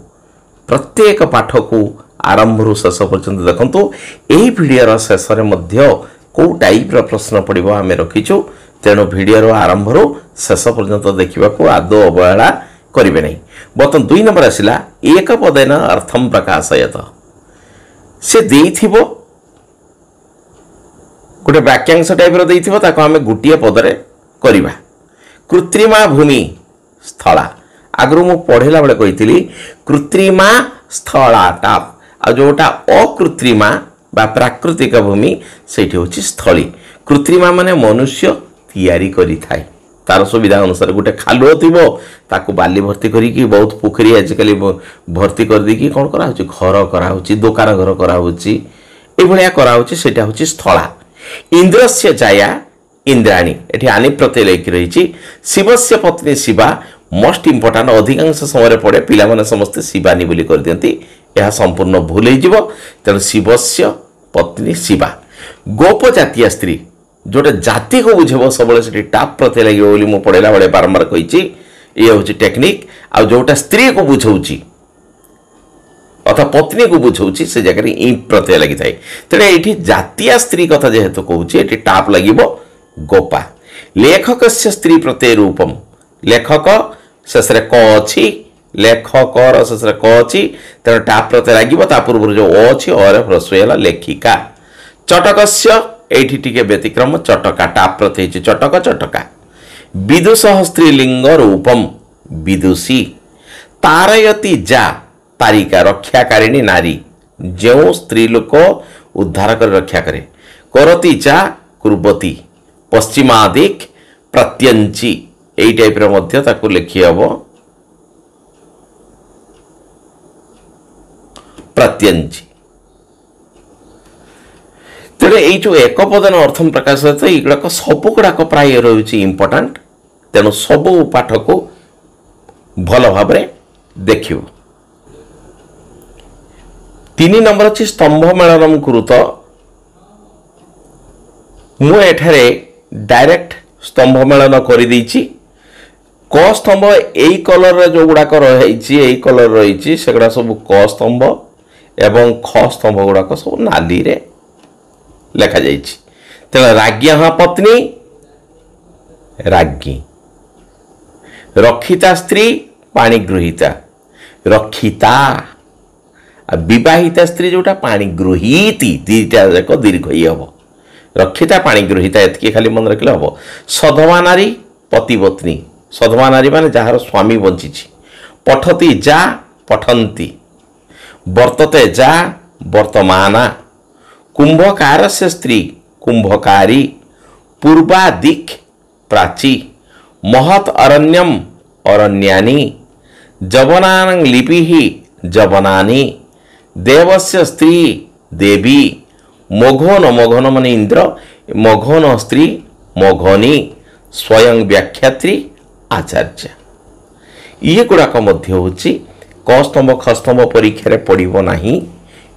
प्रत्येक पाठ को आरंभ रु शेष पर्यंत देखंतु। एही वीडियो शेष मध्य को टाइप प्रश्न पड़ो आम रखीचु। तेणु वीडियो आरंभ रु शेष पर्यंत देखा को आदौ अवहेला करेंगे नहीं। बर्तमान 2 नंबर आसला एक पदेन अर्थम प्रकाशयत। से देइथिबो गोटे वाक्यांश टाइप रो ताको आमे गुटिए पदरे करिबा। कृत्रिमा भूमि स्थला आगु मु पढ़ेला बेले कही कृत्रिमा स्थला टाप आ जोटा अकृत्रिमा बा प्राकृतिक भूमि सेठी होची स्थली। कृत्रिमा माने मनुष्य तैयारी करी थाए तार सुविधा अनुसार गोटे खालुओ थिबो ताकू बाली भर्ती करिकी बहुत पोखरी आजिकल भर्ती कर देकी कोन करा होची घर करा होची दुकान घर करा होची ए भलिया करा होची सेटा होची स्थला। इंद्रस्य जाया इंद्राणी एठी आनि प्रत्यय लेखि रहिछि। शिवस्य पत्नी शिवा मोस्ट इंपोर्टेंट अधिकांश समय पड़े पिला माने समस्त शिवानी बोली कर दियंती। यह संपूर्ण भूल हो। तेणु शिवस्य पत्नी शिवा। गोप जातीय स्त्री जोटा जाति को बुझेब सब से टाप प्रत्यय लगे मुझे पढ़ेला बेले बारंबार कही ये हूँ टेक्निक। आ जोटा स्त्री को बुझाऊँगी अर्थात पत्नी को बुझाऊँगी से जगह इ प्रत्यय लगी थाए तेरे ये जातीय स्त्री कथा जेहेतु कहूँ ये टाप लगे गोपा। लेखक से स्त्री प्रत्यय रूपम लेखक शेष क अच्छी लेखकर शेष क अच्छी तेना टाप प्रत्यय लगे पूर्व जो अच्छी ह्रस्व लेखिका। चटकस्य एठी टिके व्यतिक्रम चटका टाप प्रत्यय चटक चटका। विदुष स्त्रीलिंग रूपम विदुषी। तारयती जा तारिका रक्षाकारिणी नारी जो स्त्री लोक उद्धार कर रक्षा करे। करती चा कुर्वती पश्चिमादिक प्रत्यंची यही टाइप मध्य ताकू लिखी हम प्रत्यंची। तेरे ये जो एक पदन अर्थम प्रकाश युवाक सब गुड़ाक प्राय रही इंपोर्टाट तेणु सब पाठ को भल भाव देख। 3 नंबर अच्छी स्तंभ मेलनम कुरुत मुझे डायरेक्ट स्तंभ मेलन कर क स्तंभ यही कलर जो गुड़ाक रही कलर रही से गुड़ा सब क स्तंभ एवं ख स्तंभ गुड़ाक सब नाली रे लेखा तेना राज्ञ पत्नी राज्ञी। रक्षिता स्त्री पाणिगृहीता रक्षिता। विवाहिता स्त्री जोटा पाणिगृहीती दीटा जाक दीर्घ ही हम रक्षिता पाणिगृहीता एति खाली मन रखिले हम। सधवा नारी पतिपत्नी सधवा नारी माने जार स्वामी बंची। पठती जा पठंती। वर्तते जा वर्तमाना। कुंभकार से स्त्री कुंभकारी। पूर्वादिक प्राची। महत अरण्यम अरण्यानि। जवनानं लिपि जवनानि। देवस्य स्त्री देवी। मोघन मोघन मन इंद्र मोघन स्त्री मोघनी। स्वयं व्याख्यात्री आचार्य। ये गुड़ाक मध्य हूँ क स्तंभ ख स्तंभ परीक्षा पड़ो ना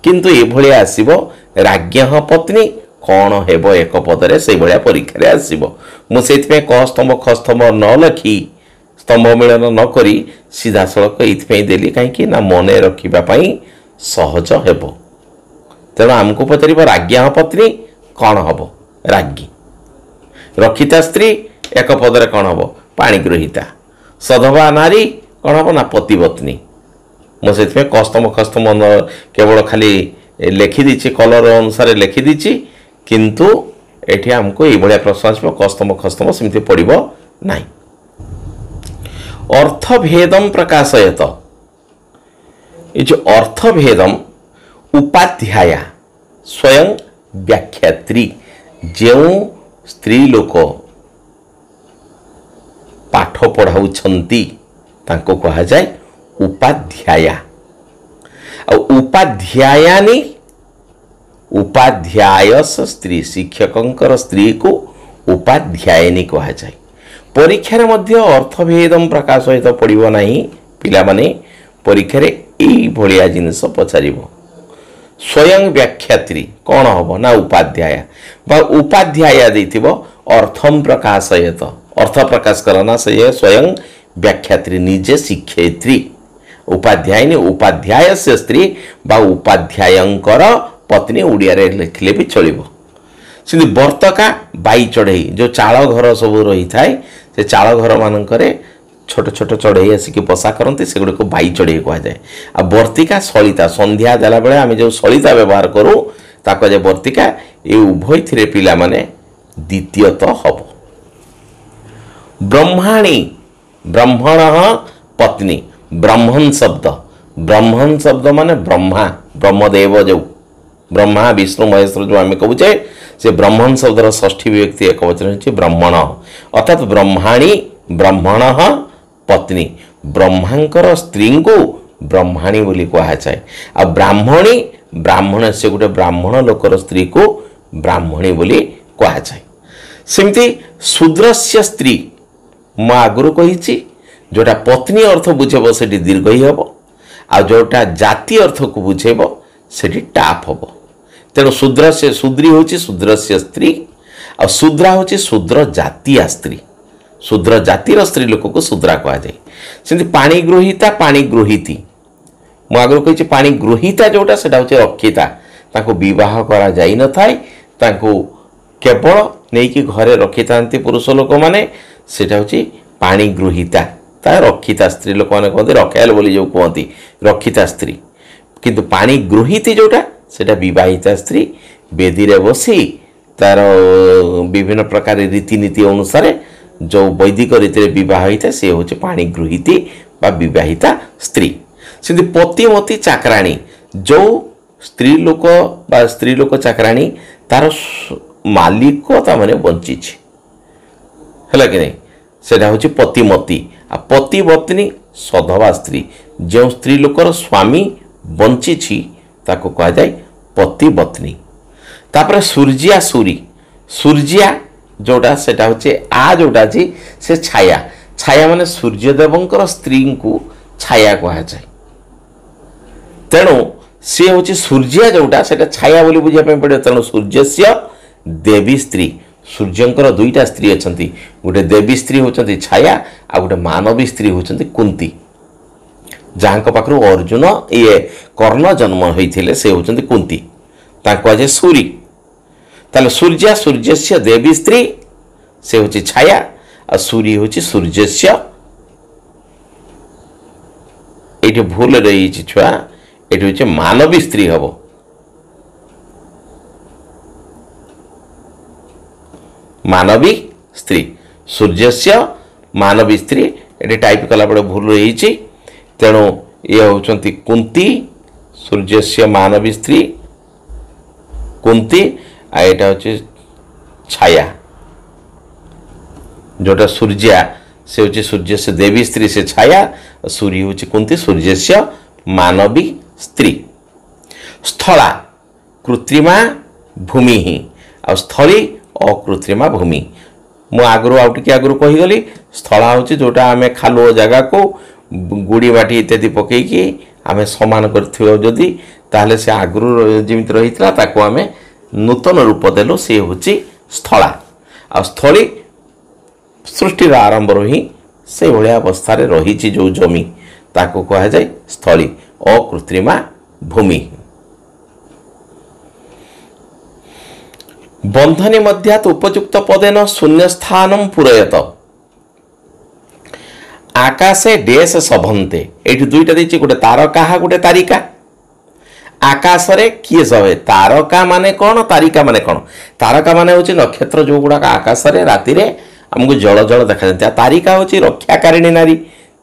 किंतु ये आसब राज्ञ पत्नी कौन हेब एक पदरे से भाया परीक्षा आसब। मुझे क स्तंभ ख स्तंभ न लिखि स्तंभ मिलन न करी सीधा सड़क ये देली कहीं मन रखापी सहज हेब। तेणु आमको पचार राज्ञ पत्नी कौन हम राज्ञी। रक्षिता स्त्री एक पदरे कौन हम पाणिगृहीता। सधवा नारी कौन हम ना पतिपत्नी। मुझे कस्तम खस्तम केवल खाली लिखिदी कलर अनुसार लिखिदी किंतु एठी हमको ये प्रश्न आसो कस्तम खस्तम सेमती पड़ो ना। अर्थभेदम प्रकाशयत ये जो अर्थभेदम उपाध्याय स्वयं व्याख्यात्री जो स्त्री लोक पाठ पढ़ाउछंती तांको कहा जाए उपाध्याय। उपाध्यायानी उपाध्यायस स्त्री शिक्षकंकर स्त्री को उपाध्यायनी कहा जाए। परीक्षा रे मध्य अर्थभेदम प्रकाशित पड़ो ना पिला माने परीक्षा रे एई भलिया जिनिस पचारिबो। स्वयं व्याख्यात्री कौन हम ना उपाध्याय बा उपाध्याय देथिबो अर्थम प्रकाशयत अर्थ प्रकाश करना से स्वयं व्याख्यात्री निजे शिक्षयित्री। उपाध्यायनी उपाध्याय से स्त्री बा उपाध्यायंकर पत्नी उड़िया रे लिखले भी चलिबो। सिंधु वर्तका बाई चढ़ई जो चाल घर सब रही थाए से चाल घर मानकरे छोट छोट चढ़ई आसिक बसा करती से गुड़ को बाई चढ़ई कह जाए। आ वर्तिका सलिता संध्या देला बेले आम जो सलिता व्यवहार करूँ ताको जे वर्तिका ये उभय थिरे पिला माने द्वितीयत हम। ब्रह्माणी ब्रह्मण पत्नी ब्रह्मण शब्द माने ब्रह्मा ब्रह्मदेव जो ब्रह्मा विष्णु महेश्वर जो आम कहूचे से ब्रह्मण शब्दर षष्ठी विभक्ति एक वचन हो ब्रह्मण अर्थात ब्रह्माणी ब्रह्मण पत्नी ब्रह्मांकर स्त्री को ब्रह्माणी बोली कहा जाए। आ ब्राह्मणी ब्राह्मण से गोटे ब्राह्मण लोकर स्त्री को ब्राह्मणी बोली कहा जाए। सेमती शूद्रस्य स्त्री मु आगुरी कही जोटा पत्नी अर्थ बुझेब से दीर्घ ही हम आ जोटा जाति अर्थ को बुझेब से टाप हम। तेणु शूद्र से शूद्री हूँ शूद्र से स्त्री आ शूद्रा हूँ शूद्र जातीय स्त्री शूद्र जातिर स्त्री लोक को शूद्रा कह जाए सेमती पाणी गृहीता पाणी गृहीती मु आगु कही पाणी गृहीता जोटा से रक्षिता ताको विवाह करा जाई न थाए ताको केवल नहीं घरे रखी था पुरुष लोक मैंने सेटा हूँ पाणी गृहीता ता रक्षिता स्त्री लोक मैंने कहते रखायल बोली जो कहती रक्षिता स्त्री किंतु पाणी गृहीती जोटा सेटा विवाहिता स्त्री बेदी रे बसी तार विभिन्न प्रकार रीतिनीति अनुसार जो वैदिक रीति विवाह होता है सी हूँ पाणी गृहीती बा विवाहिता स्त्री सेमती पतिमती चाकराणी जो स्त्री लोक बा स्त्री लोक चाकराणी तार मालिक ताने बंची है कि नहीं सेटा हूँ पतिमती आ पतिपत्नी सधवा स्त्री जो स्त्री लोकर स्वामी बंची ताको कहा जाए पतिपत्नी तापर सूर्या सूरी सूर्या जोटा सेटा हूँ आ जोटा अच्छी से छाया छाया माने सूर्यदेवंकर स्त्री को छाया कह जाए तेणु सी हूँ सूर्या जोटा से छाया बोली बुझापी पड़े तेणु सूर्य से देवी स्त्री सूर्यंकर दुईटा स्त्री अच्छा गोटे देवी स्त्री होती छाया आ गोटे मानवी स्त्री होती कुंती जहाँ पाखु अर्जुन ये कर्ण जन्म होते से होती कुंती कहुए सूरी ताले सूर्या सूर्य से देवी स्त्री से हूँ छाया आ सूरी हूँ सूर्य से ये भूल रही छुआ ये हूँ मानवी स्त्री हम मानवी स्त्री सूर्य से मानवी स्त्री ये टाइप कला बड़े भूल रही तेणु ये होती कुंती सूर्य से मानवी स्त्री कुंती आटा हूँ छाया जोटा सूर्या से हूँ सूर्य से देवी स्त्री से छाया सूर्य हूँ कुंती सूर्य से मानवी स्त्री स्थला कृत्रिमा भूमि ही आ स्थली अकृत्रिमा भूमि मु आगु आगु कहीगली स्थला हूँ जोटा आम खालुओ जगह को गुड़ी माटी इत्यादि पकईकि आम समान करी ताहले से आगु जमी रही आम नूतन रूप देलु सी हूँ स्थला आ स्थली सृष्टिर आरंभ ही से भाया अवस्था रही जो जमी ताको कह जाए स्थली अकृत्रिमा भूमि बंधनी मध्यात उपयुक्त पदेन शून्य स्थानम पूरयत आकाशे डेस सभंते ये दुईटा दी गोटे तारका गोटे तारिका आकाश रे किए सहे तारका माने कौन तारिका माने कौन तारका माने हूँ नक्षत्र जो गुड़ाक आकाश रे राति रे आमको जल जल देखा तारिका हूँ रक्षाकारिणी नारी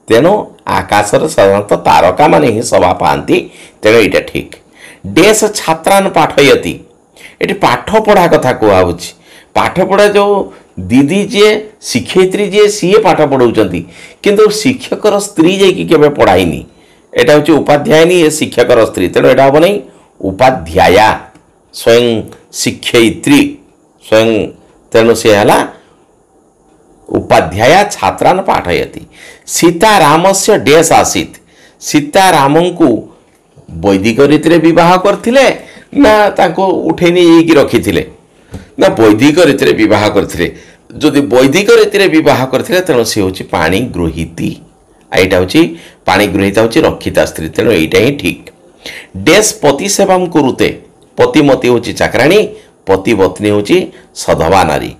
तेणु आकाश साधारणतः तारका माने ही सभा पाती तेणु यहाँ ठीक डेस छात्रान पाठयती ये पाठ पढ़ा कथा कहु पाठ पढ़ा जो दीदी जी शिक्षयित्री जी सी पाठ पढ़ाऊँच किंतु शिक्षकर स्त्री जाके पढ़ाईनी एटा हूँ उपाध्यायनी ये शिक्षकर स्त्री तेणु यहाँ हम नहीं उपाध्याया स्वयं शिक्षयित्री स्वयं तेणु सी है उपाध्याया छात्रान पाठयती सीताराम से डेस आसीत सीताराम को वैदिक रीति विवाह करते ना ताको उठे नहीं रखी ना वैदिक रीति विवाह करते जदि वैदिक रीति विवाह करते तेणु सी हूँ पाणी गृहीती यहाँ हूँ पाणी गृहीता हूँ रक्षिता स्त्री तेणु यहाँ ही ठीक डेस पति सेवा कुरुते पतिमती हूँ चाकराणी पतिपत्नी हूँ सधवा नारी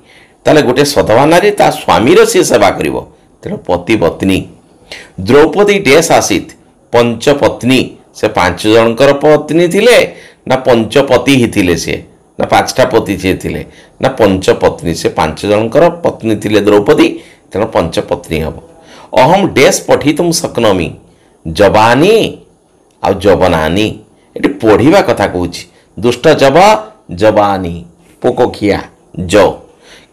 ताले गोटे सधवा नारी ता स्वामीर सी सेवा करिवो तेणु पतिपत्नी द्रौपदी डेस आसीत पंचपत्नी से 5 जनकर पत्नी थिले ना पंचपति ही थिले से ना 5टा पति सी थिले ना पंचपत्नी से 5 जनकर पत्नी थिले द्रौपदी तेणु पंचपत्नी हम अहम डेस पठितुम शक्नोमि जवानी आ जवनानी ये पढ़ा कथा कहूँ दुष्ट जब जवानी पोकोखिया ज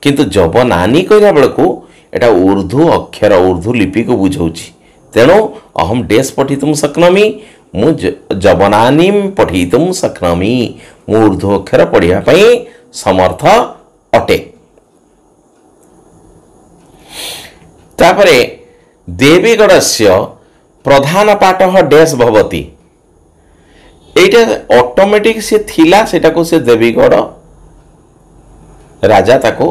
किंतु जवनानी कहला बेलू एटा उर्दू अक्षर उर्दू लिपि को बुझाऊँच तेणु अहम डेस पठितुम शक्नोमि मु जवनानी पठितुम शक्नोमि मु उर्दू अक्षर पढ़ापी समर्थ अटे तापरे देवीगढ़ से प्रधान पाठ डेस भवती এইটা অଟୋମେଟିक से थिला सेटा को से देवीगढ़ राजा ताको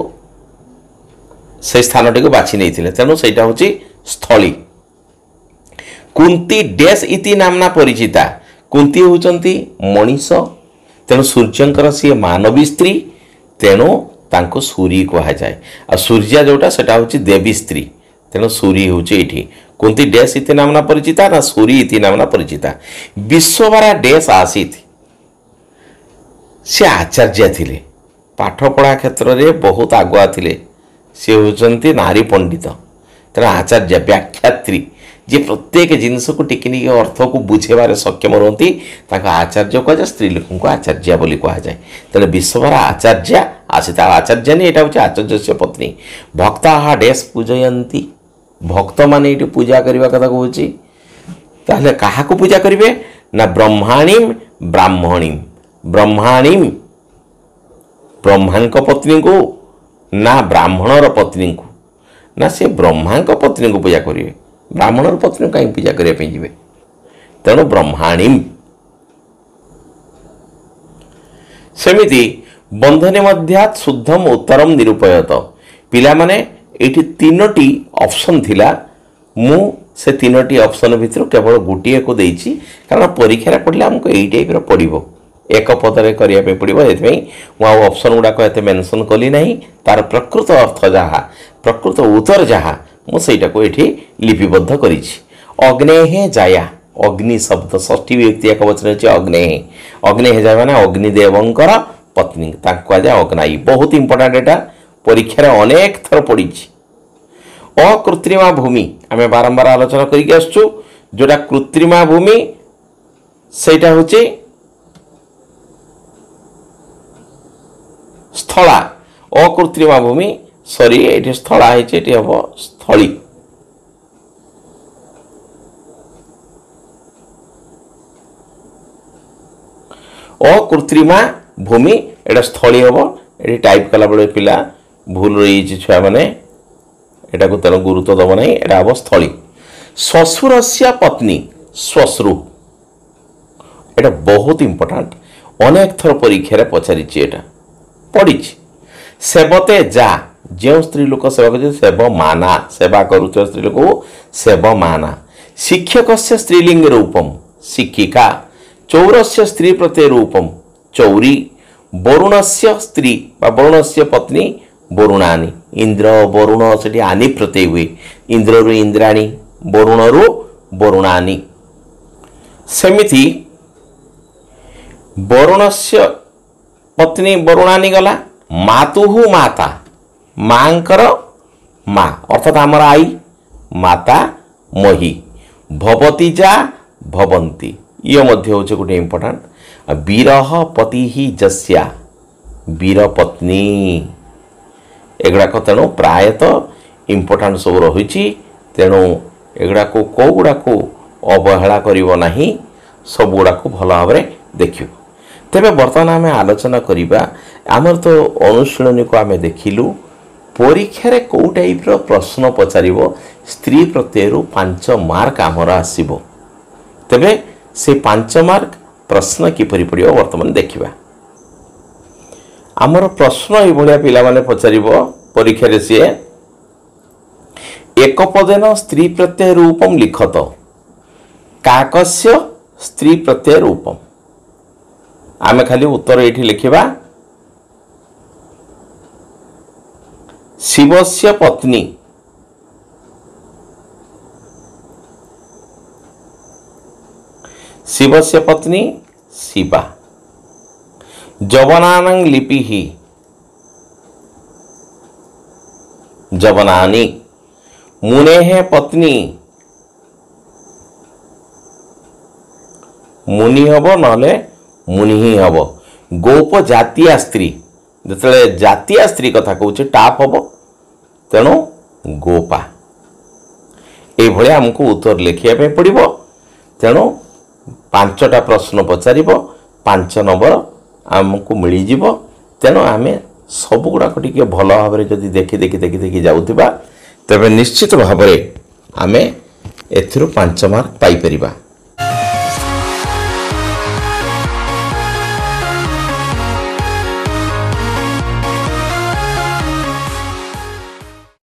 से स्थानटी को बाछि नहीं तेणु से स्थली। कुंती डैश इति नामना परिचिता। कुंती होचंती मनीष तेणु सूर्यंकर सी मानवी स्त्री तेणु तांको सूरी कहा जाए। आ सूर्या जोटा सेटा होची देवी स्त्री तेणु सूरी होची एठी। कुंती डैश इति नामना परिचिता ना सूरी इति नामना परिचिता। विश्ववरा डैश आसीत से आचार्य थिले पाठ पढ़ा क्षेत्र में बहुत आगुआ थिले। सी होचंती नारी पंडित तेणु आचार्य व्याख्यात्री जे प्रत्येक जिनस को टिकनिक अर्थ को बुझेबार सक्षम रहती आचार्य कह स्त्री लोक को आचार्य बोली कह जाए। तेणु विश्वभर आचार्य आसी आचार्य नहीं यहाँ हूँ आचार्य से पत्नी। भक्ता डैश पूजयंती भक्त मान ये पूजा करने कथा कहूँ ताहले क्या पूजा करेंगे ना ब्रह्माणीम ब्राह्मणीम। ब्रह्माणीम ब्रह्मा पत्नी को ना ब्राह्मणर पत्नी को ना से ब्रह्मा पत्नी को पूजा करेंगे ब्राह्मणर पत्नी कहीं पूजा करने जी तेणु ब्रह्माणीम। सेमिति बंधने मध्यात् शुद्धम उत्तरम निरूपयत। पिला माने एठी तीनोटी ऑप्शन थिला मु से तीनोटी ऑप्शन भितर केवल गोटे को देइछि कारण परीक्षा पढ़ले हमको एई टाइप रो पड़िबो एक पदरे करिया पे पड़िबो। एथमै मु आ ऑप्शन गुडा को एते मेंशन कली नाही तार प्रकृत अर्थ जहा प्रकृत उत्तर जहा मु सेटा को एठी लिपिबद्ध करिछि। अग्नेहे जाया अग्नि शब्द षष्ठी व्यक्ति एक वचन अछि अग्नेहे। अग्नेहे जाया माने अग्निदेवंकर पत्नी ताको आजा अग्नाई। बहुत इंपोर्टेंट एटा परीक्षा रे अनेक थर पड़िछि। अकृत्रिमा भूमि आमे बारंबार आलोचना करिके आछू जोटा कृत्रिमा भूमि सेटा होछि स्थला। अकृत्रिमा भूमि सॉरी ये स्थला है हम स्थली। अकृत्रिमा भूमि एटा स्थली हम ये टाइप कला बेले पिला भूल रही छुआ मैंने एटा को तेणु गुरुत्व दब ना एटा हम स्थली। श्वशुर से पत्नी श्वश्रु एटा बहुत इंपोर्टेंट अनेक थर परीक्षा पचारि पढ़ी। सेवते जा जो स्त्री लोक सेवा कर सेव माना सेवा करुवा स्त्री लोक सेव माना। शिक्षक से स्त्रीलिंग रूपम शिक्षिका। चौर से स्त्री प्रत्यय रूपम चौरी। वरुण से स्त्री वरुण से पत्नी वरुणानी। इंद्र वरुण से आनी प्रत्यय हुए इंद्र रु इंद्राणी वरुण रु वरुणानी। सेमिति वरुण से पत्नी वरुणानी गला। मातुहु माता मांकर माँ अर्थात आमर आई माता मही। भवती जा भवंती ये मध्य हूँ गोटे इम्पोर्टाट। विरह पति ही जस्या वीर पत्नी एगुड़ाक तेणु प्रायतः इम्पोर्टाट सब रही। तेणु एगुड़ा को कौ गुड़ा को अवहेला करिवो नाही सब गुड़ा को भल भाव देखियो। तेबे बर्तमान आम आलोचना करिबा आमर तो अनुशीलनी को आम देखिलु परीक्षा रे कौ टाइप रो प्रश्न पचारिबो स्त्री प्रत्यय 5 मार्क आमर आसीबो। तेबे से 5 मार्क प्रश्न किपरि पड़िबो वर्तमान देखिबा। आमर प्रश्न ए भलिया पिला माने पचारिबो परीक्षा रे से एक पदेन स्त्री प्रत्यय रूपम लिखत काकस्य स्त्री प्रत्यय रूपम। आमे खाली उत्तर एठी लिखिबा शिवस्य पत्नी शिवस्य पत्नी शिवा। जवनानं लिपि ही जवनानी। मुनेः पत्नी मुनि हब नले मुनि ही हम। गोप जातीय स्त्री जिते जातीय स्त्री कथा कहूँ टाप हम तेणु गोपा। ये आमको उत्तर लिखा पड़ो। तेणु 5टा प्रश्न पचार 5 नंबर आमको मिल जाव। तेणु आम सब गुड़ाक भल भाव जदि देखी देखी देखी देखी जाऊा तेरे निश्चित भाव में आम ए 5 मार्क पाई परिबा।